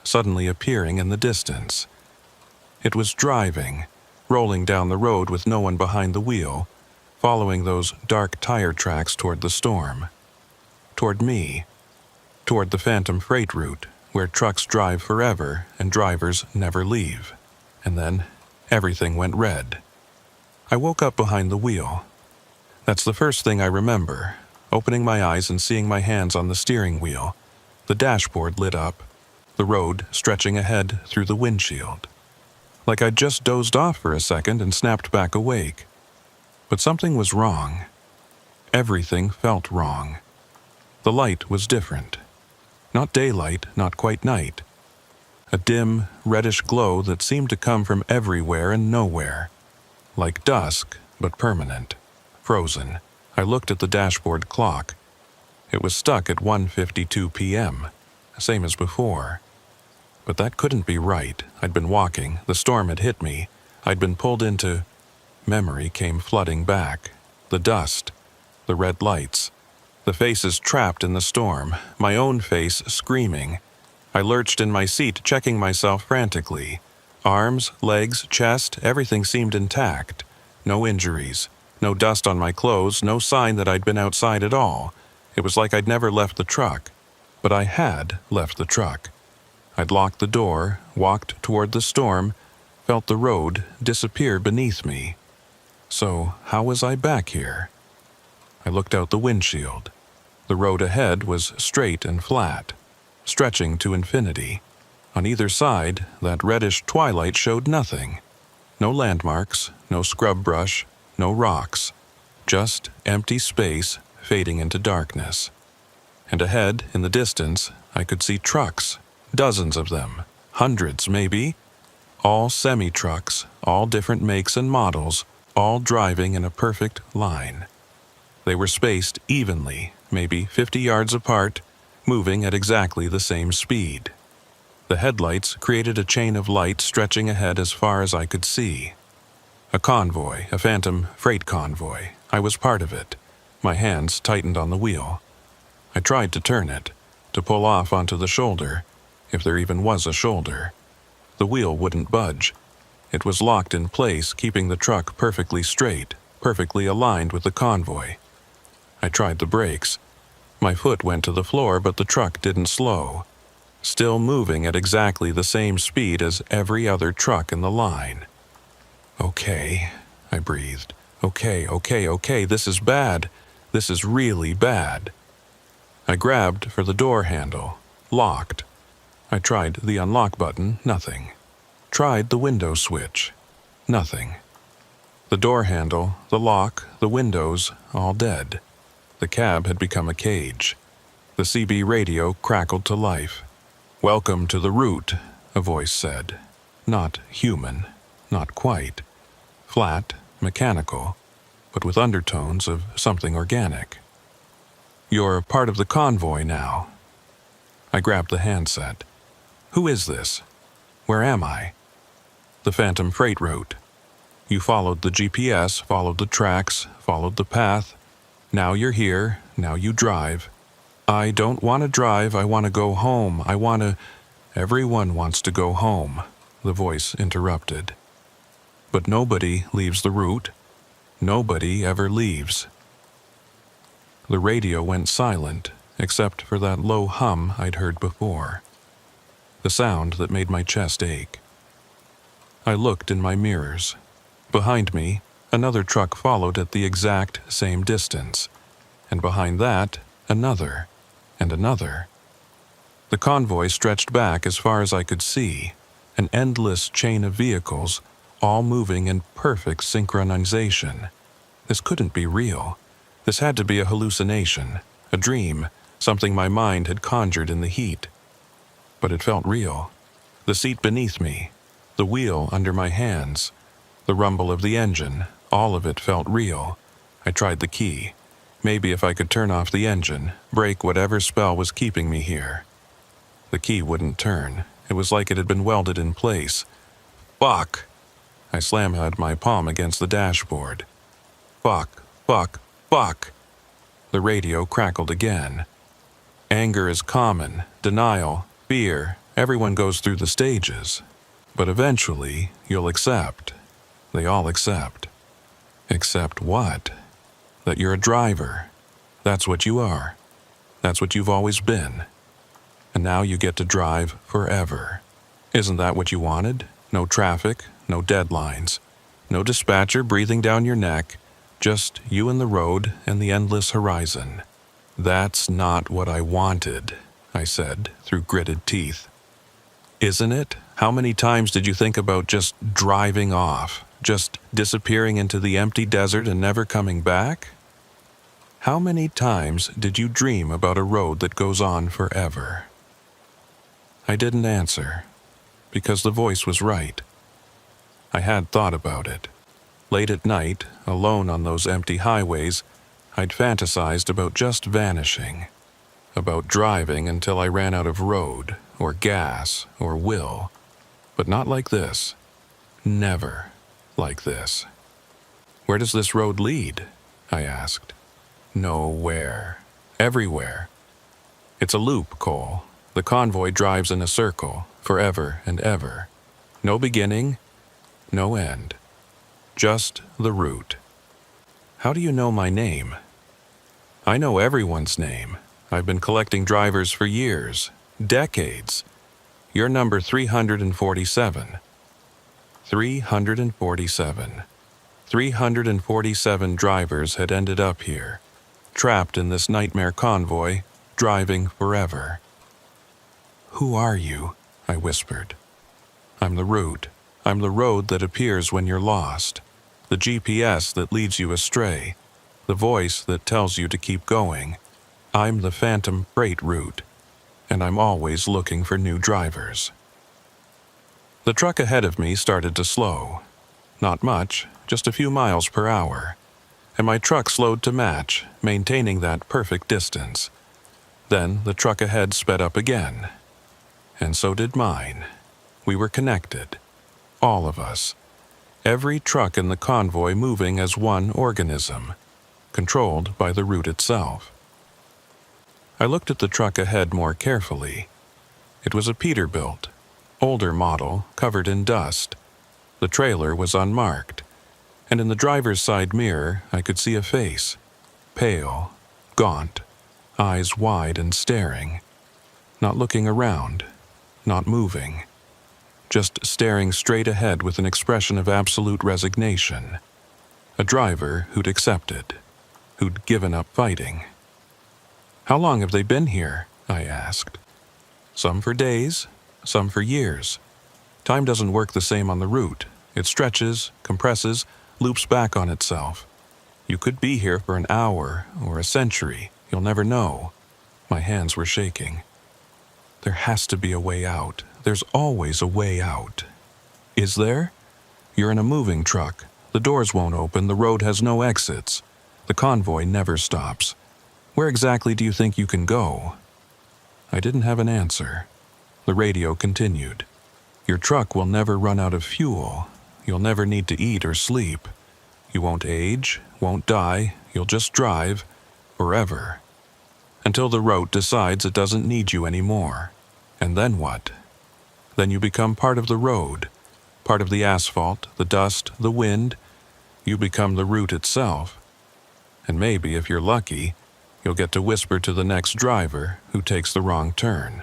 suddenly appearing in the distance. It was driving, rolling down the road with no one behind the wheel, following those dark tire tracks toward the storm. Toward me. Toward the phantom freight route, where trucks drive forever and drivers never leave. And then everything went red. I woke up behind the wheel. That's the first thing I remember, opening my eyes and seeing my hands on the steering wheel. The dashboard lit up, the road stretching ahead through the windshield. Like I'd just dozed off for a second and snapped back awake. But something was wrong. Everything felt wrong. The light was different. Not daylight, not quite night. A dim, reddish glow that seemed to come from everywhere and nowhere. Like dusk, but permanent. Frozen. I looked at the dashboard clock. It was stuck at 1:52 p.m., same as before. But that couldn't be right. I'd been walking, the storm had hit me, I'd been pulled into... Memory came flooding back. The dust, the red lights, The faces trapped in the storm, my own face screaming. I lurched in my seat, checking myself frantically. Arms, legs, chest, everything seemed intact. No injuries, no dust on my clothes, no sign that I'd been outside at all. It was like I'd never left the truck. But I had left the truck. I'd locked the door, walked toward the storm, felt the road disappear beneath me. So how was I back here? I looked out the windshield. The road ahead was straight and flat, stretching to infinity. On either side, that reddish twilight showed nothing. No landmarks, no scrub brush, no rocks. Just empty space fading into darkness. And ahead, in the distance, I could see trucks, dozens of them, hundreds maybe. All semi-trucks, all different makes and models, all driving in a perfect line. They were spaced evenly, maybe 50 yards apart, moving at exactly the same speed. The headlights created a chain of light stretching ahead as far as I could see. A convoy, a phantom freight convoy. I was part of it. My hands tightened on the wheel. I tried to turn it, to pull off onto the shoulder, if there even was a shoulder. The wheel wouldn't budge. It was locked in place, keeping the truck perfectly straight, perfectly aligned with the convoy. I tried the brakes. My foot went to the floor, but the truck didn't slow. Still moving at exactly the same speed as every other truck in the line. Okay, I breathed. Okay, this is bad. This is really bad. I grabbed for the door handle. Locked. I tried the unlock button, nothing. Tried the window switch. Nothing. The door handle, the lock, the windows, all dead. The cab had become a cage. The CB radio crackled to life. "Welcome to the route," a voice said. Not human, not quite. Flat, mechanical, but with undertones of something organic. "You're part of the convoy now." I grabbed the handset. "Who is this? Where am I?" "The Phantom Freight route. You followed the GPS, followed the tracks, followed the path. Now you're here, now you drive." "I don't want to drive, I want to go home, I want to—" "Everyone wants to go home," the voice interrupted. "But nobody leaves the route. Nobody ever leaves." The radio went silent, except for that low hum I'd heard before. The sound that made my chest ache. I looked in my mirrors. Behind me, another truck followed at the exact same distance, and behind that, another, and another. The convoy stretched back as far as I could see, an endless chain of vehicles, all moving in perfect synchronization. This couldn't be real. This had to be a hallucination, a dream, something my mind had conjured in the heat. But it felt real. The seat beneath me, the wheel under my hands, the rumble of the engine, all of it felt real. I tried the key. Maybe if I could turn off the engine, break whatever spell was keeping me here. The key wouldn't turn. It was like it had been welded in place. Fuck! I slammed my palm against the dashboard. Fuck, fuck, fuck! The radio crackled again. Anger is common, denial, fear, everyone goes through the stages. But eventually, you'll accept. They all accept. Accept what? That you're a driver. That's what you are. That's what you've always been. And now you get to drive forever. Isn't that what you wanted? No traffic, no deadlines, no dispatcher breathing down your neck, just you and the road and the endless horizon. "That's not what I wanted," I said through gritted teeth. "Isn't it? How many times did you think about just driving off, just disappearing into the empty desert and never coming back? How many times did you dream about a road that goes on forever?" I didn't answer, because the voice was right. I had thought about it. Late at night, alone on those empty highways, I'd fantasized about just vanishing, about driving until I ran out of road, or gas, or will. But not like this. Never like this. "Where does this road lead?" I asked. "Nowhere," Everywhere. It's a loop, Cole. The convoy drives in a circle, forever and ever. No beginning, no end. Just the route. How do you know my name? I know everyone's name. I've been collecting drivers for years, decades. You're number 347. 347. 347 drivers had ended up here, trapped in this nightmare convoy, driving forever. Who are you? I whispered. I'm the route. I'm the road that appears when you're lost. The GPS that leads you astray. The voice that tells you to keep going. I'm the phantom freight route, and I'm always looking for new drivers. The truck ahead of me started to slow. Not much, just a few miles per hour, and my truck slowed to match, maintaining that perfect distance. Then the truck ahead sped up again, and so did mine. We were connected, all of us, every truck in the convoy moving as one organism, controlled by the route itself. I looked at the truck ahead more carefully. It was a Peterbilt, older model, covered in dust. The trailer was unmarked, and in the driver's side mirror I could see a face, pale, gaunt, eyes wide and staring, not looking around, not moving, just staring straight ahead with an expression of absolute resignation. A driver who'd accepted, who'd given up fighting. How long have they been here? I asked. Some for days, some for years. Time doesn't work the same on the route. It stretches, compresses, loops back on itself. You could be here for an hour or a century. You'll never know. My hands were shaking. There has to be a way out. There's always a way out. Is there? You're in a moving truck. The doors won't open. The road has no exits. The convoy never stops. Where exactly do you think you can go? I didn't have an answer. The radio continued. Your truck will never run out of fuel. You'll never need to eat or sleep. You won't age, won't die. You'll just drive forever. Until the road decides it doesn't need you anymore. And then what? Then you become part of the road, part of the asphalt, the dust, the wind. You become the route itself. And maybe, if you're lucky, you'll get to whisper to the next driver who takes the wrong turn.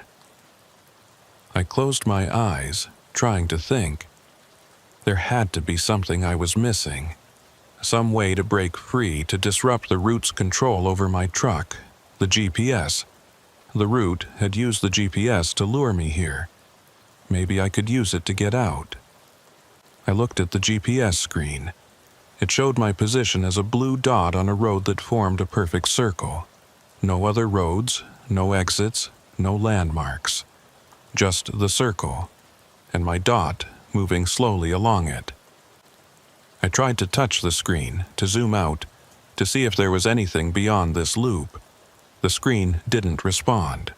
I closed my eyes, trying to think. There had to be something I was missing. Some way to break free, to disrupt the route's control over my truck. The GPS. The route had used the GPS to lure me here. Maybe I could use it to get out. I looked at the GPS screen. It showed my position as a blue dot on a road that formed a perfect circle. No other roads, no exits, no landmarks. Just the circle, and my dot moving slowly along it. I tried to touch the screen, to zoom out, to see if there was anything beyond this loop. The screen didn't respond,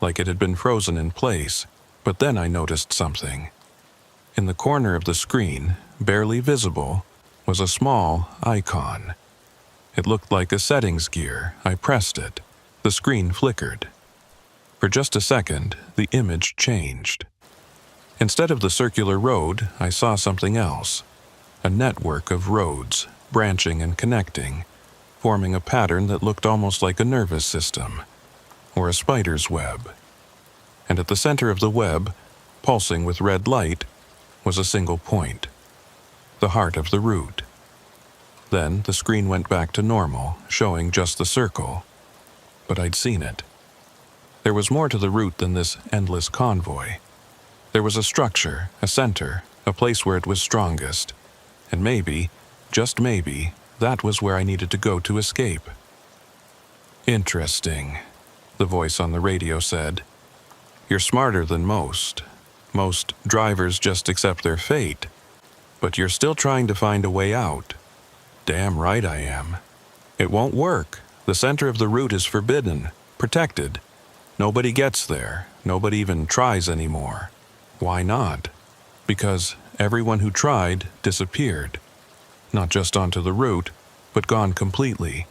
like it had been frozen in place, but then I noticed something. In the corner of the screen, barely visible, was a small icon. It looked like a settings gear. I pressed it. The screen flickered. For just a second, the image changed. Instead of the circular road, I saw something else. A network of roads, branching and connecting, forming a pattern that looked almost like a nervous system, or a spider's web. And at the center of the web, pulsing with red light, was a single point. The heart of the route. Then the screen went back to normal, showing just the circle. But I'd seen it. There was more to the route than this endless convoy. There was a structure, a center, a place where it was strongest. And maybe, just maybe, that was where I needed to go to escape. Interesting, the voice on the radio said. You're smarter than most. Most drivers just accept their fate. But you're still trying to find a way out. Damn right I am. It won't work. The center of the route is forbidden, protected. Nobody gets there. Nobody even tries anymore. Why not? Because everyone who tried disappeared. Not just onto the route, but gone completely.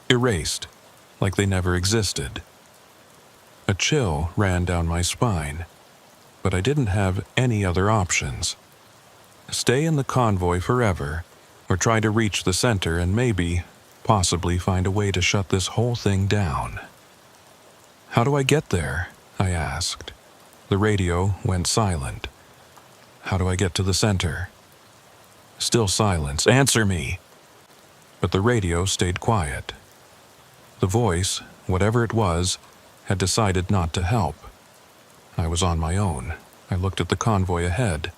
Erased. like they never existed. A chill ran down my spine, but I didn't have any other options. Stay in the convoy forever, or try to reach the center and maybe, possibly find a way to shut this whole thing down. "How do I get there?" I asked. The radio went silent. "How do I get to the center?" Still silence. "Answer me!" But the radio stayed quiet. The voice, whatever it was, had decided not to help. I was on my own. I looked at the convoy ahead.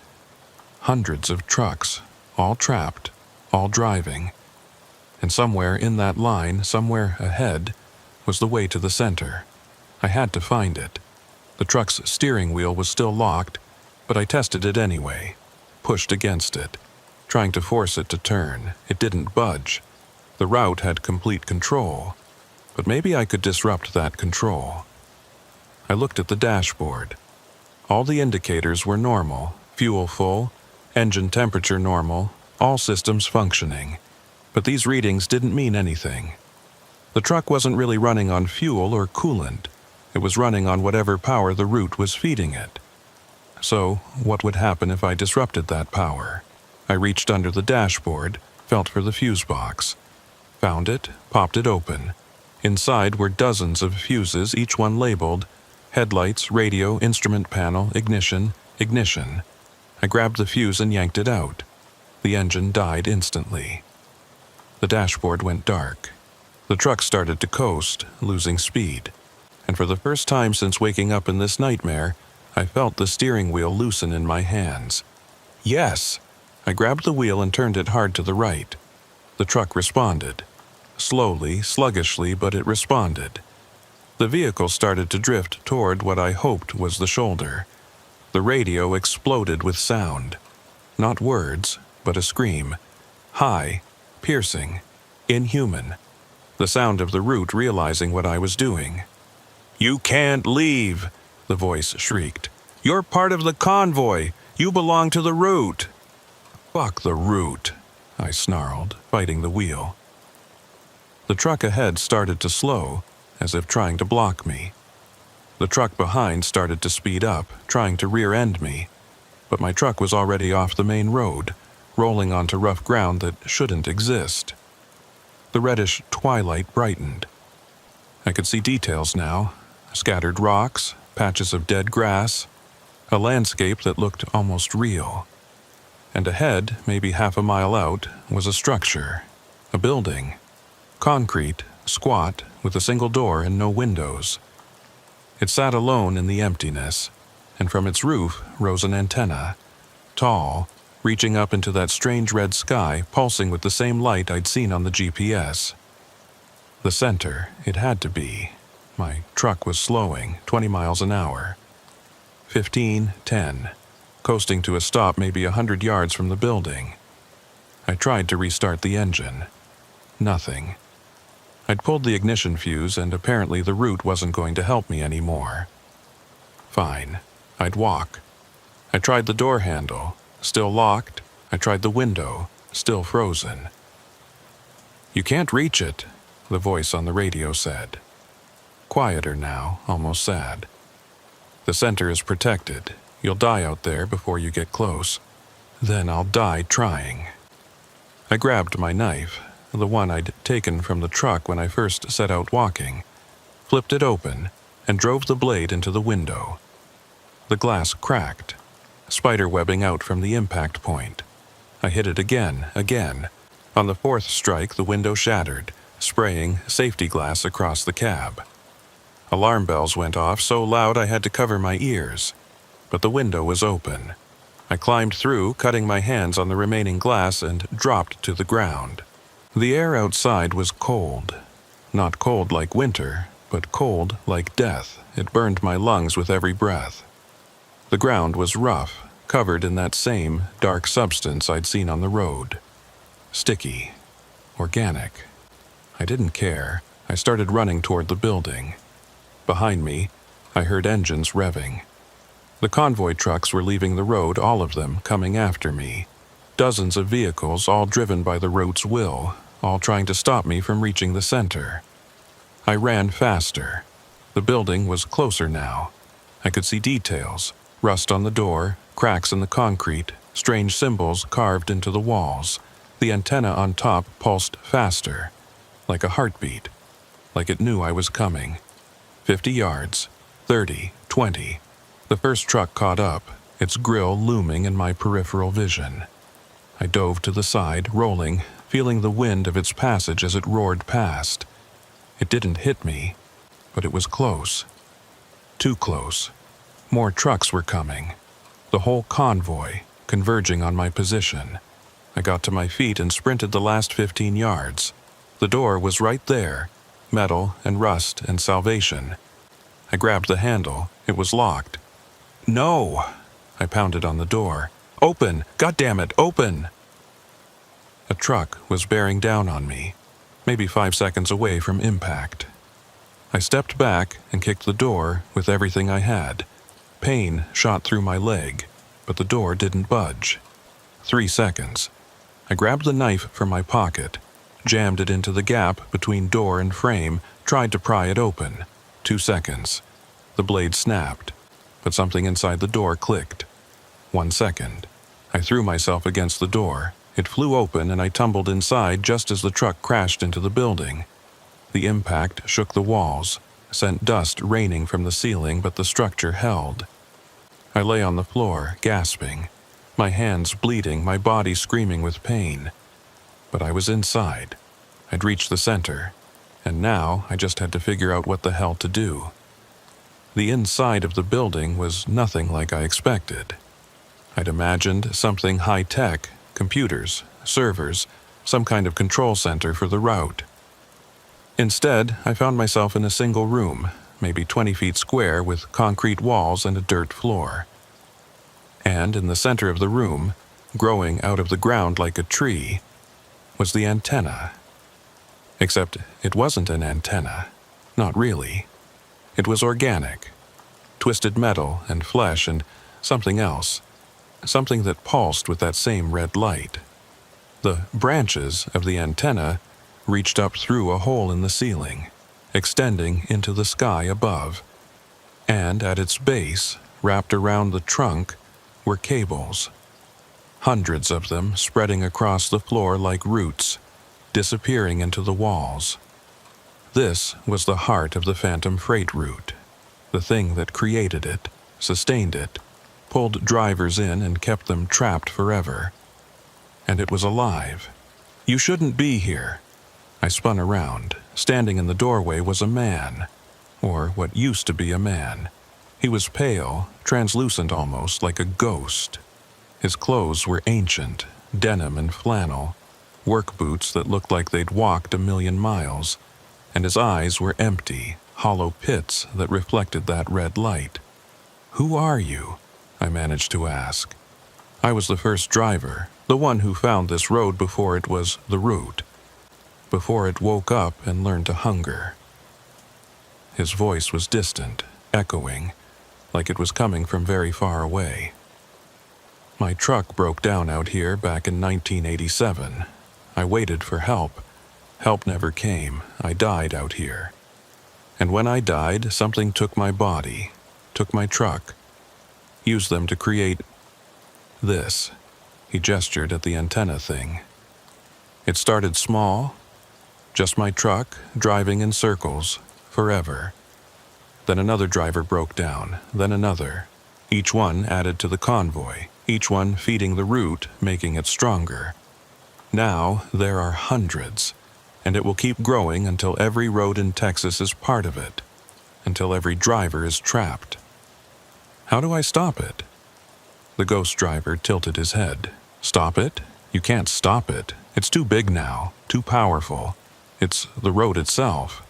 Hundreds of trucks, all trapped, all driving. And somewhere in that line, somewhere ahead, was the way to the center. I had to find it. The truck's steering wheel was still locked, but I tested it anyway, pushed against it, trying to force it to turn. It didn't budge. The route had complete control, but maybe I could disrupt that control. I looked at the dashboard. All the indicators were normal, fuel full, engine temperature normal, all systems functioning. But these readings didn't mean anything. The truck wasn't really running on fuel or coolant. It was running on whatever power the route was feeding it. So, what would happen if I disrupted that power? I reached under the dashboard, felt for the fuse box. Found it, popped it open. Inside were dozens of fuses, each one labeled headlights, radio, instrument panel, ignition, ignition. I grabbed the fuse and yanked it out. The engine died instantly. The dashboard went dark. The truck started to coast, losing speed. And for the first time since waking up in this nightmare, I felt the steering wheel loosen in my hands. Yes! I grabbed the wheel and turned it hard to the right. The truck responded. Slowly, sluggishly, but it responded. The vehicle started to drift toward what I hoped was the shoulder. The radio exploded with sound. Not words, but a scream. High, piercing, inhuman. The sound of the route realizing what I was doing. "You can't leave," the voice shrieked. "You're part of the convoy. You belong to the route." "Fuck the route," I snarled, fighting the wheel. The truck ahead started to slow, as if trying to block me. The truck behind started to speed up, trying to rear-end me. But my truck was already off the main road, rolling onto rough ground that shouldn't exist. The reddish twilight brightened. I could see details now. Scattered rocks, patches of dead grass, a landscape that looked almost real. And ahead, maybe half a mile out, was a structure, a building. Concrete, squat, with a single door and no windows. It sat alone in the emptiness, and from its roof rose an antenna, tall, reaching up into that strange red sky, pulsing with the same light I'd seen on the GPS. The center, it had to be. My truck was slowing, 20 miles an hour. 15, 10, coasting to a stop maybe 100 yards from the building. I tried to restart the engine. Nothing. I'd pulled the ignition fuse, and apparently the route wasn't going to help me anymore. Fine. I'd walk. I tried the door handle. Still locked. I tried the window. Still frozen. "You can't reach it," the voice on the radio said. Quieter now, almost sad. "The center is protected. You'll die out there before you get close. Then I'll die trying." I grabbed my knife, the one I'd taken from the truck when I first set out walking, flipped it open, and drove the blade into the window. The glass cracked, spider webbing out from the impact point. I hit it again. On the fourth strike, the window shattered, spraying safety glass across the cab. Alarm bells went off so loud I had to cover my ears. But the window was open. I climbed through, cutting my hands on the remaining glass, and dropped to the ground. The air outside was cold. Not cold like winter, but cold like death. It burned my lungs with every breath. The ground was rough, covered in that same dark substance I'd seen on the road. Sticky. Organic. I didn't care. I started running toward the building. Behind me, I heard engines revving. The convoy trucks were leaving the road, all of them coming after me. Dozens of vehicles, all driven by the route's will, all trying to stop me from reaching the center. I ran faster. The building was closer now. I could see details, rust on the door, cracks in the concrete, strange symbols carved into the walls. The antenna on top pulsed faster, like a heartbeat, like it knew I was coming. 50 yards, 30, 20. The first truck caught up, its grill looming in my peripheral vision. I dove to the side, rolling, feeling the wind of its passage as it roared past. It didn't hit me, but it was close. Too close. More trucks were coming. The whole convoy, converging on my position. I got to my feet and sprinted the last 15 yards. The door was right there, metal and rust and salvation. I grabbed the handle. It was locked. No! I pounded on the door. Open! God damn it, open! A truck was bearing down on me, maybe 5 seconds away from impact. I stepped back and kicked the door with everything I had. Pain shot through my leg, but the door didn't budge. 3 seconds. I grabbed the knife from my pocket, jammed it into the gap between door and frame, tried to pry it open. 2 seconds. The blade snapped, but something inside the door clicked. 1 second. I threw myself against the door. It flew open and I tumbled inside just as the truck crashed into the building. The impact shook the walls, sent dust raining from the ceiling, but the structure held. I lay on the floor, gasping, my hands bleeding, my body screaming with pain. But I was inside. I'd reached the center, and now I just had to figure out what the hell to do. The inside of the building was nothing like I expected. I'd imagined something high-tech, computers, servers, some kind of control center for the route. Instead, I found myself in a single room, maybe 20 feet square, with concrete walls and a dirt floor. And in the center of the room, growing out of the ground like a tree, was the antenna. Except it wasn't an antenna. Not really. It was organic. Twisted metal and flesh and something else. Something that pulsed with that same red light. The branches of the antenna reached up through a hole in the ceiling, extending into the sky above. And at its base, wrapped around the trunk, were cables. Hundreds of them spreading across the floor like roots, disappearing into the walls. This was the heart of the Phantom freight route, the thing that created it, sustained it, pulled drivers in and kept them trapped forever. And it was alive. You shouldn't be here. I spun around. Standing in the doorway was a man, or what used to be a man. He was pale, translucent almost, like a ghost. His clothes were ancient, denim and flannel, work boots that looked like they'd walked 1,000,000 miles, and his eyes were empty, hollow pits that reflected that red light. "Who are you?" I managed to ask. I was the first driver, the one who found this road before it was the route, before it woke up and learned to hunger. His voice was distant, echoing, like it was coming from very far away. My truck broke down out here back in 1987. I waited for help. Help never came. I died out here. And when I died, something took my body, took my truck, used them to create this. He gestured at the antenna thing. It started small, just my truck, driving in circles, forever. Then another driver broke down, then another. Each one added to the convoy, each one feeding the route, making it stronger. Now there are hundreds, and it will keep growing until every road in Texas is part of it, until every driver is trapped. How do I stop it? The ghost driver tilted his head. Stop it? You can't stop it. It's too big now, too powerful. It's the road itself.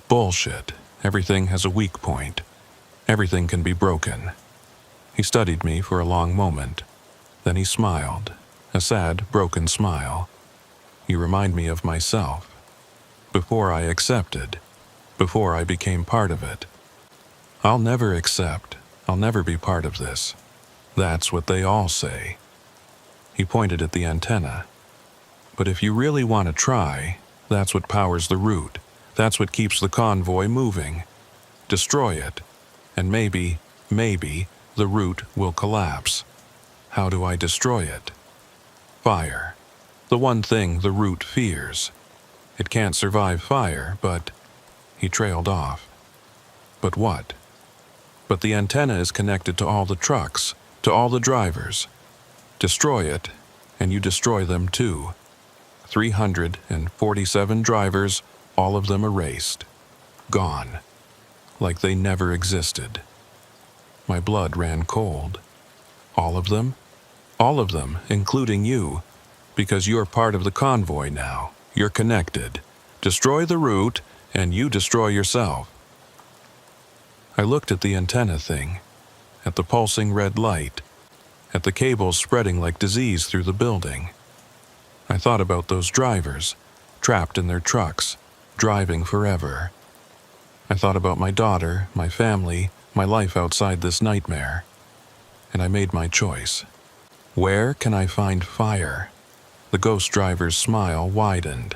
Bullshit. Everything has a weak point. Everything can be broken. He studied me for a long moment. Then he smiled, a sad, broken smile. You remind me of myself. Before I accepted, before I became part of it. I'll never accept. I'll never be part of this. That's what they all say. He pointed at the antenna. But if you really want to try, that's what powers the route. That's what keeps the convoy moving. Destroy it, and maybe, the route will collapse. How do I destroy it? Fire. The one thing the route fears. It can't survive fire, but... He trailed off. But what? But the antenna is connected to all the trucks, to all the drivers. Destroy it, and you destroy them too. 347 drivers, all of them erased. Gone. Like they never existed. My blood ran cold. All of them? All of them, including you. Because you're part of the convoy now. You're connected. Destroy the route, and you destroy yourself. I looked at the antenna thing, at the pulsing red light, at the cables spreading like disease through the building. I thought about those drivers, trapped in their trucks, driving forever. I thought about my daughter, my family, my life outside this nightmare. And I made my choice. Where can I find fire? The ghost driver's smile widened.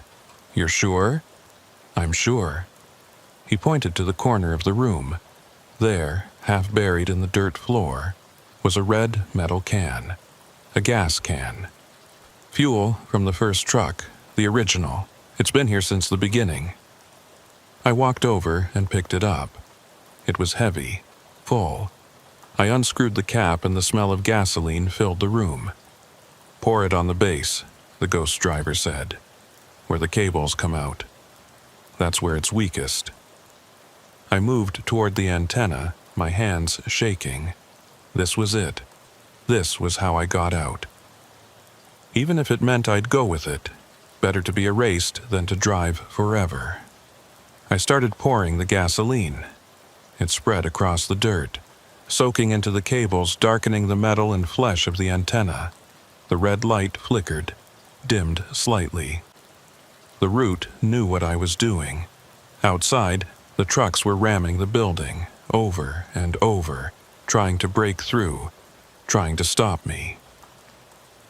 You're sure? I'm sure. He pointed to the corner of the room. There, half buried in the dirt floor, was a red metal can. A gas can. Fuel from the first truck, the original. It's been here since the beginning. I walked over and picked it up. It was heavy, full. I unscrewed the cap and the smell of gasoline filled the room. Pour it on the base, the ghost driver said, where the cables come out. That's where it's weakest. I moved toward the antenna, my hands shaking. This was it. This was how I got out. Even if it meant I'd go with it, better to be erased than to drive forever. I started pouring the gasoline. It spread across the dirt, soaking into the cables, darkening the metal and flesh of the antenna. The red light flickered, dimmed slightly. The route knew what I was doing. Outside, the trucks were ramming the building, over and over, trying to break through, trying to stop me.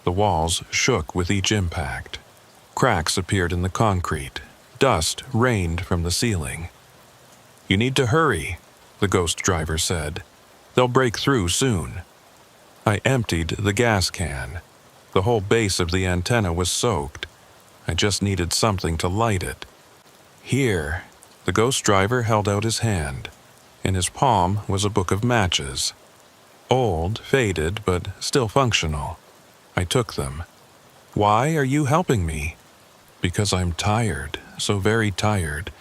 The walls shook with each impact. Cracks appeared in the concrete. Dust rained from the ceiling. You need to hurry, the ghost driver said. They'll break through soon. I emptied the gas can. The whole base of the antenna was soaked. I just needed something to light it. Here, the ghost driver held out his hand. In his palm was a book of matches. Old, faded, but still functional. I took them. Why are you helping me? Because I'm tired, so very tired,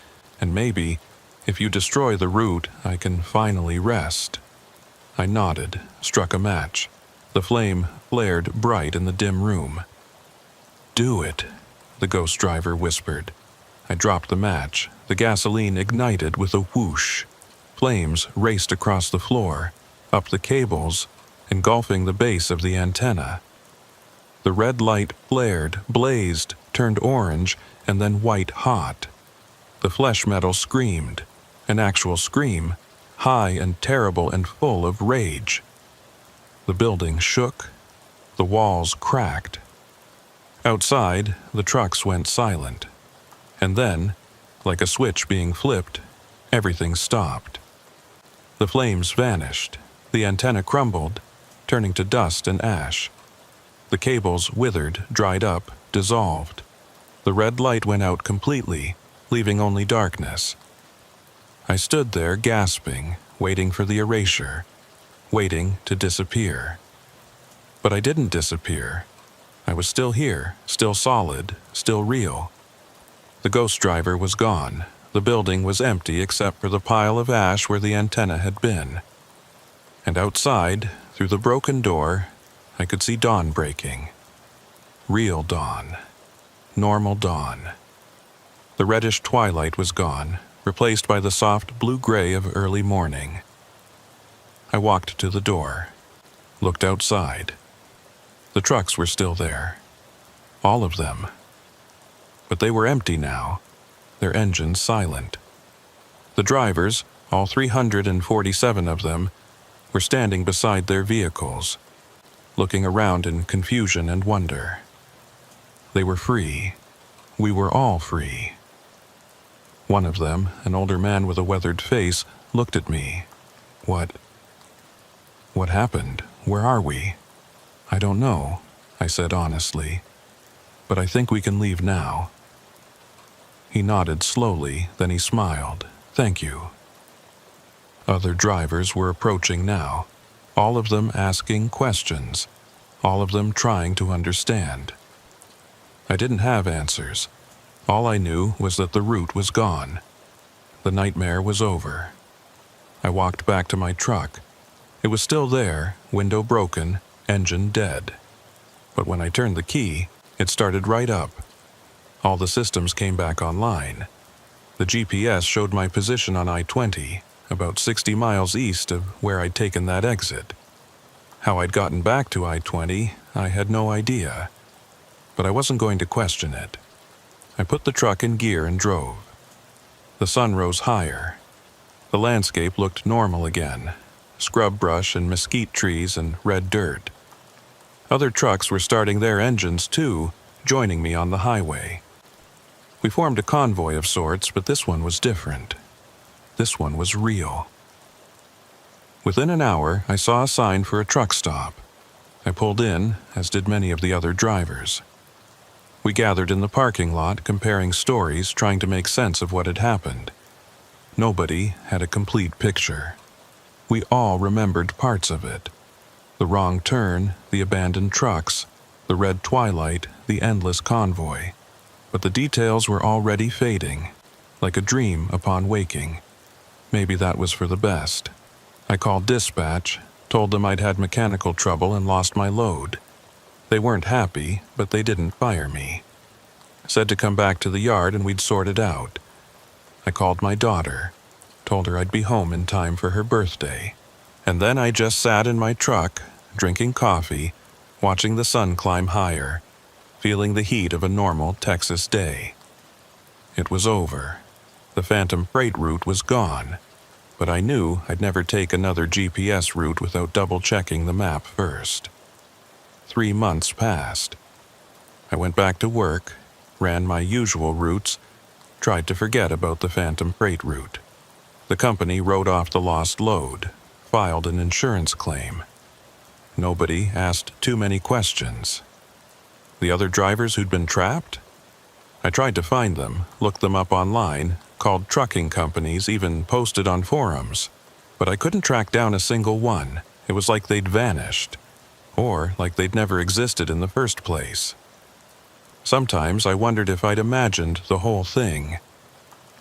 and maybe, if you destroy the route, I can finally rest. I nodded, struck a match. The flame flared bright in the dim room. Do it, the ghost driver whispered. I dropped the match. The gasoline ignited with a whoosh. Flames raced across the floor, up the cables, engulfing the base of the antenna. The red light flared, blazed, turned orange, and then white hot. The flesh metal screamed, an actual scream, high and terrible and full of rage. The building shook. The walls cracked. Outside, the trucks went silent. And then, like a switch being flipped, everything stopped. The flames vanished. The antenna crumbled, turning to dust and ash. The cables withered, dried up, dissolved. The red light went out completely, leaving only darkness. I stood there gasping, waiting for the erasure, waiting to disappear. But I didn't disappear. I was still here, still solid, still real. The ghost driver was gone. The building was empty except for the pile of ash where the antenna had been. And outside, through the broken door, I could see dawn breaking. Real dawn. Normal dawn. The reddish twilight was gone, replaced by the soft blue-gray of early morning. I walked to the door, looked outside. The trucks were still there. All of them. But they were empty now, their engines silent. The drivers, all 347 of them, were standing beside their vehicles, looking around in confusion and wonder. They were free. We were all free. One of them, an older man with a weathered face, looked at me. What happened? Where are we? I don't know, I said honestly. But I think we can leave now. He nodded slowly, then he smiled. Thank you. Other drivers were approaching now, all of them asking questions, all of them trying to understand. I didn't have answers. All I knew was that the route was gone. The nightmare was over. I walked back to my truck. It was still there, window broken, engine dead. But when I turned the key, it started right up. All the systems came back online. The GPS showed my position on I-20, about 60 miles east of where I'd taken that exit. How I'd gotten back to I-20, I had no idea. But I wasn't going to question it. I put the truck in gear and drove. The sun rose higher. The landscape looked normal again. Scrub brush and mesquite trees and red dirt. Other trucks were starting their engines too, joining me on the highway. We formed a convoy of sorts, but this one was different. This one was real. Within an hour, I saw a sign for a truck stop. I pulled in, as did many of the other drivers. We gathered in the parking lot, comparing stories, trying to make sense of what had happened. Nobody had a complete picture. We all remembered parts of it. The wrong turn, the abandoned trucks, the red twilight, the endless convoy. But the details were already fading, like a dream upon waking. Maybe that was for the best. I called dispatch, told them I'd had mechanical trouble and lost my load. They weren't happy, but they didn't fire me. Said to come back to the yard and we'd sort it out. I called my daughter, told her I'd be home in time for her birthday. And then I just sat in my truck, drinking coffee, watching the sun climb higher, feeling the heat of a normal Texas day. It was over. The phantom freight route was gone, but I knew I'd never take another GPS route without double-checking the map first. 3 months passed. I went back to work, ran my usual routes, tried to forget about the phantom freight route. The company wrote off the lost load, filed an insurance claim. Nobody asked too many questions. The other drivers who'd been trapped? I tried to find them, looked them up online, called trucking companies, even posted on forums. But I couldn't track down a single one. It was like they'd vanished. Or like they'd never existed in the first place. Sometimes I wondered if I'd imagined the whole thing.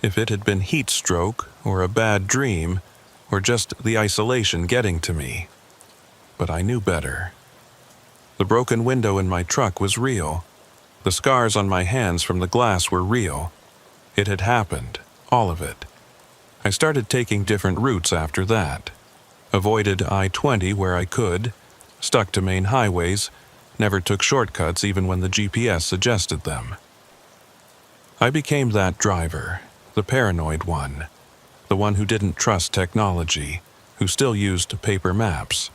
If it had been heat stroke, or a bad dream, or just the isolation getting to me. But I knew better. The broken window in my truck was real. The scars on my hands from the glass were real. It had happened, all of it. I started taking different routes after that. Avoided I-20 where I could, stuck to main highways, never took shortcuts even when the GPS suggested them. I became that driver, the paranoid one, the one who didn't trust technology, who still used paper maps.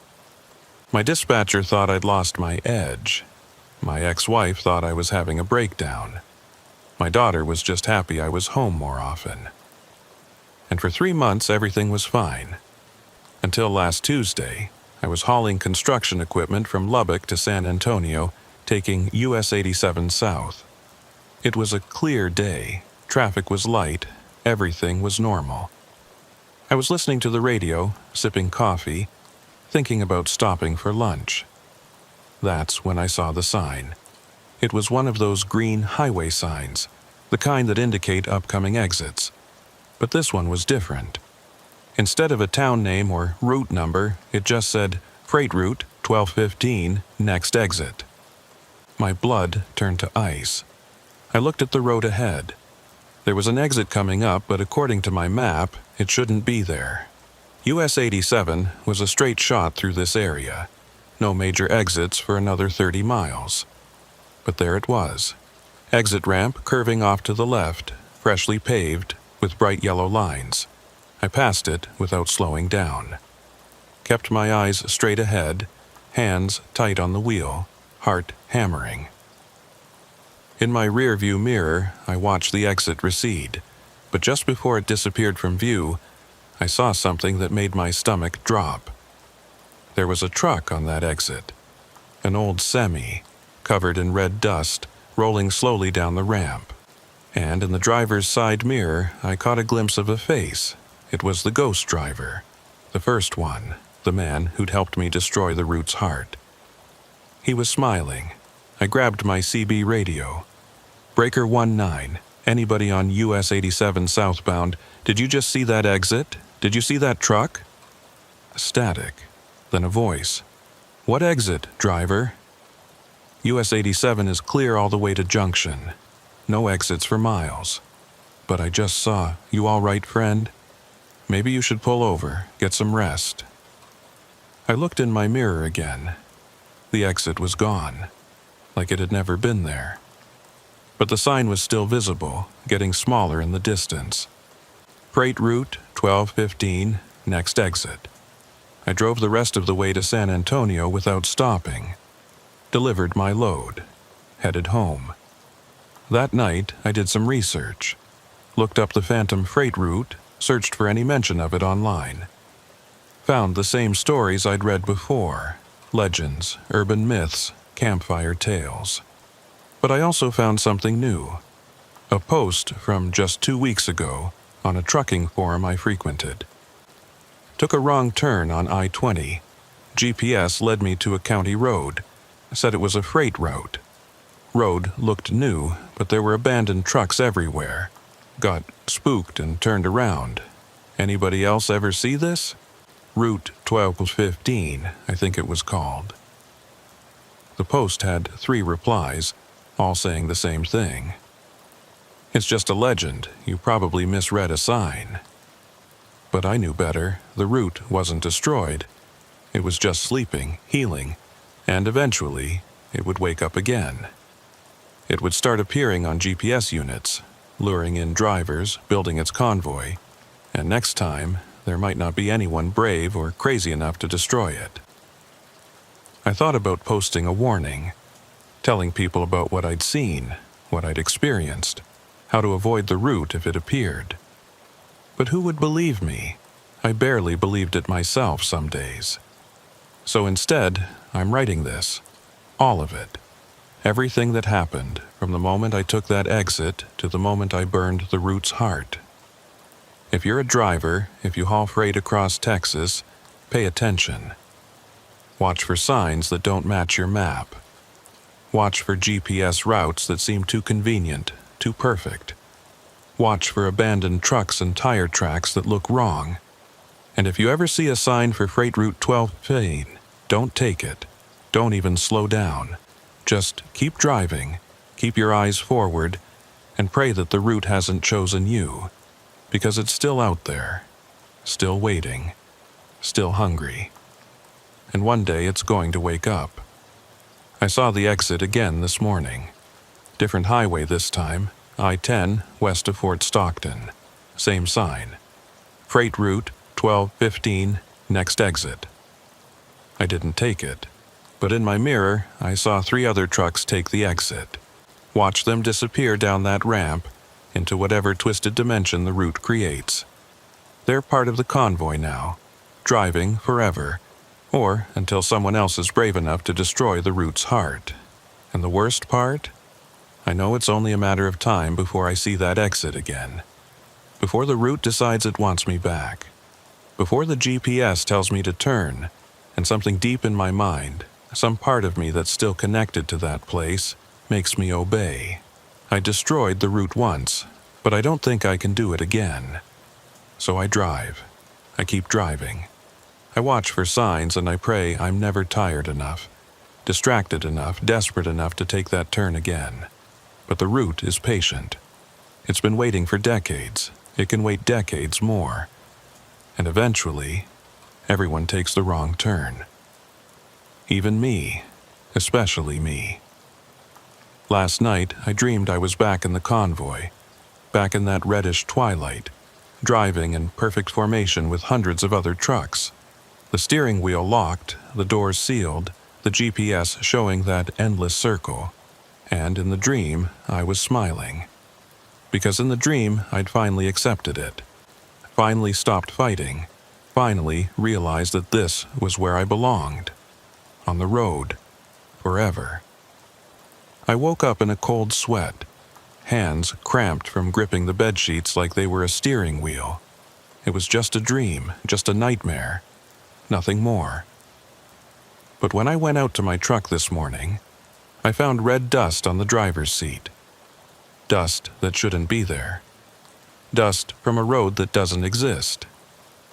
My dispatcher thought I'd lost my edge. My ex-wife thought I was having a breakdown. My daughter was just happy I was home more often. And for 3 months everything was fine. Until last Tuesday, I was hauling construction equipment from Lubbock to San Antonio, taking US 87 south. It was a clear day, traffic was light, everything was normal. I was listening to the radio, sipping coffee, thinking about stopping for lunch. That's when I saw the sign. It was one of those green highway signs, the kind that indicate upcoming exits. But this one was different. Instead of a town name or route number, it just said, Freight Route 1215, next exit. My blood turned to ice. I looked at the road ahead. There was an exit coming up, but according to my map, it shouldn't be there. US 87 was a straight shot through this area. No major exits for another 30 miles. But there it was. Exit ramp curving off to the left, freshly paved, with bright yellow lines. I passed it without slowing down. Kept my eyes straight ahead, hands tight on the wheel, heart hammering. In my rearview mirror, I watched the exit recede. But just before it disappeared from view, I saw something that made my stomach drop. There was a truck on that exit, an old semi, covered in red dust, rolling slowly down the ramp. And in the driver's side mirror, I caught a glimpse of a face. It was the ghost driver, the first one, the man who'd helped me destroy the route's heart. He was smiling. I grabbed my CB radio. Breaker 19, anybody on US 87 southbound, did you just see that exit? Did you see that truck? Static. Then a voice. What exit, driver? US 87 is clear all the way to Junction. No exits for miles. But I just saw, you all right, friend? Maybe you should pull over, get some rest. I looked in my mirror again. The exit was gone, like it had never been there. But the sign was still visible, getting smaller in the distance. Freight route 1215, next exit. I drove the rest of the way to San Antonio without stopping. Delivered my load. Headed home. That night, I did some research. Looked up the Phantom Freight route, searched for any mention of it online. Found the same stories I'd read before. Legends, urban myths, campfire tales. But I also found something new. A post from just 2 weeks ago on a trucking forum I frequented. Took a wrong turn on I-20. GPS led me to a county road. Said it was a freight route. Road looked new, but there were abandoned trucks everywhere. Got spooked and turned around. Anybody else ever see this? Route 1215, I think it was called. The post had 3 replies, all saying the same thing. It's just a legend, you probably misread a sign. But I knew better, the route wasn't destroyed. It was just sleeping, healing, and eventually, it would wake up again. It would start appearing on GPS units, luring in drivers, building its convoy, and next time, there might not be anyone brave or crazy enough to destroy it. I thought about posting a warning, telling people about what I'd seen, what I'd experienced, how to avoid the route if it appeared. But who would believe me? I barely believed it myself some days. So instead, I'm writing this, all of it. Everything that happened, from the moment I took that exit to the moment I burned the route's heart. If you're a driver, if you haul freight across Texas, pay attention. Watch for signs that don't match your map. Watch for GPS routes that seem too convenient, too perfect. Watch for abandoned trucks and tire tracks that look wrong. And if you ever see a sign for Freight Route 1215, don't take it. Don't even slow down. Just keep driving, keep your eyes forward, and pray that the route hasn't chosen you, because it's still out there, still waiting, still hungry. And one day it's going to wake up. I saw the exit again this morning. Different highway this time, I-10 west of Fort Stockton. Same sign. Freight route 1215, next exit. I didn't take it, but in my mirror I saw 3 other trucks take the exit. Watch them disappear down that ramp into whatever twisted dimension the route creates. They're part of the convoy now, driving forever, or until someone else is brave enough to destroy the route's heart. And the worst part? I know it's only a matter of time before I see that exit again. Before the route decides it wants me back. Before the GPS tells me to turn, and something deep in my mind, some part of me that's still connected to that place, makes me obey. I destroyed the route once, but I don't think I can do it again. So I drive. I keep driving. I watch for signs and I pray I'm never tired enough, distracted enough, desperate enough to take that turn again. But the route is patient. It's been waiting for decades. It can wait decades more. And eventually, everyone takes the wrong turn. Even me, especially me. Last night, I dreamed I was back in the convoy, back in that reddish twilight, driving in perfect formation with hundreds of other trucks. The steering wheel locked, the doors sealed, the GPS showing that endless circle. And in the dream, I was smiling. Because in the dream, I'd finally accepted it. Finally stopped fighting. Finally realized that this was where I belonged. On the road. Forever. I woke up in a cold sweat, hands cramped from gripping the bedsheets like they were a steering wheel. It was just a dream, just a nightmare. Nothing more. But when I went out to my truck this morning, I found red dust on the driver's seat. Dust that shouldn't be there. Dust from a road that doesn't exist.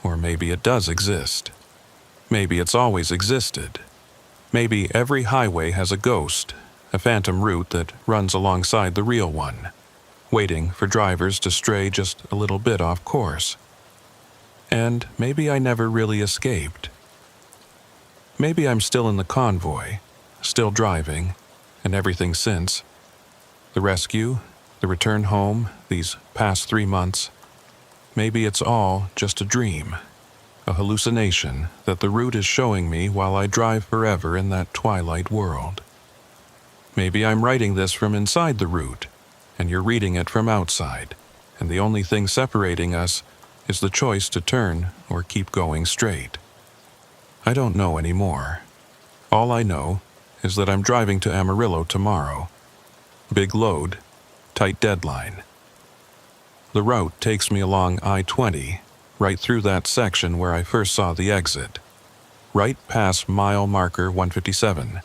Or maybe it does exist. Maybe it's always existed. Maybe every highway has a ghost, a phantom route that runs alongside the real one, waiting for drivers to stray just a little bit off course. And maybe I never really escaped. Maybe I'm still in the convoy, still driving, and everything since. The rescue, the return home, these past 3 months. Maybe it's all just a dream, a hallucination that the route is showing me while I drive forever in that twilight world. Maybe I'm writing this from inside the route, and you're reading it from outside, and the only thing separating us is the choice to turn or keep going straight. I don't know anymore. All I know is that I'm driving to Amarillo tomorrow. Big load, tight deadline. The route takes me along I-20, right through that section where I first saw the exit. Right past mile marker 157.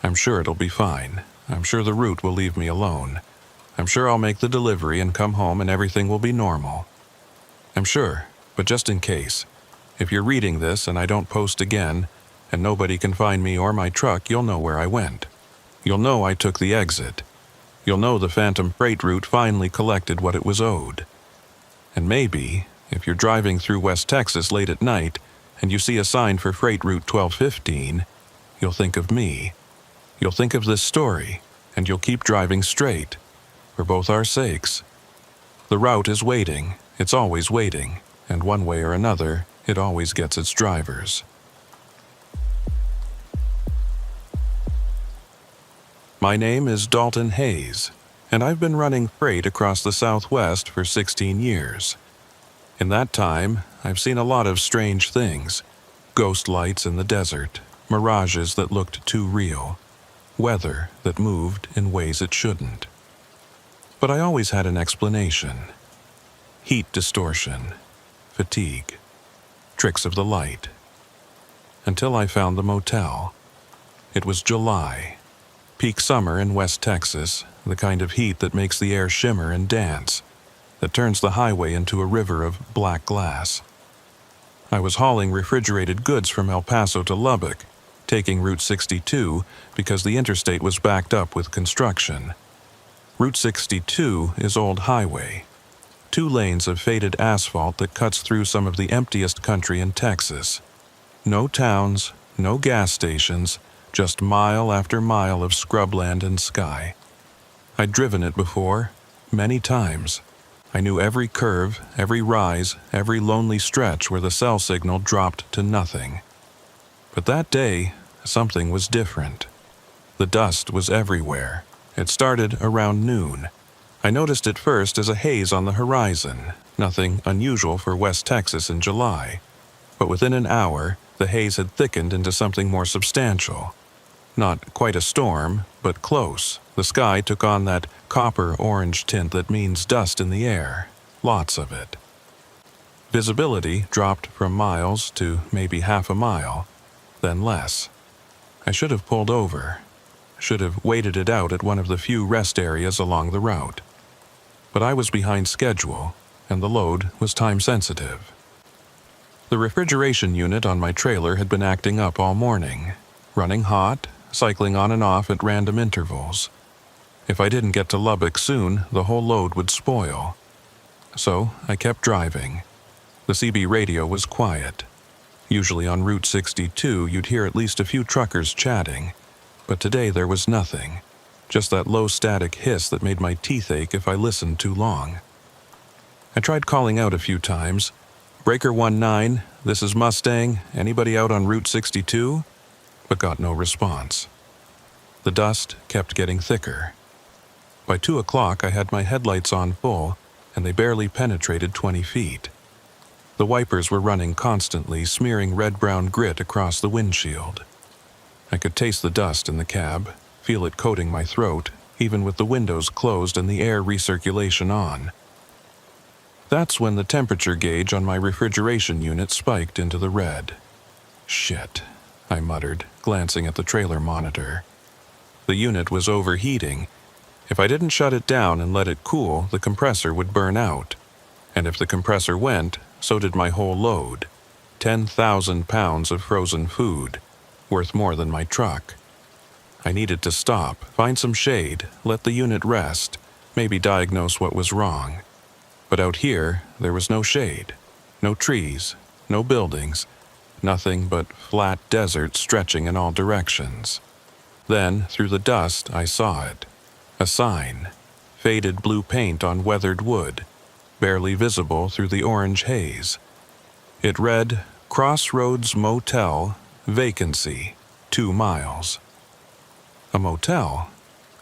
I'm sure it'll be fine. I'm sure the route will leave me alone. I'm sure I'll make the delivery and come home and everything will be normal. I'm sure, but just in case, if you're reading this and I don't post again, and nobody can find me or my truck, you'll know where I went. You'll know I took the exit. You'll know the phantom freight route finally collected what it was owed. And maybe, if you're driving through West Texas late at night and you see a sign for freight route 1215, you'll think of me. You'll think of this story, and you'll keep driving straight, for both our sakes. The route is waiting. It's always waiting, and one way or another, it always gets its drivers. My name is Dalton Haze, and I've been running freight across the Southwest for 16 years. In that time, I've seen a lot of strange things. Ghost lights in the desert, mirages that looked too real, weather that moved in ways it shouldn't. But I always had an explanation. Heat distortion, fatigue, tricks of the light. Until I found the motel. It was July. Peak summer in West Texas, the kind of heat that makes the air shimmer and dance, that turns the highway into a river of black glass. I was hauling refrigerated goods from El Paso to Lubbock, taking Route 62 because the interstate was backed up with construction. Route 62 is old highway, 2 lanes of faded asphalt that cuts through some of the emptiest country in Texas. No towns, no gas stations, just mile after mile of scrubland and sky. I'd driven it before, many times. I knew every curve, every rise, every lonely stretch where the cell signal dropped to nothing. But that day, something was different. The dust was everywhere. It started around noon. I noticed it first as a haze on the horizon, nothing unusual for West Texas in July. But within an hour, the haze had thickened into something more substantial. Not quite a storm, but close. The sky took on that copper-orange tint that means dust in the air, lots of it. Visibility dropped from miles to maybe half a mile, then less. I should have pulled over, should have waited it out at one of the few rest areas along the route. But I was behind schedule, and the load was time-sensitive. The refrigeration unit on my trailer had been acting up all morning, running hot, cycling on and off at random intervals. If I didn't get to Lubbock soon, the whole load would spoil. So I kept driving. The CB radio was quiet. Usually on Route 62, you'd hear at least a few truckers chatting, but today there was nothing, just that low static hiss that made my teeth ache if I listened too long. I tried calling out a few times. Breaker 19, this is Mustang, anybody out on Route 62? But got no response. The dust kept getting thicker. By 2 o'clock, I had my headlights on full, and they barely penetrated 20 feet. The wipers were running constantly, smearing red-brown grit across the windshield. I could taste the dust in the cab, feel it coating my throat, even with the windows closed and the air recirculation on. That's when the temperature gauge on my refrigeration unit spiked into the red. "Shit," I muttered, glancing at the trailer monitor. The unit was overheating. If I didn't shut it down and let it cool, the compressor would burn out. And if the compressor went, so did my whole load. 10,000 pounds of frozen food, worth more than my truck. I needed to stop, find some shade, let the unit rest, maybe diagnose what was wrong. But out here, there was no shade, no trees, no buildings, nothing but flat desert stretching in all directions. Then, through the dust, I saw it. A sign, faded blue paint on weathered wood, barely visible through the orange haze. It read, "Crossroads Motel, vacancy, 2 miles." A motel,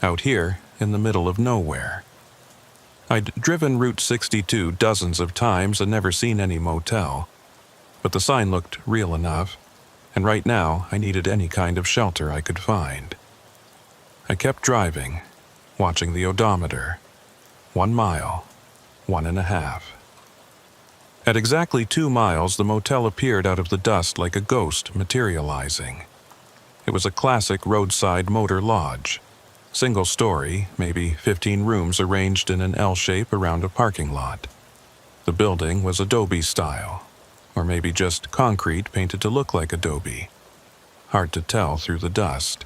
out here in the middle of nowhere. I'd driven Route 62 dozens of times and never seen any motel, but the sign looked real enough, and right now I needed any kind of shelter I could find. I kept driving, watching the odometer. 1 mile, 1.5. At exactly 2 miles, the motel appeared out of the dust like a ghost materializing. It was a classic roadside motor lodge. Single story, maybe 15 rooms arranged in an L shape around a parking lot. The building was adobe style, or maybe just concrete painted to look like adobe. Hard to tell through the dust.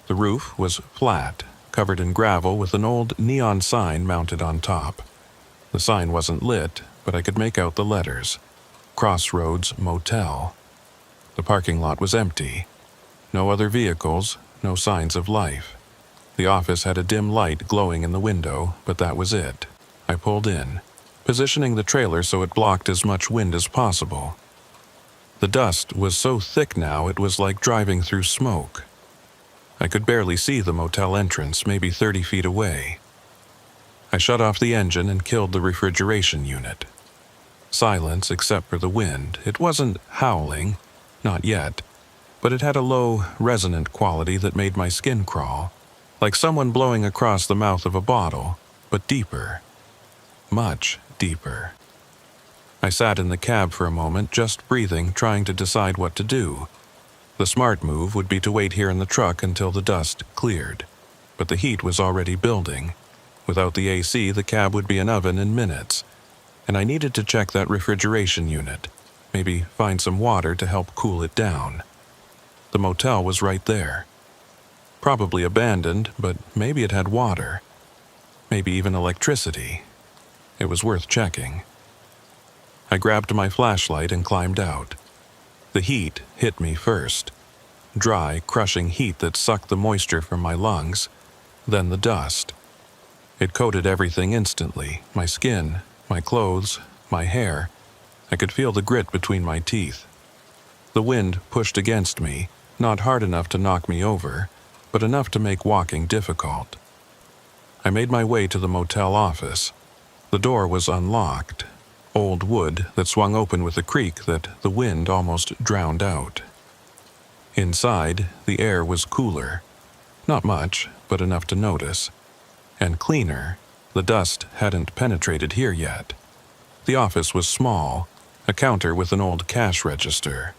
The roof was flat, covered in gravel with an old neon sign mounted on top. The sign wasn't lit, but I could make out the letters. Crossroads Motel. The parking lot was empty. No other vehicles, no signs of life. The office had a dim light glowing in the window, but that was it. I pulled in, positioning the trailer so it blocked as much wind as possible. The dust was so thick now it was like driving through smoke. I could barely see the motel entrance, maybe 30 feet away. I shut off the engine and killed the refrigeration unit. Silence except for the wind. It wasn't howling, not yet, but it had a low, resonant quality that made my skin crawl, like someone blowing across the mouth of a bottle, but deeper. Much deeper. I sat in the cab for a moment, just breathing, trying to decide what to do. The smart move would be to wait here in the truck until the dust cleared, but the heat was already building. Without the AC, the cab would be an oven in minutes, and I needed to check that refrigeration unit, maybe find some water to help cool it down. The motel was right there. Probably abandoned, but maybe it had water. Maybe even electricity. It was worth checking. I grabbed my flashlight and climbed out. The heat hit me first. Dry, crushing heat that sucked the moisture from my lungs, then the dust. It coated everything instantly, my skin, my clothes, my hair. I could feel the grit between my teeth. The wind pushed against me, not hard enough to knock me over, but enough to make walking difficult. I made my way to the motel office. The door was unlocked, old wood that swung open with a creak that the wind almost drowned out. Inside, the air was cooler. Not much, but enough to notice. And cleaner. The dust hadn't penetrated here yet. The office was small, a counter with an old cash register.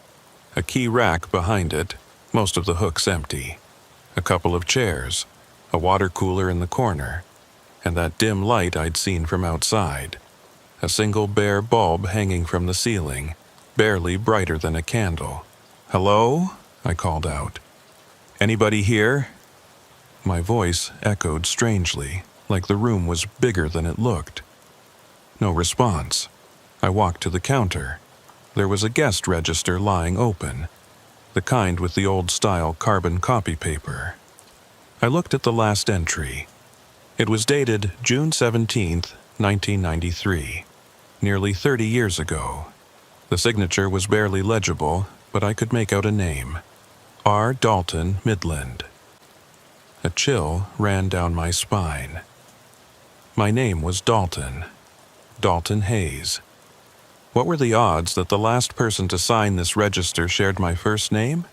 A key rack behind it, most of the hooks empty. A couple of chairs, a water cooler in the corner, and that dim light I'd seen from outside. A single bare bulb hanging from the ceiling, barely brighter than a candle. "Hello?" I called out. "Anybody here?" My voice echoed strangely, like the room was bigger than it looked. No response. I walked to the counter. There was a guest register lying open, the kind with the old-style carbon copy paper. I looked at the last entry. It was dated June 17th, 1993, nearly 30 years ago. The signature was barely legible, but I could make out a name. R. Dalton Midland. A chill ran down my spine. My name was Dalton. Dalton Haze. What were the odds that the last person to sign this register shared my first name?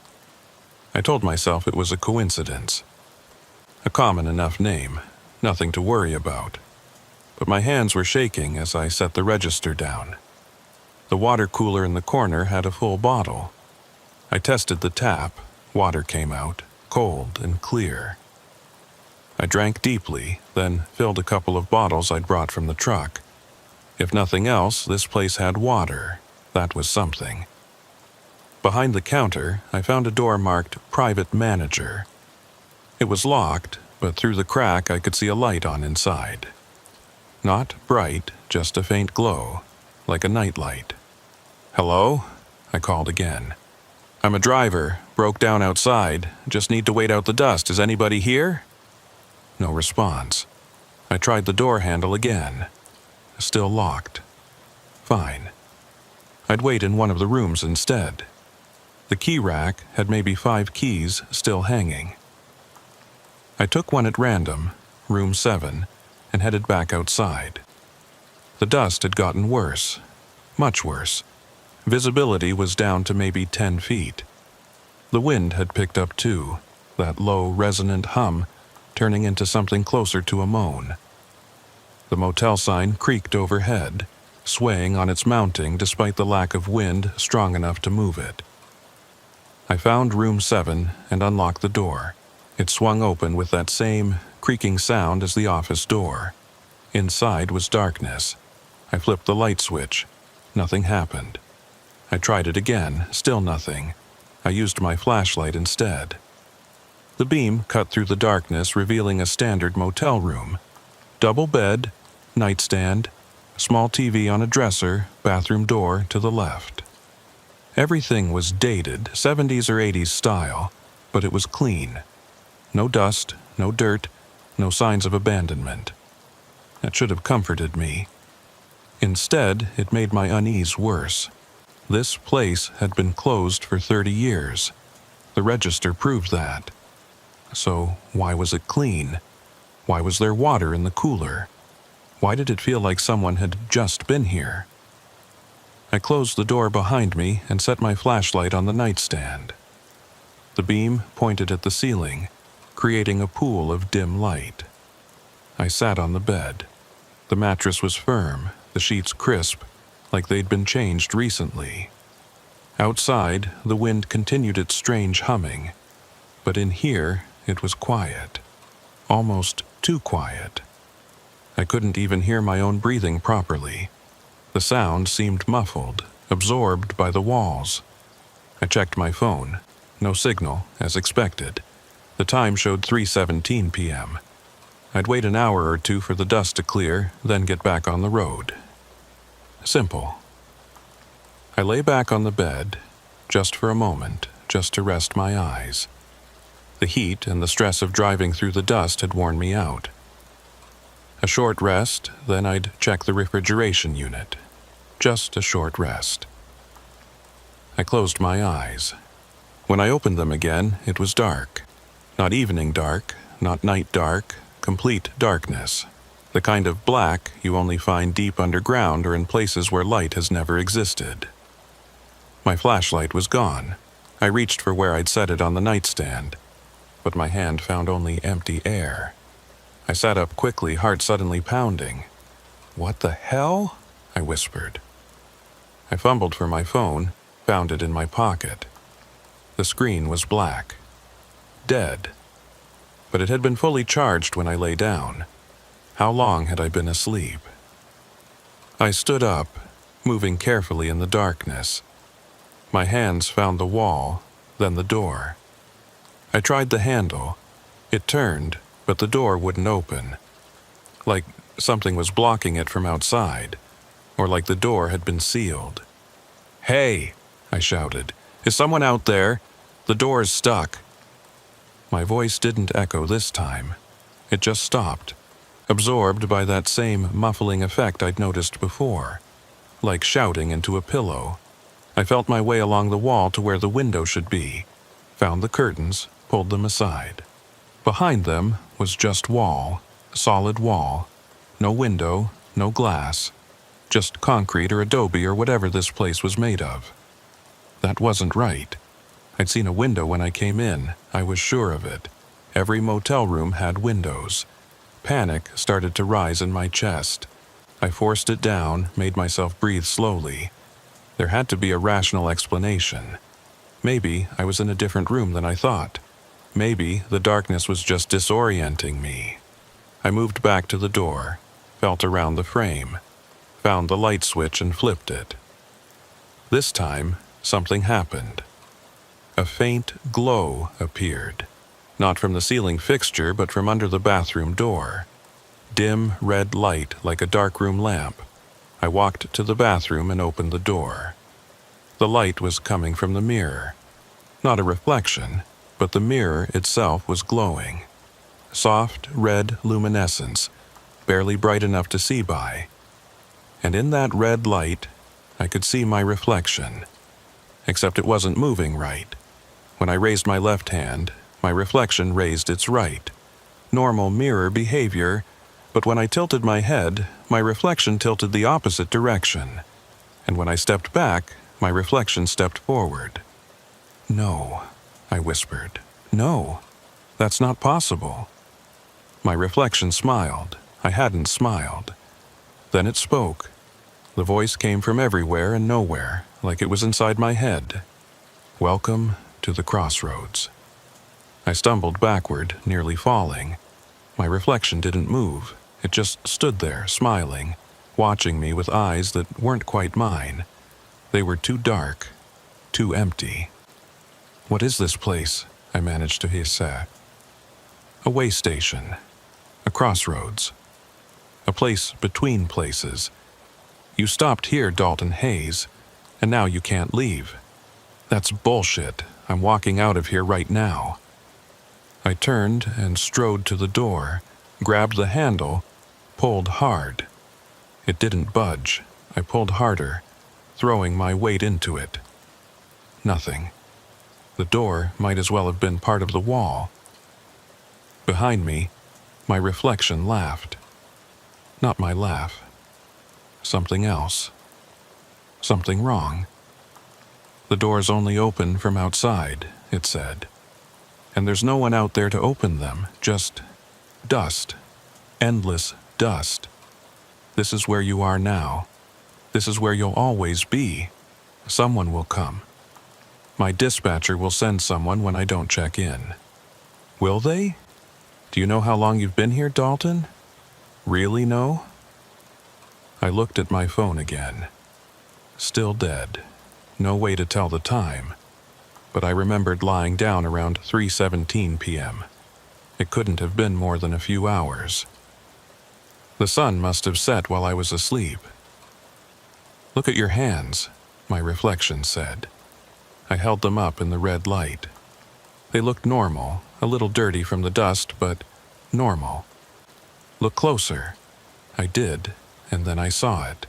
I told myself it was a coincidence. A common enough name, nothing to worry about. But my hands were shaking as I set the register down. The water cooler in the corner had a full bottle. I tested the tap. Water came out, cold and clear. I drank deeply, then filled a couple of bottles I'd brought from the truck. If nothing else, this place had water. That was something. Behind the counter, I found a door marked Private Manager. It was locked, but through the crack I could see a light on inside. Not bright, just a faint glow, like a nightlight. "Hello?" I called again. "I'm a driver, broke down outside, just need to wait out the dust. Is anybody here?" No response. I tried the door handle again. Still locked. Fine. I'd wait in one of the rooms instead. The key rack had maybe 5 keys still hanging. I took one at random, room 7, and headed back outside. The dust had gotten worse, much worse. Visibility was down to maybe 10 feet. The wind had picked up too, that low, resonant hum turning into something closer to a moan. The motel sign creaked overhead, swaying on its mounting despite the lack of wind strong enough to move it. I found room 7 and unlocked the door. It swung open with that same creaking sound as the office door. Inside was darkness. I flipped the light switch. Nothing happened. I tried it again, still nothing. I used my flashlight instead. The beam cut through the darkness, revealing a standard motel room. Double bed, nightstand, small TV on a dresser, bathroom door to the left. Everything was dated, 70s or 80s style, but it was clean. No dust, no dirt, no signs of abandonment. That should have comforted me. Instead, it made my unease worse. This place had been closed for 30 years. The register proved that. So, why was it clean? Why was there water in the cooler? Why did it feel like someone had just been here? I closed the door behind me and set my flashlight on the nightstand. The beam pointed at the ceiling, creating a pool of dim light. I sat on the bed. The mattress was firm, the sheets crisp, like they'd been changed recently. Outside, the wind continued its strange humming, but in here, it was quiet. Almost too quiet. I couldn't even hear my own breathing properly. The sound seemed muffled, absorbed by the walls. I checked my phone. No signal, as expected. The time showed 3:17 p.m. I'd wait an hour or two for the dust to clear, then get back on the road. Simple. I lay back on the bed, just for a moment, just to rest my eyes. The heat and the stress of driving through the dust had worn me out. A short rest, then I'd check the refrigeration unit. Just a short rest. I closed my eyes. When I opened them again, it was dark. Not evening dark, not night dark, complete darkness. The kind of black you only find deep underground or in places where light has never existed. My flashlight was gone. I reached for where I'd set it on the nightstand, but my hand found only empty air. I sat up quickly, heart suddenly pounding. "What the hell?" I whispered. I fumbled for my phone, found it in my pocket. The screen was black. Dead. But it had been fully charged when I lay down. How long had I been asleep? I stood up, moving carefully in the darkness. My hands found the wall, then the door. I tried the handle. It turned, but the door wouldn't open. Like something was blocking it from outside, or like the door had been sealed. "Hey!" I shouted. "Is someone out there? The door's stuck." My voice didn't echo this time. It just stopped, absorbed by that same muffling effect I'd noticed before, like shouting into a pillow. I felt my way along the wall to where the window should be, found the curtains, pulled them aside. Behind them was just wall, solid wall, No window, no glass. Just concrete or adobe or whatever this place was made of. That wasn't right. I'd seen a window when I came in. I was sure of it. Every motel room had windows. Panic started to rise in my chest. I forced it down, made myself breathe slowly. There had to be a rational explanation. Maybe I was in a different room than I thought. Maybe the darkness was just disorienting me. I moved back to the door, felt around the frame, found the light switch and flipped it. This time, something happened. A faint glow appeared, not from the ceiling fixture but from under the bathroom door. Dim red light like a darkroom lamp. I walked to the bathroom and opened the door. The light was coming from the mirror. Not a reflection, but the mirror itself was glowing. Soft red luminescence, barely bright enough to see by. And in that red light, I could see my reflection. Except it wasn't moving right. When I raised my left hand, my reflection raised its right. Normal mirror behavior, but when I tilted my head, my reflection tilted the opposite direction. And when I stepped back, my reflection stepped forward. "No," I whispered. "No, that's not possible." My reflection smiled. I hadn't smiled. Then it spoke. The voice came from everywhere and nowhere, like it was inside my head. "Welcome to the crossroads." I stumbled backward, nearly falling. My reflection didn't move. It just stood there, smiling, watching me with eyes that weren't quite mine. They were too dark, too empty. "What is this place?" I managed to hiss. "A way station. A crossroads. A place between places. You stopped here, Dalton Hayes, and now you can't leave." "That's bullshit. I'm walking out of here right now." I turned and strode to the door, grabbed the handle, pulled hard. It didn't budge. I pulled harder, throwing my weight into it. Nothing. The door might as well have been part of the wall. Behind me, my reflection laughed. Not my laugh. Something else. Something wrong. "The door's only open from outside," it said. "And there's no one out there to open them, just dust. Endless dust. This is where you are now. This is where you'll always be. Someone will come. My dispatcher will send someone when I don't check in." "Will they? Do you know how long you've been here, Dalton? Really know?" I looked at my phone again. Still dead. No way to tell the time. But I remembered lying down around 3:17 p.m. It couldn't have been more than a few hours. The sun must have set while I was asleep. "Look at your hands," my reflection said. I held them up in the red light. They looked normal, a little dirty from the dust, but normal. "Look closer." I did, and then I saw it.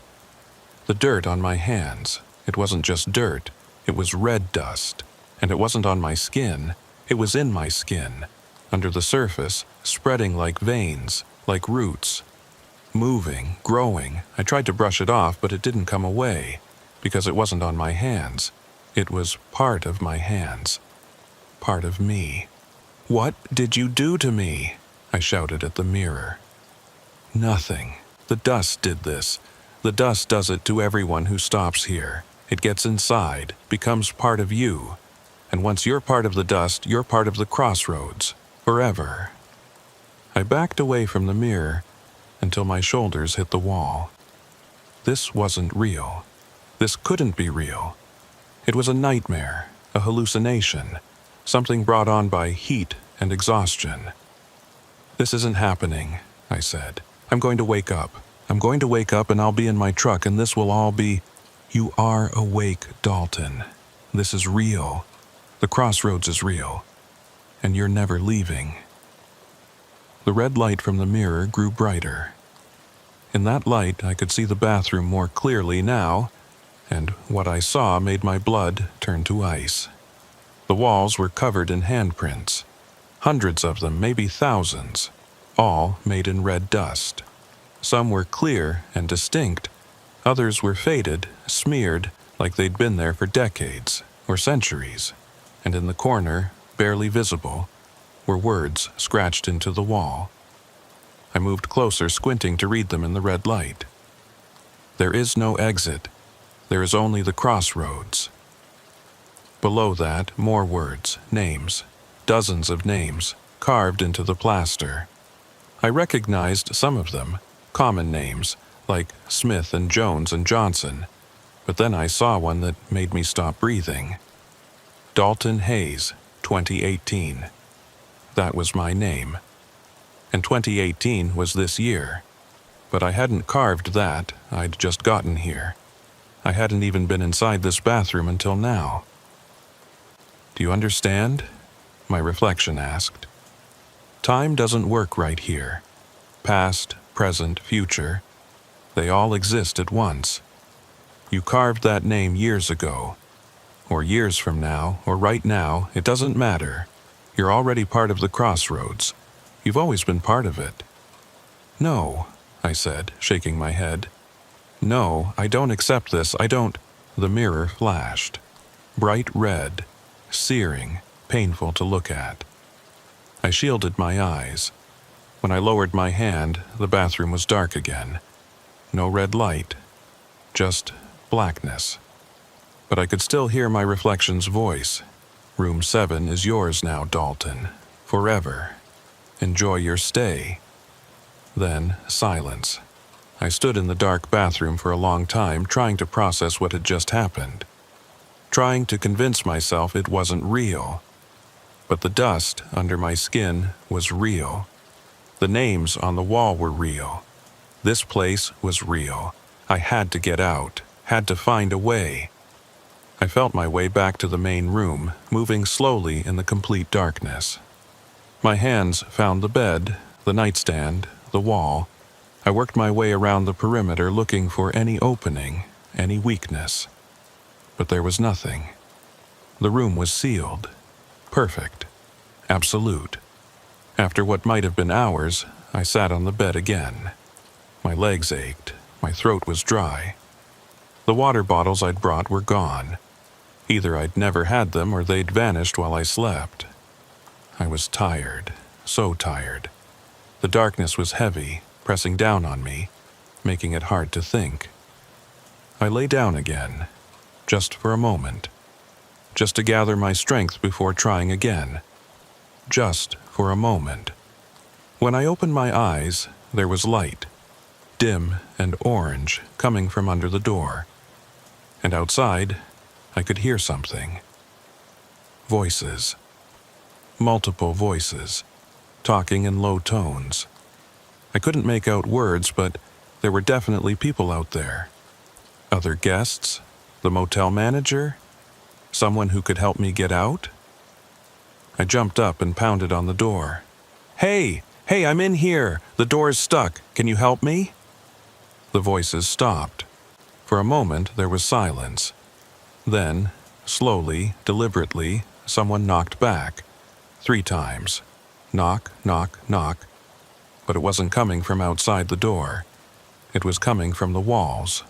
The dirt on my hands. It wasn't just dirt, it was red dust. And it wasn't on my skin, it was in my skin. Under the surface, spreading like veins, like roots. Moving, growing. I tried to brush it off, but it didn't come away, because it wasn't on my hands. It was part of my hands. Part of me. "What did you do to me?" I shouted at the mirror. "Nothing. The dust did this. The dust does it to everyone who stops here. It gets inside, becomes part of you. And once you're part of the dust, you're part of the crossroads. Forever." I backed away from the mirror until my shoulders hit the wall. This wasn't real. This couldn't be real. It was a nightmare, a hallucination, something brought on by heat and exhaustion. "This isn't happening," I said. "I'm going to wake up. I'm going to wake up and I'll be in my truck and this will all be—" "You are awake, Dalton. This is real. The crossroads is real. And you're never leaving." The red light from the mirror grew brighter. In that light, I could see the bathroom more clearly now, and what I saw made my blood turn to ice. The walls were covered in handprints. Hundreds of them, maybe thousands, all made in red dust. Some were clear and distinct. Others were faded, smeared, like they'd been there for decades or centuries. And in the corner, barely visible, were words scratched into the wall. I moved closer, squinting to read them in the red light. There is no exit. There is only the crossroads. Below that, more words, names, dozens of names, carved into the plaster. I recognized some of them, common names, like Smith and Jones and Johnson, but then I saw one that made me stop breathing. Dalton Haze, 2018. That was my name. And 2018 was this year. But I hadn't carved that, I'd just gotten here. I hadn't even been inside this bathroom until now. Do you understand? My reflection asked. Time doesn't work right here. Past, present, future, they all exist at once. You carved that name years ago, or years from now, or right now, it doesn't matter. You're already part of the crossroads. You've always been part of it. No, I said, shaking my head. No, I don't accept this, I don't. The mirror flashed. Bright red, searing, painful to look at. I shielded my eyes. When I lowered my hand, the bathroom was dark again. No red light, just blackness. But I could still hear my reflection's voice. Room 7 is yours now, Dalton. Forever. Enjoy your stay. Then, silence. I stood in the dark bathroom for a long time, trying to process what had just happened. Trying to convince myself it wasn't real. But the dust under my skin was real. The names on the wall were real. This place was real. I had to get out, had to find a way. I felt my way back to the main room, moving slowly in the complete darkness. My hands found the bed, the nightstand, the wall. I worked my way around the perimeter looking for any opening, any weakness. But there was nothing. The room was sealed. Perfect. Absolute. After what might have been hours, I sat on the bed again. My legs ached. My throat was dry. The water bottles I'd brought were gone. Either I'd never had them or they'd vanished while I slept. I was tired. So tired. The darkness was heavy, pressing down on me, making it hard to think. I lay down again, just for a moment. Just to gather my strength before trying again. Just for a moment. When I opened my eyes, there was light, dim and orange, coming from under the door. And outside, I could hear something. Voices. Multiple voices, talking in low tones. I couldn't make out words, but there were definitely people out there. Other guests? The motel manager? Someone who could help me get out? I jumped up and pounded on the door. Hey, I'm in here. The door's stuck. Can you help me? The voices stopped. For a moment, there was silence. Then, slowly, deliberately, someone knocked back. 3 times. Knock, knock, knock. But it wasn't coming from outside the door. It was coming from the walls.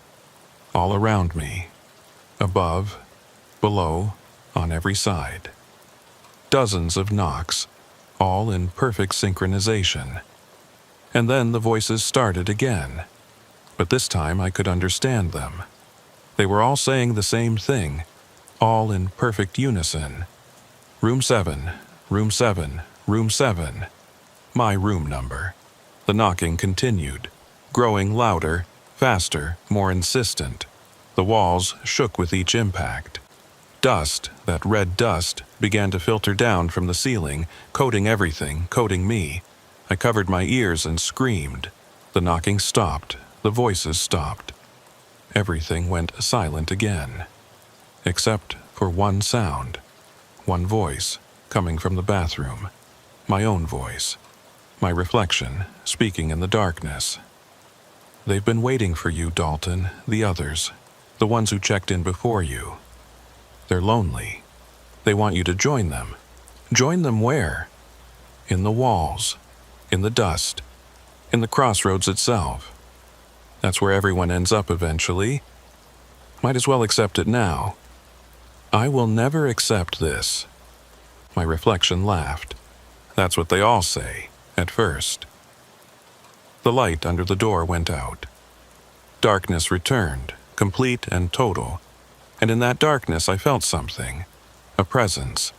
All around me. Above, below, on every side. Dozens of knocks, all in perfect synchronization. And then the voices started again. But this time I could understand them. They were all saying the same thing, all in perfect unison. Room 7, room 7, room 7. My room number. The knocking continued, growing louder, faster, more insistent. The walls shook with each impact. Dust, that red dust, began to filter down from the ceiling, coating everything, coating me. I covered my ears and screamed. The knocking stopped. The voices stopped. Everything went silent again. Except for one sound. One voice, coming from the bathroom. My own voice. My reflection, speaking in the darkness. They've been waiting for you, Dalton, the others. The ones who checked in before you. They're lonely. They want you to join them. Join them where? In the walls. In the dust. In the crossroads itself. That's where everyone ends up eventually. Might as well accept it now. I will never accept this. My reflection laughed. That's what they all say, at first. The light under the door went out. Darkness returned, complete and total. And in that darkness I felt something. A presence.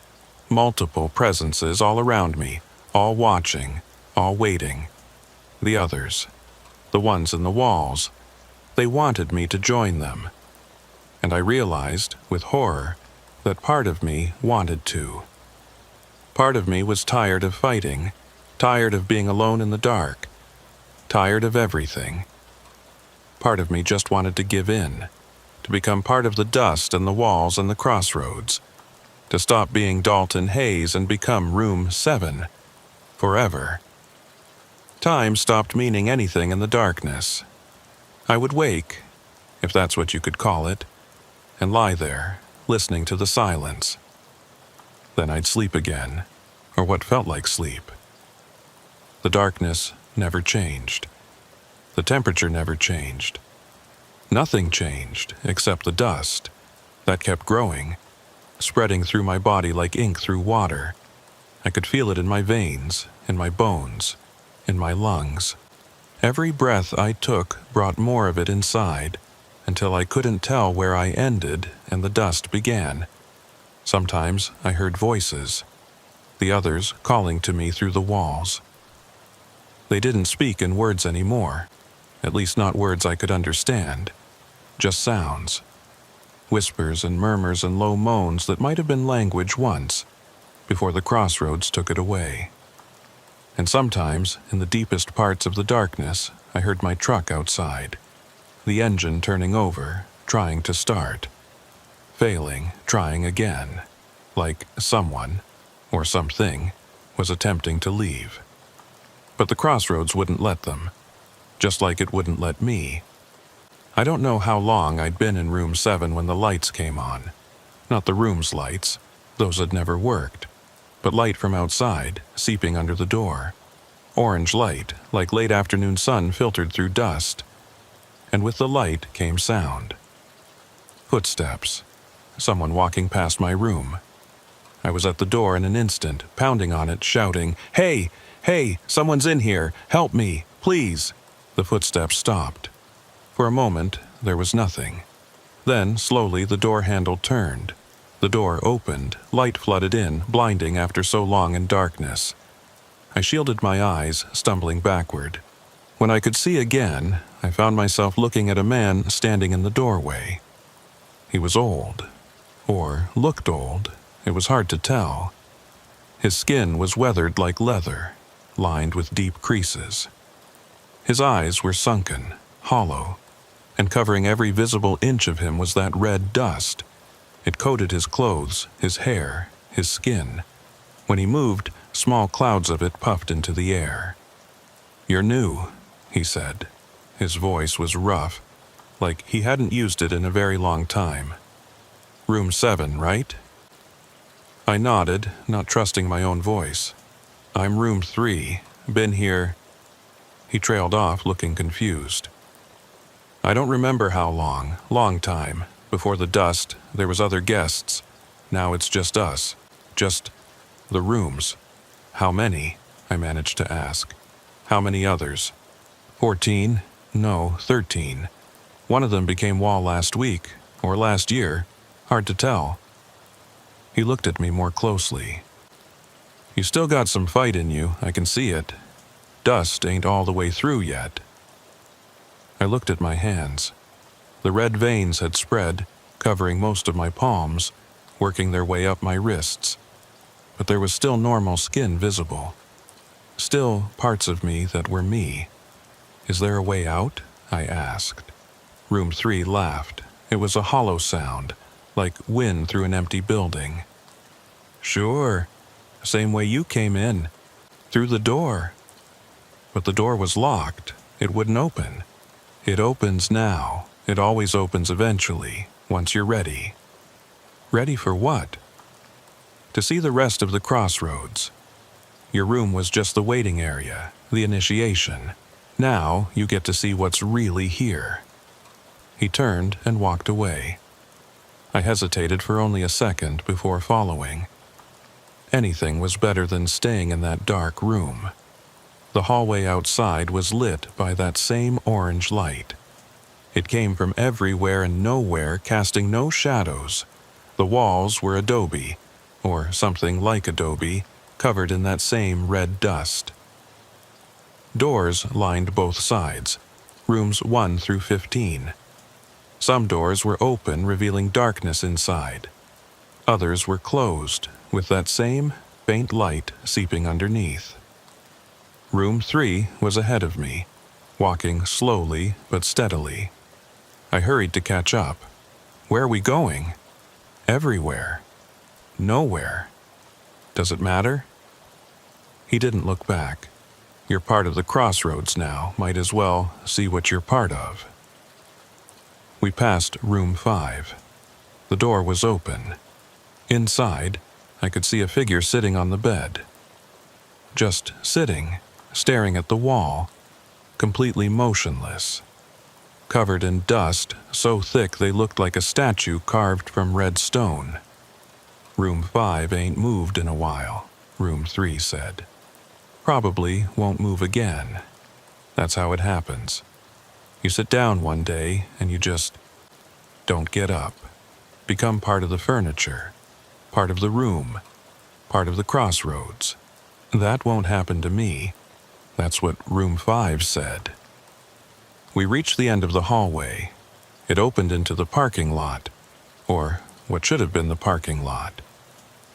Multiple presences all around me, all watching, all waiting. The others. The ones in the walls. They wanted me to join them. And I realized, with horror, that part of me wanted to. Part of me was tired of fighting, tired of being alone in the dark, tired of everything. Part of me just wanted to give in, to become part of the dust and the walls and the crossroads, to stop being Dalton Haze and become Room 7, forever. Time stopped meaning anything in the darkness. I would wake, if that's what you could call it, and lie there, listening to the silence. Then I'd sleep again, or what felt like sleep. The darkness never changed. The temperature never changed. Nothing changed except the dust that kept growing, spreading through my body like ink through water. I could feel it in my veins, in my bones, in my lungs. Every breath I took brought more of it inside, until I couldn't tell where I ended and the dust began. Sometimes I heard voices, the others calling to me through the walls. They didn't speak in words anymore, at least not words I could understand, just sounds. Whispers and murmurs and low moans that might have been language once, before the crossroads took it away. And sometimes, in the deepest parts of the darkness, I heard my truck outside, the engine turning over, trying to start, failing, trying again, like someone, or something, was attempting to leave. But the crossroads wouldn't let them, just like it wouldn't let me. I don't know how long I'd been in Room 7 when the lights came on. Not the room's lights, those had never worked, but light from outside, seeping under the door. Orange light, like late afternoon sun filtered through dust. And with the light came sound. Footsteps. Someone walking past my room. I was at the door in an instant, pounding on it, shouting, "Hey! Hey! Someone's in here! Help me! Please!" The footsteps stopped. For a moment, there was nothing. Then, slowly, the door handle turned. The door opened, light flooded in, blinding after so long in darkness. I shielded my eyes, stumbling backward. When I could see again, I found myself looking at a man standing in the doorway. He was old, or looked old. It was hard to tell. His skin was weathered like leather, lined with deep creases. His eyes were sunken, hollow, and covering every visible inch of him was that red dust. It coated his clothes, his hair, his skin. When he moved, small clouds of it puffed into the air. "You're new," he said. His voice was rough, like he hadn't used it in a very long time. "Room 7, right?" I nodded, not trusting my own voice. "I'm Room 3. Been here." He trailed off, looking confused. "I don't remember how long. Long time. Before the dust, there was other guests. Now it's just us. Just the rooms." "How many?" I managed to ask. "How many others?" 14? No, 13. One of them became wall last week, or last year. Hard to tell. He looked at me more closely. "You still got some fight in you, I can see it. Dust ain't all the way through yet." I looked at my hands. The red veins had spread, covering most of my palms, working their way up my wrists. But there was still normal skin visible. Still parts of me that were me. "Is there a way out?" I asked. Room 3 laughed. It was a hollow sound, like wind through an empty building. "Sure. Same way you came in. Through the door." But the door was locked. It wouldn't open. "It opens now. It always opens eventually, once you're ready." "Ready for what?" "To see the rest of the crossroads. Your room was just the waiting area, the initiation. Now you get to see what's really here." He turned and walked away. I hesitated for only a second before following. Anything was better than staying in that dark room. The hallway outside was lit by that same orange light. It came from everywhere and nowhere, casting no shadows. The walls were adobe, or something like adobe, covered in that same red dust. Doors lined both sides, rooms 1 through 15. Some doors were open, revealing darkness inside. Others were closed, with that same faint light seeping underneath. Room 3 was ahead of me, walking slowly but steadily. I hurried to catch up. Where are we going? Everywhere. Nowhere. Does it matter? He didn't look back. You're part of the crossroads now, might as well see what you're part of. We passed room 5. The door was open. Inside, I could see a figure sitting on the bed. Just sitting, staring at the wall, completely motionless. Covered in dust so thick they looked like a statue carved from red stone. "Room 5 ain't moved in a while," room 3 said. "Probably won't move again. That's how it happens. You sit down one day and you just don't get up. Become part of the furniture, part of the room, part of the crossroads. That won't happen to me. That's what room 5 said." We reached the end of the hallway. It opened into the parking lot, or what should have been the parking lot.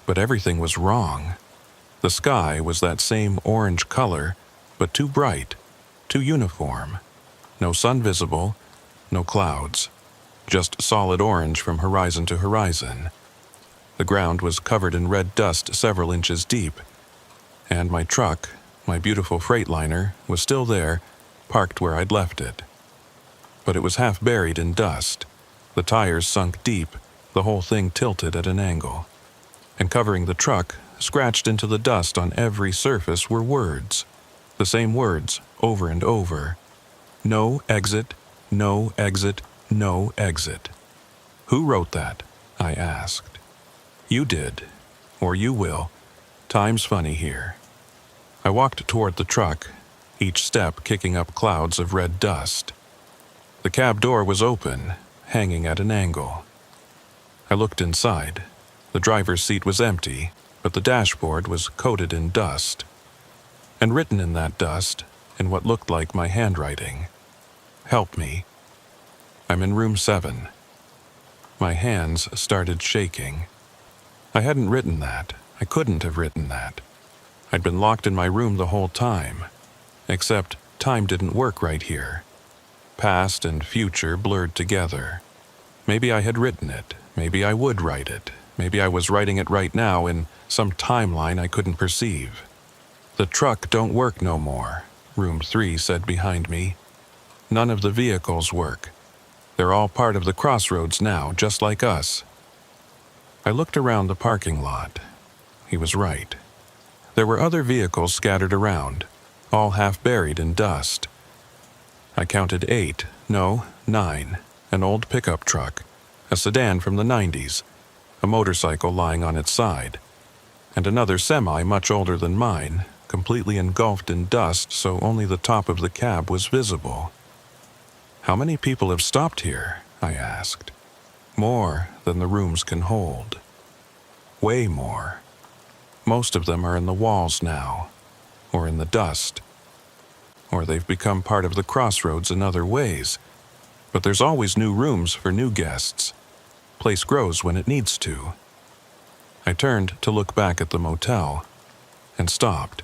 But everything was wrong. The sky was that same orange color, but too bright, too uniform. No sun visible, no clouds. Just solid orange from horizon to horizon. The ground was covered in red dust several inches deep, and my truck, my beautiful Freightliner, was still there, parked where I'd left it. But it was half buried in dust. The tires sunk deep, the whole thing tilted at an angle. And covering the truck, scratched into the dust on every surface, were words. The same words, over and over. "No exit, no exit, no exit." "Who wrote that?" I asked. "You did. Or you will. Time's funny here." I walked toward the truck, each step kicking up clouds of red dust. The cab door was open, hanging at an angle. I looked inside. The driver's seat was empty, but the dashboard was coated in dust. And written in that dust, in what looked like my handwriting, "Help me. I'm in room 7. My hands started shaking. I hadn't written that. I couldn't have written that. I'd been locked in my room the whole time. Except time didn't work right here. Past and future blurred together. Maybe I had written it. Maybe I would write it. Maybe I was writing it right now in some timeline I couldn't perceive. "The truck don't work no more," room 3 said behind me. "None of the vehicles work. They're all part of the crossroads now, just like us." I looked around the parking lot. He was right. There were other vehicles scattered around, all half buried in dust. I counted 8, no, 9, an old pickup truck, a sedan from the 90s, a motorcycle lying on its side, and another semi much older than mine, completely engulfed in dust so only the top of the cab was visible. "How many people have stopped here?" I asked. "More than the rooms can hold. Way more. Most of them are in the walls now, or in the dust. Or they've become part of the crossroads in other ways. But there's always new rooms for new guests. Place grows when it needs to." I turned to look back at the motel, and stopped.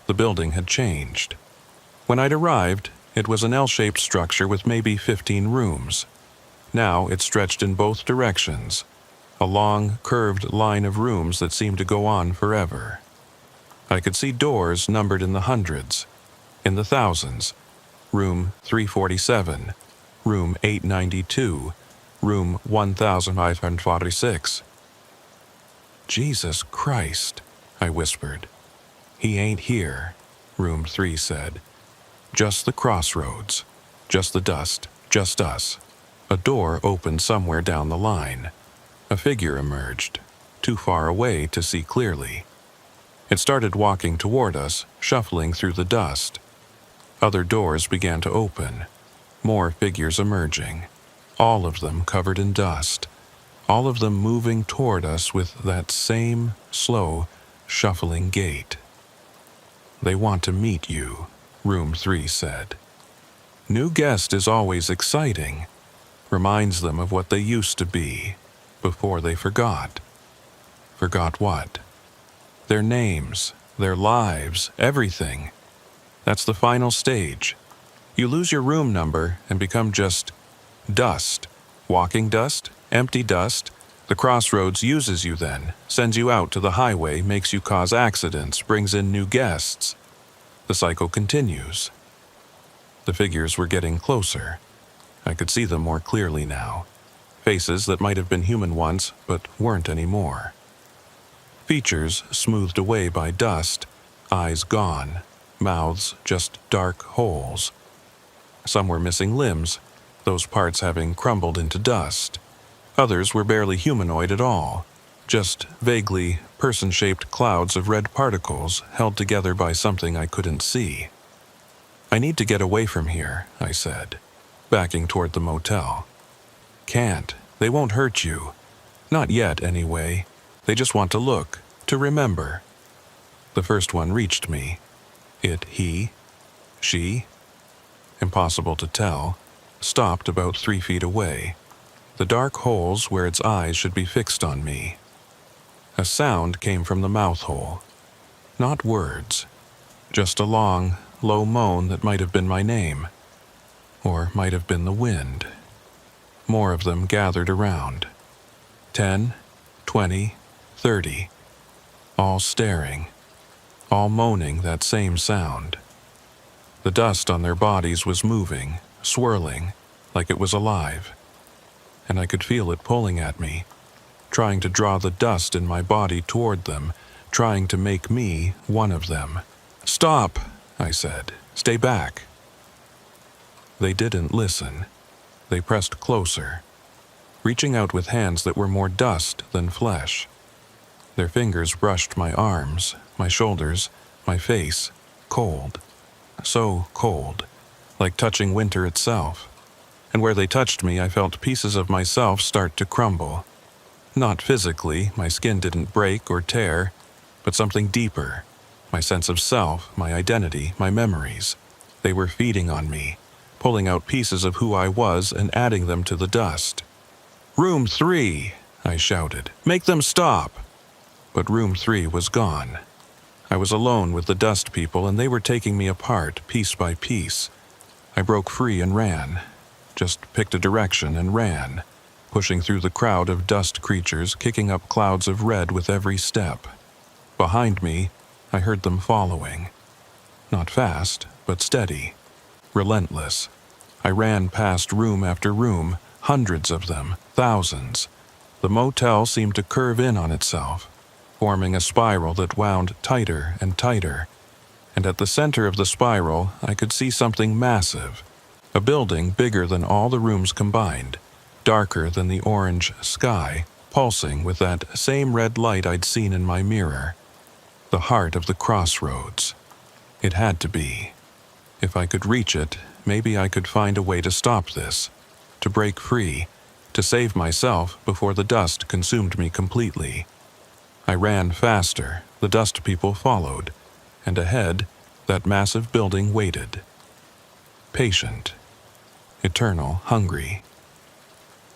The building had changed. When I'd arrived, it was an L-shaped structure with maybe 15 rooms. Now it stretched in both directions, a long, curved line of rooms that seemed to go on forever. I could see doors numbered in the hundreds, in the thousands. Room 347, room 892, room 1546. "Jesus Christ," I whispered. "He ain't here," room 3 said. Just the crossroads. Just the dust. Just us. A door opened somewhere down the line. A figure emerged, too far away to see clearly. It started walking toward us, shuffling through the dust. Other doors began to open. More figures emerging. All of them covered in dust. All of them moving toward us with that same slow, shuffling gait. "They want to meet you," Room 3 said. "New guest is always exciting. Reminds them of what they used to be, before they forgot." Forgot what? Their names, their lives, everything. That's the final stage. You lose your room number and become just dust. Walking dust, empty dust. The crossroads uses you then, sends you out to the highway, makes you cause accidents, brings in new guests. The cycle continues. The figures were getting closer. I could see them more clearly now. Faces that might have been human once, but weren't anymore. Features smoothed away by dust, eyes gone, mouths just dark holes. Some were missing limbs, those parts having crumbled into dust. Others were barely humanoid at all, just vaguely person-shaped clouds of red particles held together by something I couldn't see. "I need to get away from here," I said, backing toward the motel. "Can't. They won't hurt you. Not yet, anyway. They just want to look, to remember." The first one reached me. It he? She? Impossible to tell. Stopped about 3 feet away. The dark holes where its eyes should be fixed on me. A sound came from the mouth hole. Not words. Just a long, low moan that might have been my name. Or might have been the wind. More of them gathered around. 10, 20, 30. All staring. All moaning that same sound. The dust on their bodies was moving, swirling, like it was alive. And I could feel it pulling at me, trying to draw the dust in my body toward them, trying to make me one of them. "Stop," I said. "Stay back." They didn't listen. They pressed closer, reaching out with hands that were more dust than flesh. Their fingers brushed my arms, my shoulders, my face, cold. So cold, like touching winter itself. And where they touched me, I felt pieces of myself start to crumble. Not physically, my skin didn't break or tear, but something deeper. My sense of self, my identity, my memories. They were feeding on me, pulling out pieces of who I was and adding them to the dust. "Room 3!" I shouted. "Make them stop!" But Room 3 was gone. I was alone with the dust people, and they were taking me apart, piece by piece. I broke free and ran. Just picked a direction and ran, pushing through the crowd of dust creatures, kicking up clouds of red with every step. Behind me, I heard them following. Not fast, but steady. Relentless. I ran past room after room, hundreds of them, thousands. The motel seemed to curve in on itself, forming a spiral that wound tighter and tighter. And at the center of the spiral, I could see something massive. A building bigger than all the rooms combined, darker than the orange sky, pulsing with that same red light I'd seen in my mirror. The heart of the crossroads. It had to be. If I could reach it, maybe I could find a way to stop this, to break free, to save myself before the dust consumed me completely. I ran faster, the dust people followed, and ahead, that massive building waited. Patient. Eternal, hungry.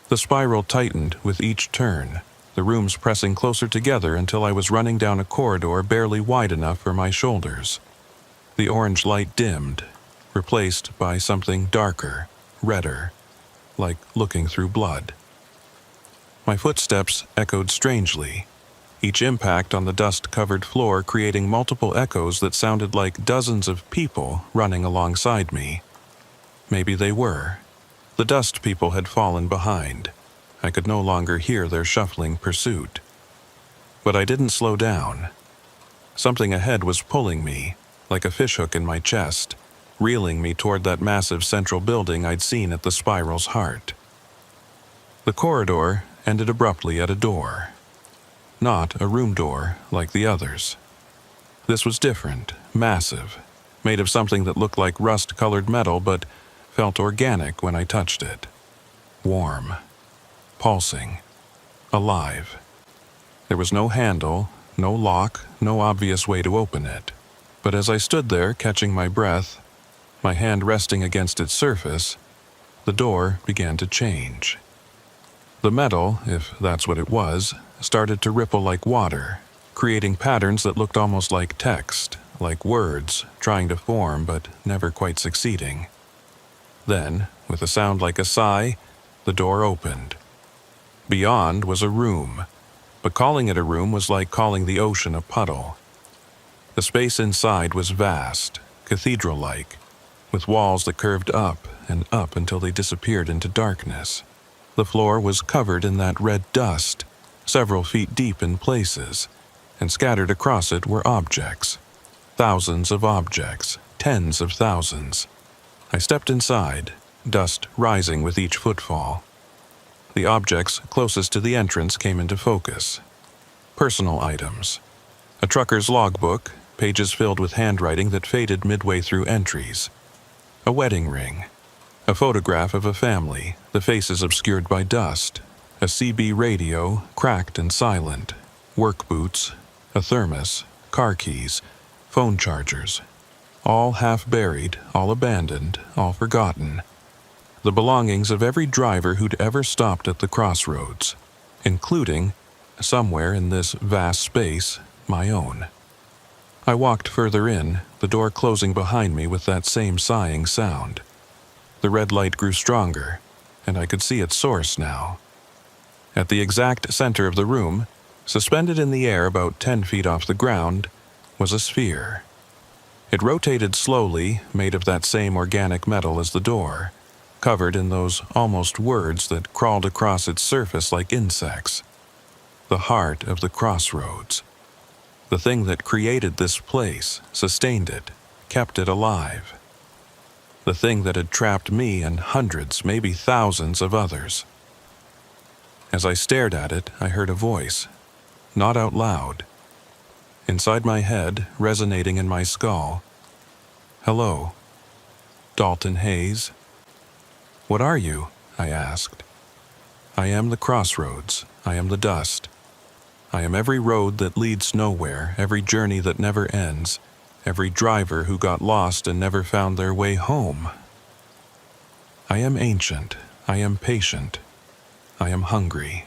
The spiral tightened with each turn, the rooms pressing closer together until I was running down a corridor barely wide enough for my shoulders. The orange light dimmed, replaced by something darker, redder, like looking through blood. My footsteps echoed strangely, each impact on the dust-covered floor creating multiple echoes that sounded like dozens of people running alongside me. Maybe they were. The dust people had fallen behind. I could no longer hear their shuffling pursuit. But I didn't slow down. Something ahead was pulling me, like a fishhook in my chest. reeling me toward that massive central building I'd seen at the spiral's heart. The corridor ended abruptly at a door. Not a room door like the others. This was different, massive, made of something that looked like rust-colored metal but felt organic when I touched it. Warm, pulsing, alive. There was no handle, no lock, no obvious way to open it. But as I stood there catching my breath, my hand resting against its surface, the door began to change. The metal, if that's what it was, started to ripple like water, creating patterns that looked almost like text, like words, trying to form but never quite succeeding. Then, with a sound like a sigh, the door opened. Beyond was a room, but calling it a room was like calling the ocean a puddle. The space inside was vast, cathedral-like, with walls that curved up and up until they disappeared into darkness. The floor was covered in that red dust, several feet deep in places, and scattered across it were objects. Thousands of objects, tens of thousands. I stepped inside, dust rising with each footfall. The objects closest to the entrance came into focus. Personal items. A trucker's logbook, pages filled with handwriting that faded midway through entries. A wedding ring. A photograph of a family, the faces obscured by dust. A CB radio, cracked and silent. Work boots. A thermos. Car keys. Phone chargers. All half buried, all abandoned, all forgotten. The belongings of every driver who'd ever stopped at the crossroads, including, somewhere in this vast space, my own. I walked further in, the door closing behind me with that same sighing sound. The red light grew stronger, and I could see its source now. At the exact center of the room, suspended in the air about 10 feet off the ground, was a sphere. It rotated slowly, made of that same organic metal as the door, covered in those almost words that crawled across its surface like insects. The heart of the crossroads. The thing that created this place, sustained it, kept it alive. The thing that had trapped me and hundreds, maybe thousands of others. As I stared at it, I heard a voice, not out loud. Inside my head, resonating in my skull. "Hello, Dalton Hayes." "What are you?" I asked. "I am the crossroads. I am the dust. I am every road that leads nowhere, every journey that never ends, every driver who got lost and never found their way home. I am ancient. I am patient. I am hungry.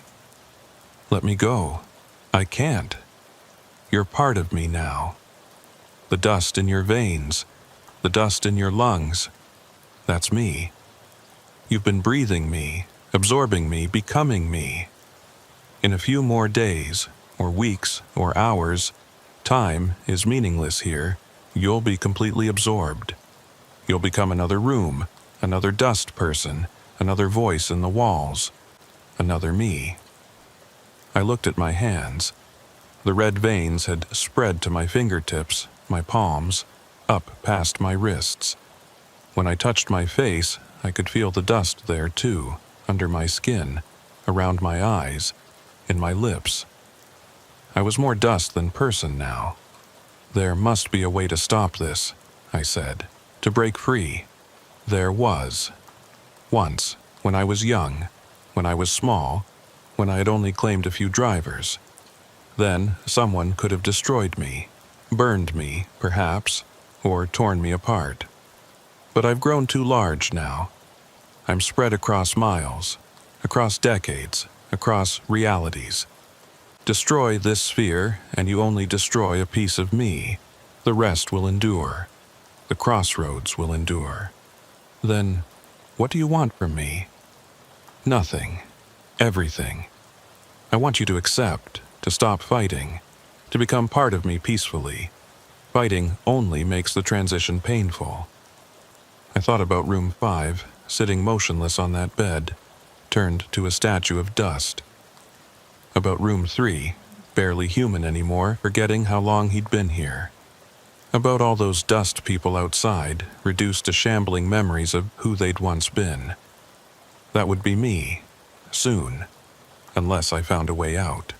Let me go. I can't. You're part of me now. The dust in your veins, the dust in your lungs, that's me. You've been breathing me, absorbing me, becoming me. In a few more days, or weeks, or hours, time is meaningless here. You'll be completely absorbed. You'll become another room, another dust person, another voice in the walls, another me." I looked at my hands. The red veins had spread to my fingertips, my palms, up past my wrists. When I touched my face, I could feel the dust there too, under my skin, around my eyes, in my lips. I was more dust than person now. "There must be a way to stop this," I said, "to break free." There was. Once, when I was young, when I was small, when I had only claimed a few drivers. Then someone could have destroyed me, burned me, perhaps, or torn me apart. But I've grown too large now. I'm spread across miles, across decades, across realities. Destroy this sphere, and you only destroy a piece of me. The rest will endure. The crossroads will endure. Then, what do you want from me? Nothing. Everything. I want you to accept, to stop fighting, to become part of me peacefully. Fighting only makes the transition painful. I thought about room 5, sitting motionless on that bed, turned to a statue of dust. About room 3, barely human anymore, forgetting how long he'd been here. About all those dust people outside, reduced to shambling memories of who they'd once been. That would be me, soon, unless I found a way out.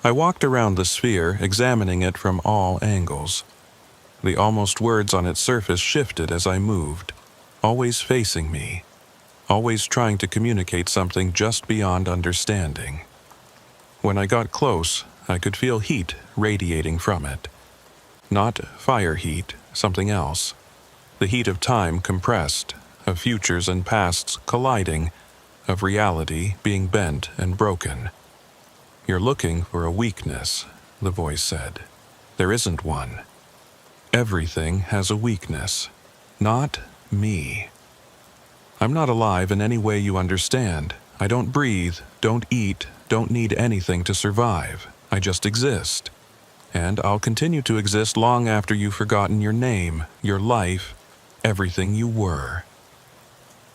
I walked around the sphere, examining it from all angles. The almost words on its surface shifted as I moved, always facing me, always trying to communicate something just beyond understanding. When I got close, I could feel heat radiating from it. Not fire heat, something else. The heat of time compressed, of futures and pasts colliding, of reality being bent and broken. "You're looking for a weakness," the voice said. "There isn't one. Everything has a weakness. Not me. I'm not alive in any way you understand. I don't breathe, don't eat, don't need anything to survive. I just exist. And I'll continue to exist long after you've forgotten your name, your life, everything you were."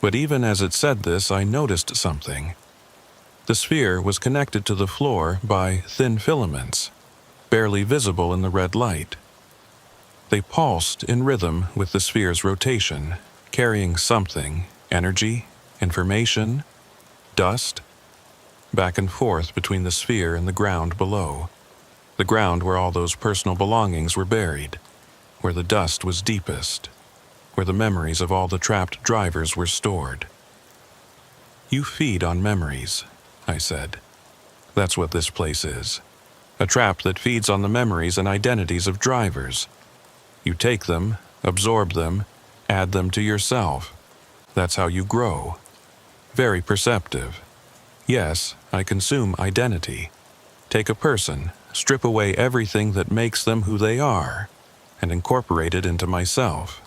But even as it said this, I noticed something. The sphere was connected to the floor by thin filaments, barely visible in the red light. They pulsed in rhythm with the sphere's rotation, carrying something, energy, information, dust, back and forth between the sphere and the ground below. The ground where all those personal belongings were buried, where the dust was deepest, where the memories of all the trapped drivers were stored. "You feed on memories," I said. "That's what this place is. A trap that feeds on the memories and identities of drivers. You take them, absorb them, add them to yourself. That's how you grow. Very perceptive. Yes, I consume identity. Take a person, strip away everything that makes them who they are, and incorporate it into myself.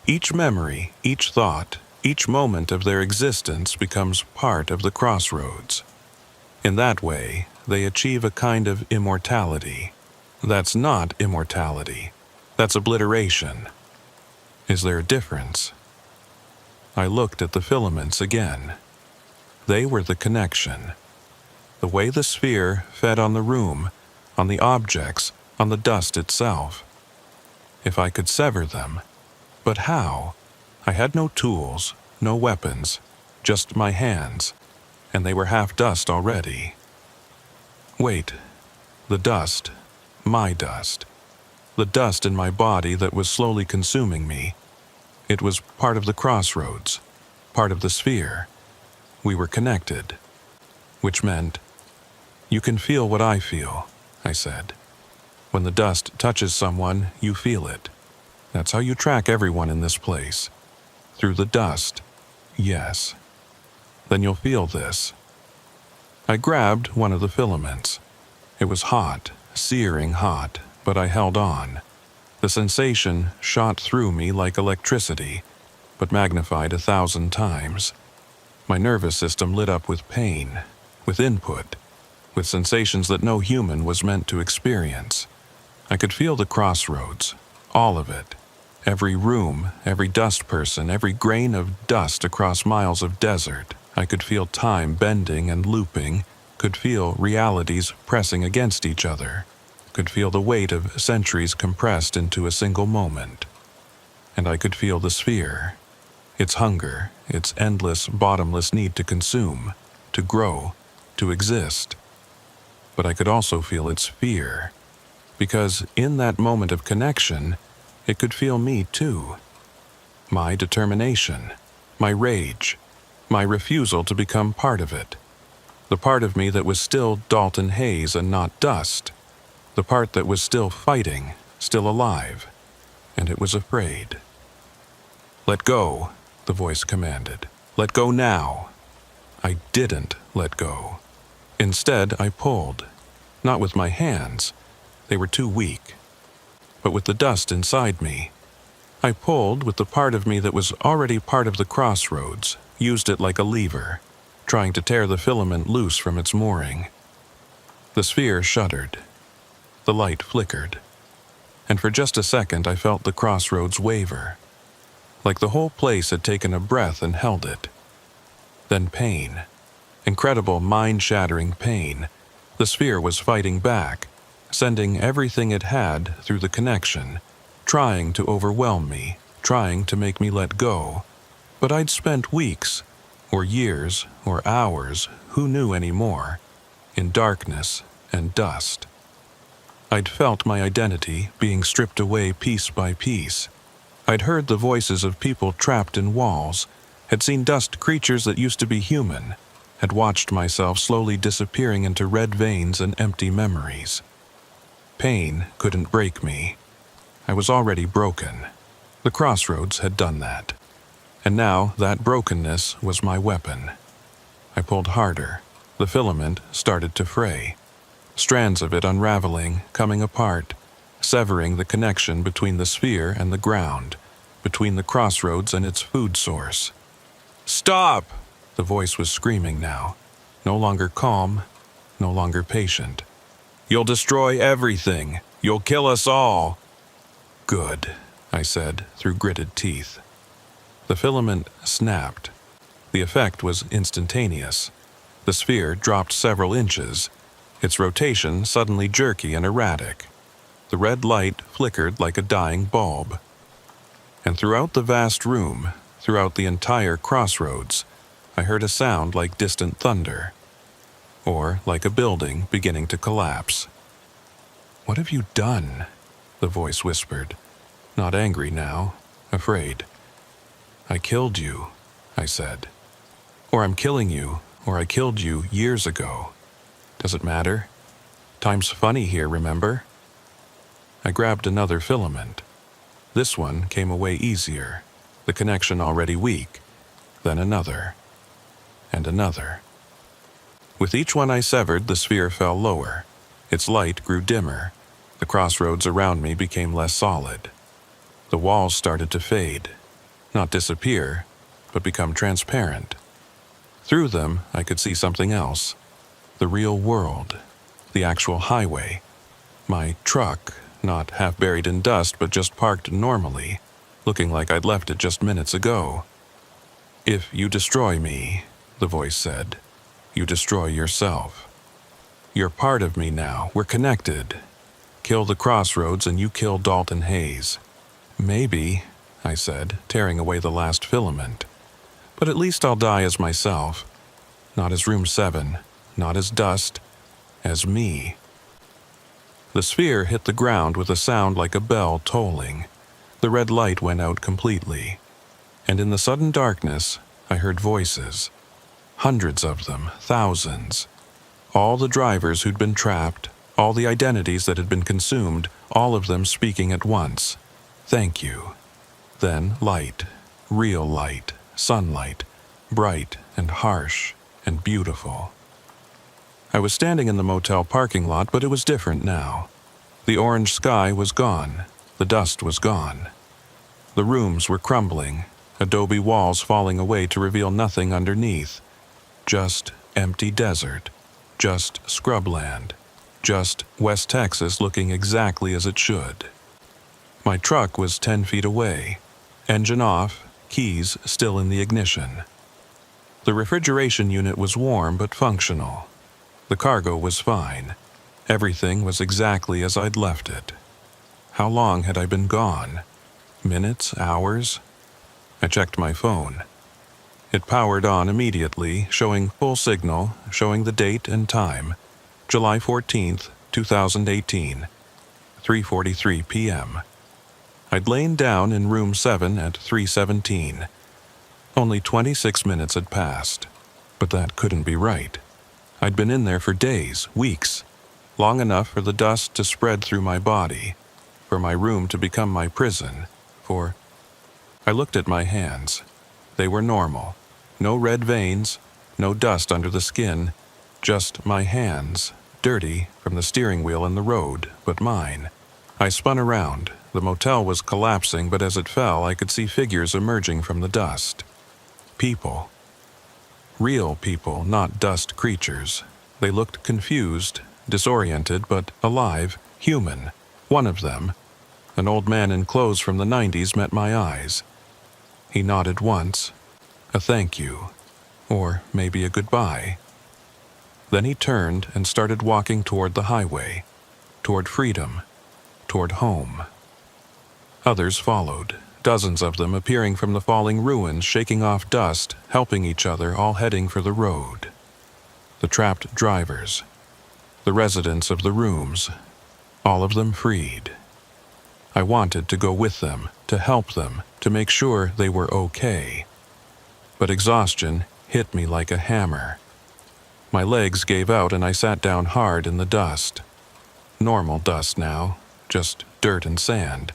Each memory, each thought, each moment of their existence becomes part of the crossroads. In that way, they achieve a kind of immortality. That's not immortality. That's obliteration. Is there a difference?" I looked at the filaments again. They were the connection. The way the sphere fed on the room, on the objects, on the dust itself. If I could sever them. But how? I had no tools, no weapons, just my hands, and they were half dust already. Wait, the dust, my dust. The dust in my body that was slowly consuming me. It was part of the crossroads, part of the sphere. We were connected, which meant, "You can feel what I feel," I said. "When the dust touches someone, you feel it. That's how you track everyone in this place. Through the dust, yes. Then you'll feel this." I grabbed one of the filaments. It was hot, searing hot, but I held on. The sensation shot through me like electricity, but magnified 1,000 times. My nervous system lit up with pain, with input, with sensations that no human was meant to experience. I could feel the crossroads, all of it. Every room, every dust person, every grain of dust across miles of desert. I could feel time bending and looping, could feel realities pressing against each other, could feel the weight of centuries compressed into a single moment. And I could feel the sphere, its hunger, its endless, bottomless need to consume, to grow, to exist. But I could also feel its fear, because in that moment of connection, it could feel me too. My determination, my rage, my refusal to become part of it. The part of me that was still Dalton Haze and not dust. The part that was still fighting, still alive, and it was afraid. "Let go," the voice commanded. "Let go now." I didn't let go. Instead, I pulled, not with my hands, they were too weak, but with the dust inside me. I pulled with the part of me that was already part of the crossroads, used it like a lever, trying to tear the filament loose from its mooring. The sphere shuddered. The light flickered. And for just a second I felt the crossroads waver, like the whole place had taken a breath and held it. Then pain. Incredible mind-shattering pain. The sphere was fighting back, sending everything it had through the connection, trying to overwhelm me, trying to make me let go. But I'd spent weeks, or years, or hours, who knew any more, in darkness and dust. I'd felt my identity being stripped away piece by piece. I'd heard the voices of people trapped in walls, had seen dust creatures that used to be human, had watched myself slowly disappearing into red veins and empty memories. Pain couldn't break me. I was already broken. The crossroads had done that. And now that brokenness was my weapon. I pulled harder. The filament started to fray. Strands of it unraveling, coming apart, severing the connection between the sphere and the ground, between the crossroads and its food source. "Stop!" The voice was screaming now, no longer calm, no longer patient. "You'll destroy everything. You'll kill us all." "Good," I said through gritted teeth. The filament snapped. The effect was instantaneous. The sphere dropped several inches, its rotation suddenly jerky and erratic. The red light flickered like a dying bulb. And throughout the vast room, throughout the entire crossroads, I heard a sound like distant thunder, or like a building beginning to collapse. "What have you done?" the voice whispered, not angry now, afraid. "I killed you," I said. "Or I'm killing you, or I killed you years ago. Does it matter? Time's funny here, remember?" I grabbed another filament. This one came away easier, the connection already weak, then another, and another. With each one I severed, the sphere fell lower. Its light grew dimmer. The crossroads around me became less solid. The walls started to fade, not disappear, but become transparent. Through them, I could see something else. The real world, the actual highway. My truck, not half buried in dust, but just parked normally, looking like I'd left it just minutes ago. "If you destroy me," the voice said, "you destroy yourself. You're part of me now. We're connected. Kill the crossroads and you kill Dalton Hayes." "Maybe," I said, tearing away the last filament. "But at least I'll die as myself. Not as Room 7, not as dust, as me." The sphere hit the ground with a sound like a bell tolling. The red light went out completely. And in the sudden darkness, I heard voices. Hundreds of them, thousands. All the drivers who'd been trapped, all the identities that had been consumed, all of them speaking at once. "Thank you." Then light, real light, sunlight, bright and harsh and beautiful. I was standing in the motel parking lot, but it was different now. The orange sky was gone. The dust was gone. The rooms were crumbling, adobe walls falling away to reveal nothing underneath. Just empty desert. Just scrubland. Just West Texas looking exactly as it should. My truck was 10 feet away. Engine off, keys still in the ignition. The refrigeration unit was warm but functional. The cargo was fine. Everything was exactly as I'd left it. How long had I been gone? Minutes? Hours? I checked my phone. It powered on immediately, showing full signal, showing the date and time. July 14th, 2018, 3:43 p.m. I'd lain down in room 7 at 3:17. Only 26 minutes had passed. But that couldn't be right. I'd been in there for days, weeks, long enough for the dust to spread through my body, for my room to become my prison, for... I looked at my hands. They were normal. No red veins, no dust under the skin, just my hands, dirty from the steering wheel and the road, but mine. I spun around. The motel was collapsing, but as it fell, I could see figures emerging from the dust. People. Real people, not dust creatures. They looked confused, disoriented, but alive, human. One of them, an old man in clothes from the 90s, met my eyes. He nodded once, a thank you, or maybe a goodbye. Then he turned and started walking toward the highway, toward freedom, toward home. Others followed, dozens of them appearing from the falling ruins, shaking off dust, helping each other, all heading for the road. The trapped drivers, the residents of the rooms, all of them freed. I wanted to go with them, to help them, to make sure they were okay. But exhaustion hit me like a hammer. My legs gave out and I sat down hard in the dust. Normal dust now, just dirt and sand,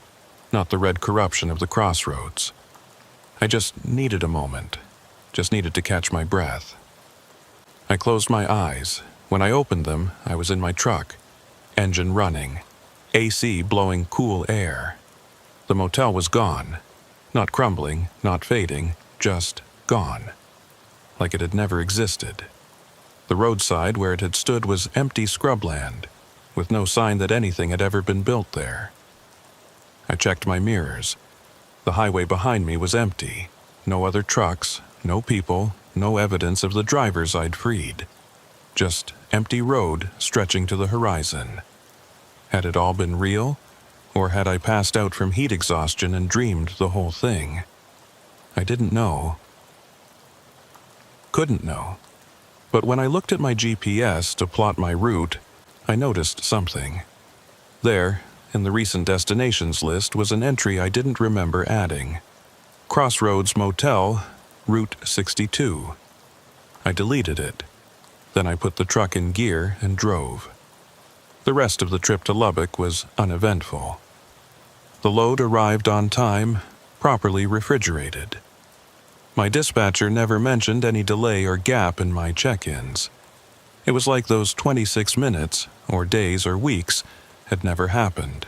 not the red corruption of the crossroads. I just needed a moment, just needed to catch my breath. I closed my eyes. When I opened them, I was in my truck, engine running, AC blowing cool air. The motel was gone, not crumbling, not fading, just gone, like it had never existed. The roadside where it had stood was empty scrubland, with no sign that anything had ever been built there. I checked my mirrors. The highway behind me was empty. No other trucks, no people, no evidence of the drivers I'd freed. Just empty road stretching to the horizon. Had it all been real? Or had I passed out from heat exhaustion and dreamed the whole thing? I didn't know. Couldn't know. But when I looked at my GPS to plot my route, I noticed something. There, in the recent destinations list, was an entry I didn't remember adding. Crossroads Motel, Route 62. I deleted it. Then I put the truck in gear and drove. The rest of the trip to Lubbock was uneventful. The load arrived on time, properly refrigerated. My dispatcher never mentioned any delay or gap in my check-ins. It was like those 26 minutes, or days or weeks, had never happened.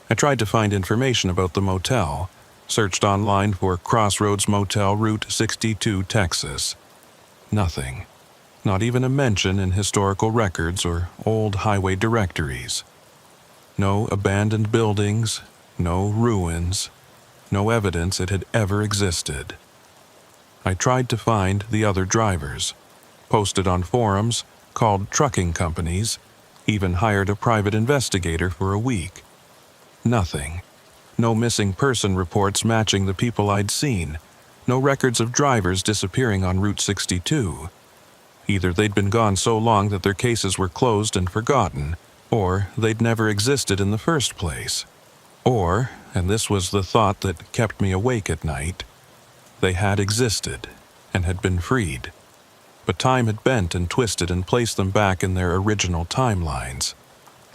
I tried to find information about the motel, searched online for Crossroads Motel Route 62, Texas. Nothing. Not even a mention in historical records or old highway directories. No abandoned buildings, no ruins, no evidence it had ever existed. I tried to find the other drivers, posted on forums, called trucking companies, even hired a private investigator for a week. Nothing. No missing person reports matching the people I'd seen. No records of drivers disappearing on Route 62. Either they'd been gone so long that their cases were closed and forgotten, or they'd never existed in the first place. Or, and this was the thought that kept me awake at night, they had existed and had been freed. But time had bent and twisted and placed them back in their original timelines,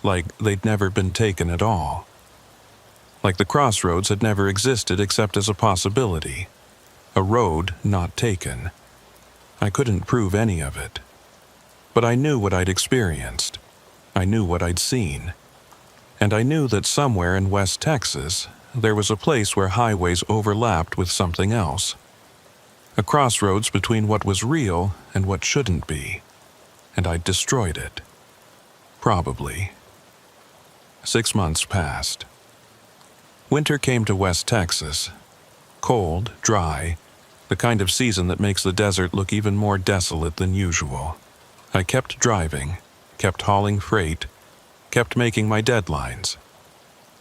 like they'd never been taken at all. Like the crossroads had never existed except as a possibility, a road not taken. I couldn't prove any of it. But I knew what I'd experienced. I knew what I'd seen. And I knew that somewhere in West Texas, there was a place where highways overlapped with something else. A crossroads between what was real and what shouldn't be. And I'd destroyed it. Probably. 6 months passed. Winter came to West Texas. Cold, dry, the kind of season that makes the desert look even more desolate than usual. I kept driving, kept hauling freight, kept making my deadlines.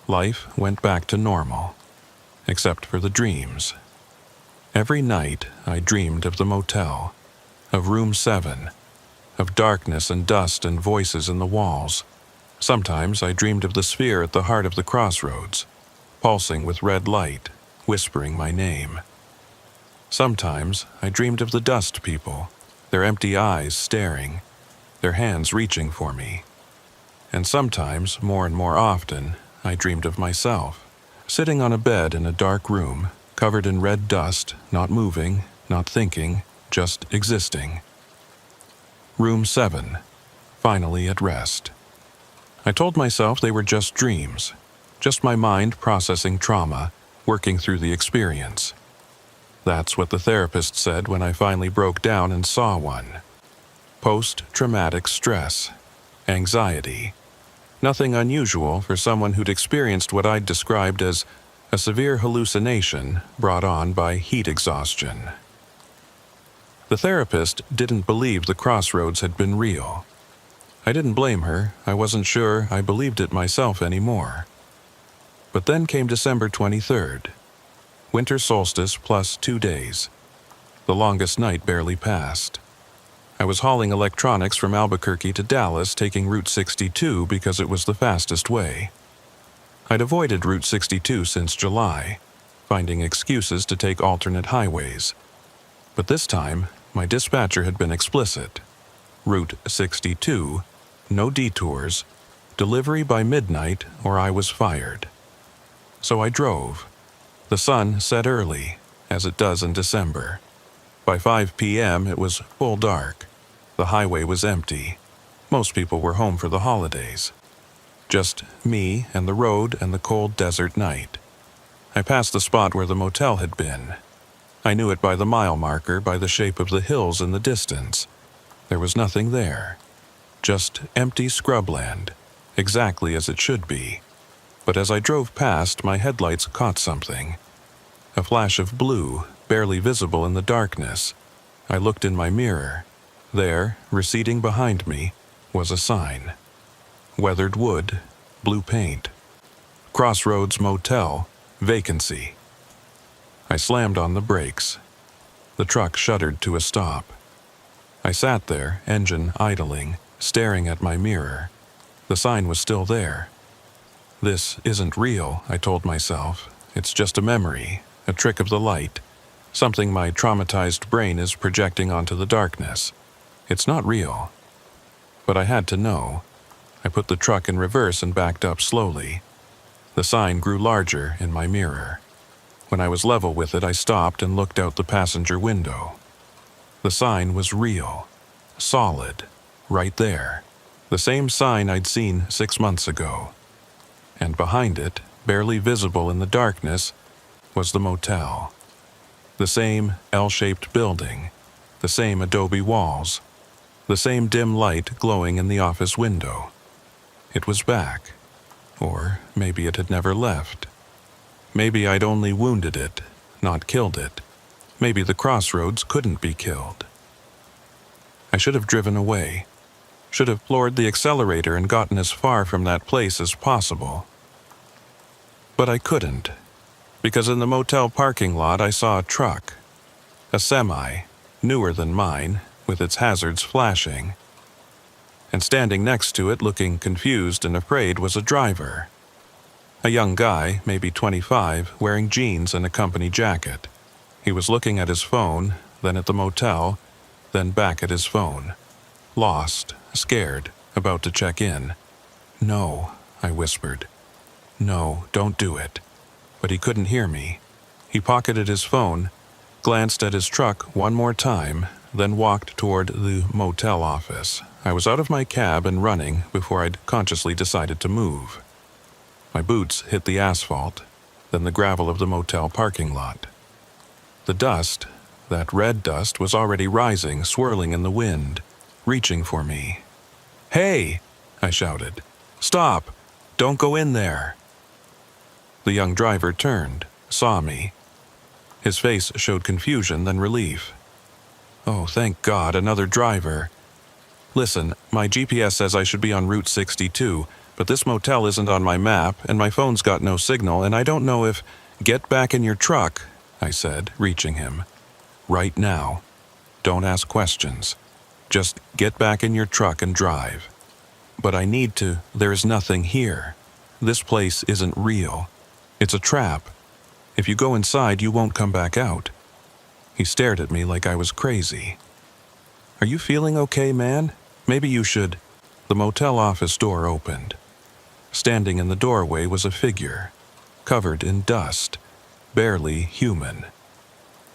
Life went back to normal, except for the dreams. Every night I dreamed of the motel, of room 7, of darkness and dust and voices in the walls. Sometimes I dreamed of the sphere at the heart of the crossroads, pulsing with red light, whispering my name. Sometimes I dreamed of the dust people, their empty eyes staring, their hands reaching for me. And sometimes, more and more often, I dreamed of myself, sitting on a bed in a dark room, covered in red dust, not moving, not thinking, just existing. Room 7, finally at rest. I told myself they were just dreams, just my mind processing trauma, working through the experience. That's what the therapist said when I finally broke down and saw one. Post-traumatic stress, anxiety. Nothing unusual for someone who'd experienced what I'd described as a severe hallucination brought on by heat exhaustion. The therapist didn't believe the crossroads had been real. I didn't blame her. I wasn't sure I believed it myself anymore. But then came December 23rd. Winter solstice plus 2 days. The longest night barely passed. I was hauling electronics from Albuquerque to Dallas, taking Route 62 because it was the fastest way. I'd avoided Route 62 since July, finding excuses to take alternate highways. But this time, my dispatcher had been explicit. Route 62, no detours, delivery by midnight or I was fired. So I drove. The sun set early, as it does in December. By 5 p.m. it was full dark. The highway was empty. Most people were home for the holidays. Just me and the road and the cold desert night. I passed the spot where the motel had been. I knew it by the mile marker, by the shape of the hills in the distance. There was nothing there. Just empty scrubland, exactly as it should be. But as I drove past, my headlights caught something. A flash of blue, barely visible in the darkness. I looked in my mirror. There, receding behind me, was a sign. Weathered wood, blue paint. Crossroads Motel, vacancy. I slammed on the brakes. The truck shuddered to a stop. I sat there, engine idling, staring at my mirror. The sign was still there. This isn't real, I told myself. It's just a memory, a trick of the light, something my traumatized brain is projecting onto the darkness. It's not real. But I had to know. I put the truck in reverse and backed up slowly. The sign grew larger in my mirror. When I was level with it, I stopped and looked out the passenger window. The sign was real, solid, right there. The same sign I'd seen 6 months ago. And behind it, barely visible in the darkness, was the motel. The same L-shaped building, the same adobe walls, the same dim light glowing in the office window. It was back. Or maybe it had never left. Maybe I'd only wounded it, not killed it. Maybe the crossroads couldn't be killed. I should have driven away. Should have floored the accelerator and gotten as far from that place as possible. But I couldn't, because in the motel parking lot I saw a truck. A semi, newer than mine, with its hazards flashing. And standing next to it, looking confused and afraid, was a driver. A young guy, maybe 25, wearing jeans and a company jacket. He was looking at his phone, then at the motel, then back at his phone. Lost, scared, about to check in. "No," I whispered. "No, don't do it." But he couldn't hear me. He pocketed his phone, glanced at his truck one more time, then walked toward the motel office. I was out of my cab and running before I'd consciously decided to move. My boots hit the asphalt, then the gravel of the motel parking lot. The dust, that red dust, was already rising, swirling in the wind, reaching for me. "Hey!" I shouted. "Stop! Don't go in there!" The young driver turned, saw me. His face showed confusion, then relief. "Oh, thank God, another driver." "Listen, my GPS says I should be on Route 62, but this motel isn't on my map, and my phone's got no signal, and I don't know if—" "Get back in your truck," I said, reaching him. "Right now. Don't ask questions. Just get back in your truck and drive." "But I need to. There's nothing here. This place isn't real. It's a trap. If you go inside, you won't come back out." He stared at me like I was crazy. "Are you feeling okay, man? Maybe you should—" The motel office door opened. Standing in the doorway was a figure, covered in dust, barely human.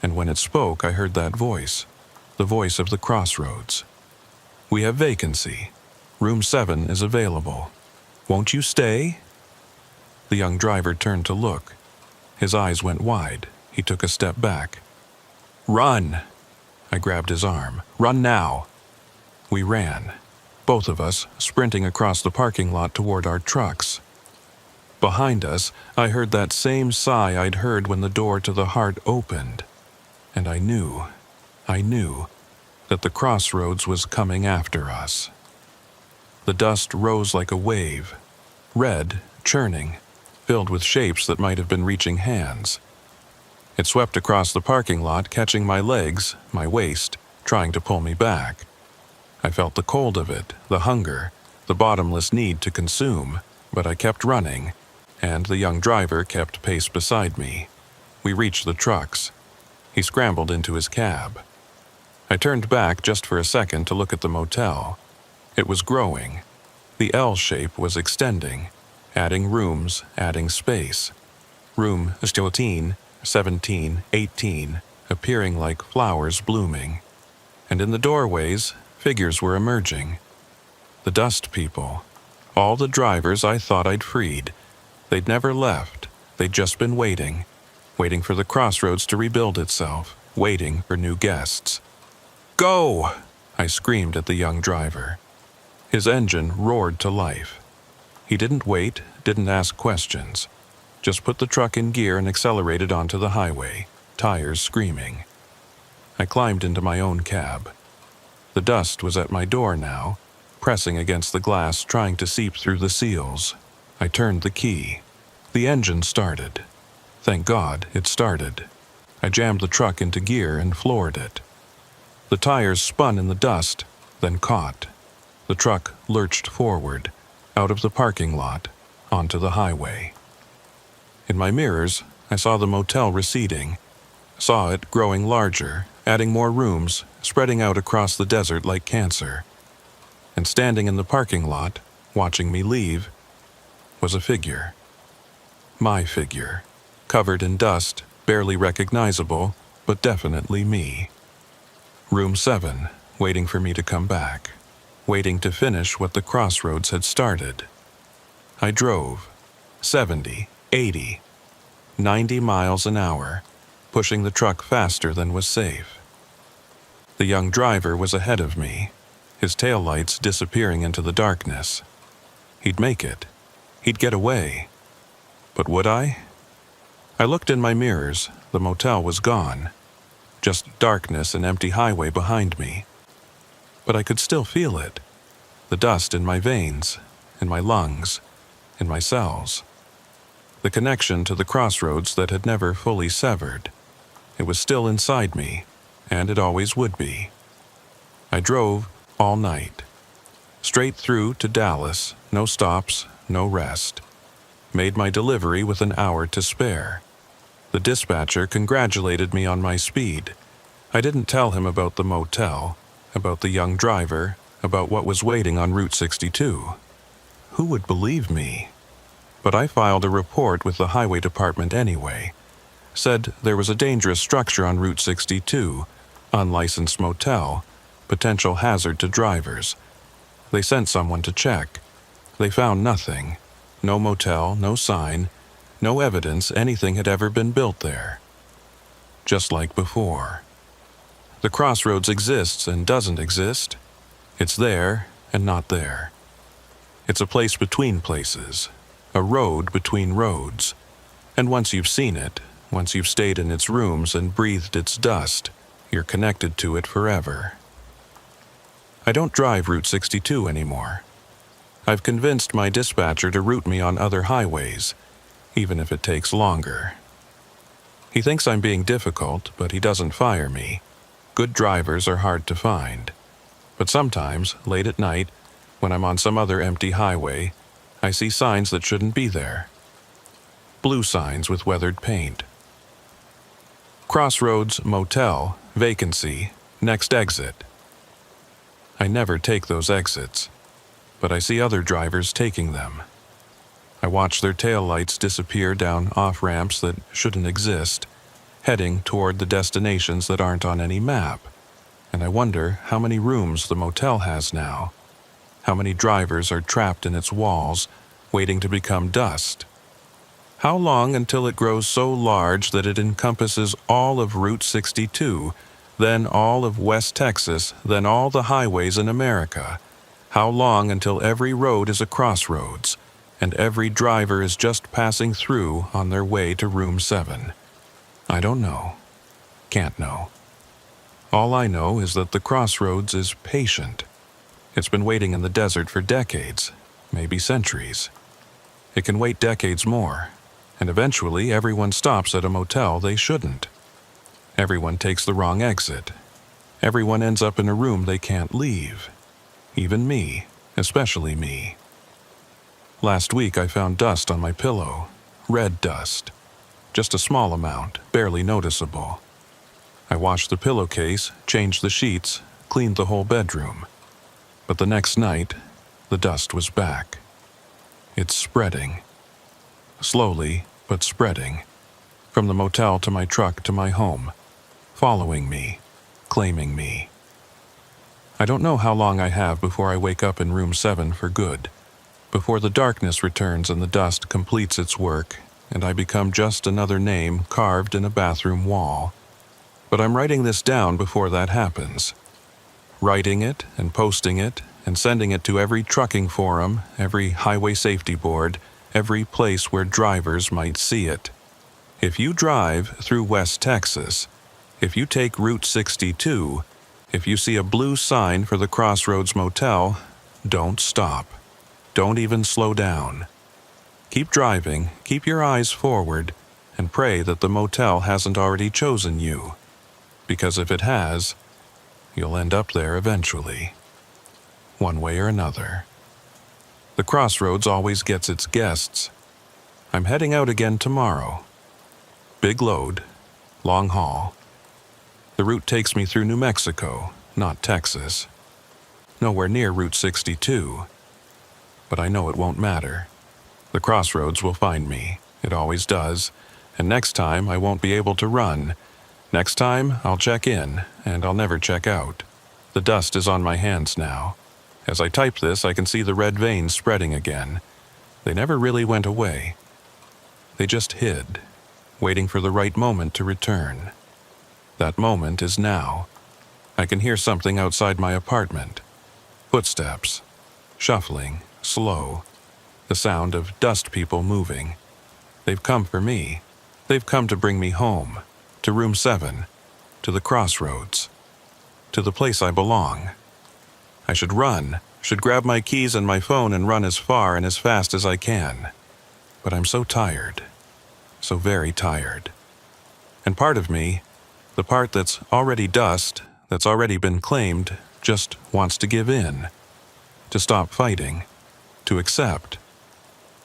And when it spoke, I heard that voice, the voice of the crossroads. "We have vacancy. Room 7 is available. Won't you stay?" The young driver turned to look. His eyes went wide. He took a step back. "Run!" I grabbed his arm. "Run now!" We ran, both of us sprinting across the parking lot toward our trucks. Behind us, I heard that same sigh I'd heard when the door to the heart opened. And I knew that the crossroads was coming after us. The dust rose like a wave, red, churning, filled with shapes that might have been reaching hands. It swept across the parking lot, catching my legs, my waist, trying to pull me back. I felt the cold of it, the hunger, the bottomless need to consume, but I kept running, and the young driver kept pace beside me. We reached the trucks. He scrambled into his cab. I turned back just for a second to look at the motel. It was growing. The L shape was extending, adding rooms, adding space. Room 13, 17, 18, appearing like flowers blooming. And in the doorways, figures were emerging. The dust people. All the drivers I thought I'd freed. They'd never left. They'd just been waiting for the crossroads to rebuild itself, waiting for new guests. "Go!" I screamed at the young driver. His engine roared to life. He didn't wait, didn't ask questions. Just put the truck in gear and accelerated onto the highway, tires screaming. I climbed into my own cab. The dust was at my door now, pressing against the glass, trying to seep through the seals. I turned the key. The engine started. Thank God it started. I jammed the truck into gear and floored it. The tires spun in the dust, then caught. The truck lurched forward, out of the parking lot, onto the highway. In my mirrors, I saw the motel receding, saw it growing larger, adding more rooms, spreading out across the desert like cancer. And standing in the parking lot, watching me leave, was a figure. My figure, covered in dust, barely recognizable, but definitely me. Room 7, waiting for me to come back, waiting to finish what the crossroads had started. I drove, 70, 80, 90 miles an hour, pushing the truck faster than was safe. The young driver was ahead of me, his taillights disappearing into the darkness. He'd make it. He'd get away. But would I? I looked in my mirrors. The motel was gone. Just darkness and empty highway behind me. But I could still feel it. The dust in my veins, in my lungs, in my cells. The connection to the crossroads that had never fully severed. It was still inside me, and it always would be. I drove all night. Straight through to Dallas, no stops, no rest. Made my delivery with an hour to spare. The dispatcher congratulated me on my speed. I didn't tell him about the motel, about the young driver, about what was waiting on Route 62. Who would believe me? But I filed a report with the highway department anyway. Said there was a dangerous structure on Route 62, unlicensed motel, potential hazard to drivers. They sent someone to check. They found nothing. No motel, no sign, no evidence anything had ever been built there. Just like before. The crossroads exists and doesn't exist. It's there and not there. It's a place between places, a road between roads. And once you've seen it, once you've stayed in its rooms and breathed its dust, you're connected to it forever. I don't drive Route 62 anymore. I've convinced my dispatcher to route me on other highways, even if it takes longer. He thinks I'm being difficult, but he doesn't fire me. Good drivers are hard to find. But sometimes, late at night, when I'm on some other empty highway, I see signs that shouldn't be there. Blue signs with weathered paint. Crossroads, motel, vacancy, next exit. I never take those exits, but I see other drivers taking them. I watch their taillights disappear down off-ramps that shouldn't exist, heading toward the destinations that aren't on any map. And I wonder how many rooms the motel has now. How many drivers are trapped in its walls, waiting to become dust. How long until it grows so large that it encompasses all of Route 62, then all of West Texas, then all the highways in America? How long until every road is a crossroads, and every driver is just passing through on their way to Room 7? I don't know. Can't know. All I know is that the crossroads is patient. It's been waiting in the desert for decades, maybe centuries. It can wait decades more, and eventually everyone stops at a motel they shouldn't. Everyone takes the wrong exit. Everyone ends up in a room they can't leave. Even me, especially me. Last week I found dust on my pillow, red dust. Just a small amount, barely noticeable. I washed the pillowcase, changed the sheets, cleaned the whole bedroom. But the next night, the dust was back. It's spreading. Slowly, but spreading. From the motel to my truck to my home. Following me. Claiming me. I don't know how long I have before I wake up in room 7 for good. Before the darkness returns and the dust completes its work, and I become just another name carved in a bathroom wall. But I'm writing this down before that happens. Writing it and posting it and sending it to every trucking forum, every highway safety board, every place where drivers might see it. If you drive through West Texas, if you take Route 62, if you see a blue sign for the Crossroads Motel, don't stop. Don't even slow down. Keep driving, keep your eyes forward, and pray that the motel hasn't already chosen you. Because if it has, you'll end up there eventually. One way or another. The Crossroads always gets its guests. I'm heading out again tomorrow. Big load, long haul. The route takes me through New Mexico, not Texas. Nowhere near Route 62. But I know it won't matter. The Crossroads will find me. It always does. And next time I won't be able to run. Next time I'll check in, and I'll never check out. The dust is on my hands now. As I type this, I can see the red veins spreading again. They never really went away. They just hid, waiting for the right moment to return. That moment is now. I can hear something outside my apartment. Footsteps. Shuffling. Slow. The sound of dust people moving. They've come for me. They've come to bring me home. To room 7. To the Crossroads. To the place I belong. I should run. Should grab my keys and my phone and run as far and as fast as I can. But I'm so tired. So very tired. And part of me, the part that's already dust, that's already been claimed, just wants to give in. To stop fighting. To accept.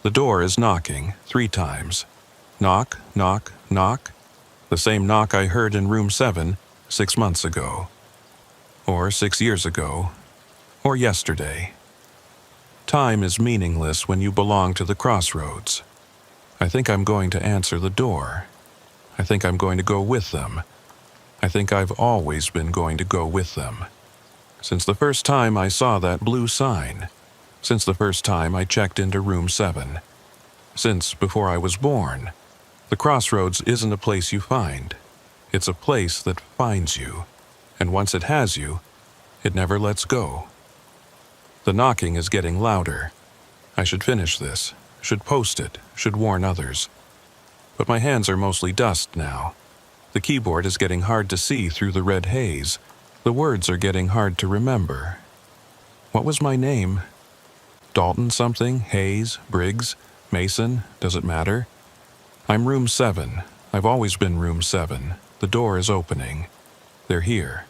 The door is knocking 3 times. Knock, knock, knock. The same knock I heard in room 7 6 months ago. Or 6 years ago. Or yesterday. Time is meaningless when you belong to the Crossroads. I think I'm going to answer the door. I think I'm going to go with them. I think I've always been going to go with them. Since the first time I saw that blue sign. Since the first time I checked into room 7. Since before I was born. The Crossroads isn't a place you find. It's a place that finds you. And once it has you, it never lets go. The knocking is getting louder. I should finish this, should post it, should warn others. But my hands are mostly dust now. The keyboard is getting hard to see through the red haze. The words are getting hard to remember. What was my name? Dalton something, Hayes, Briggs, Mason, does it matter? I'm room 7. I've always been room 7. The door is opening. They're here.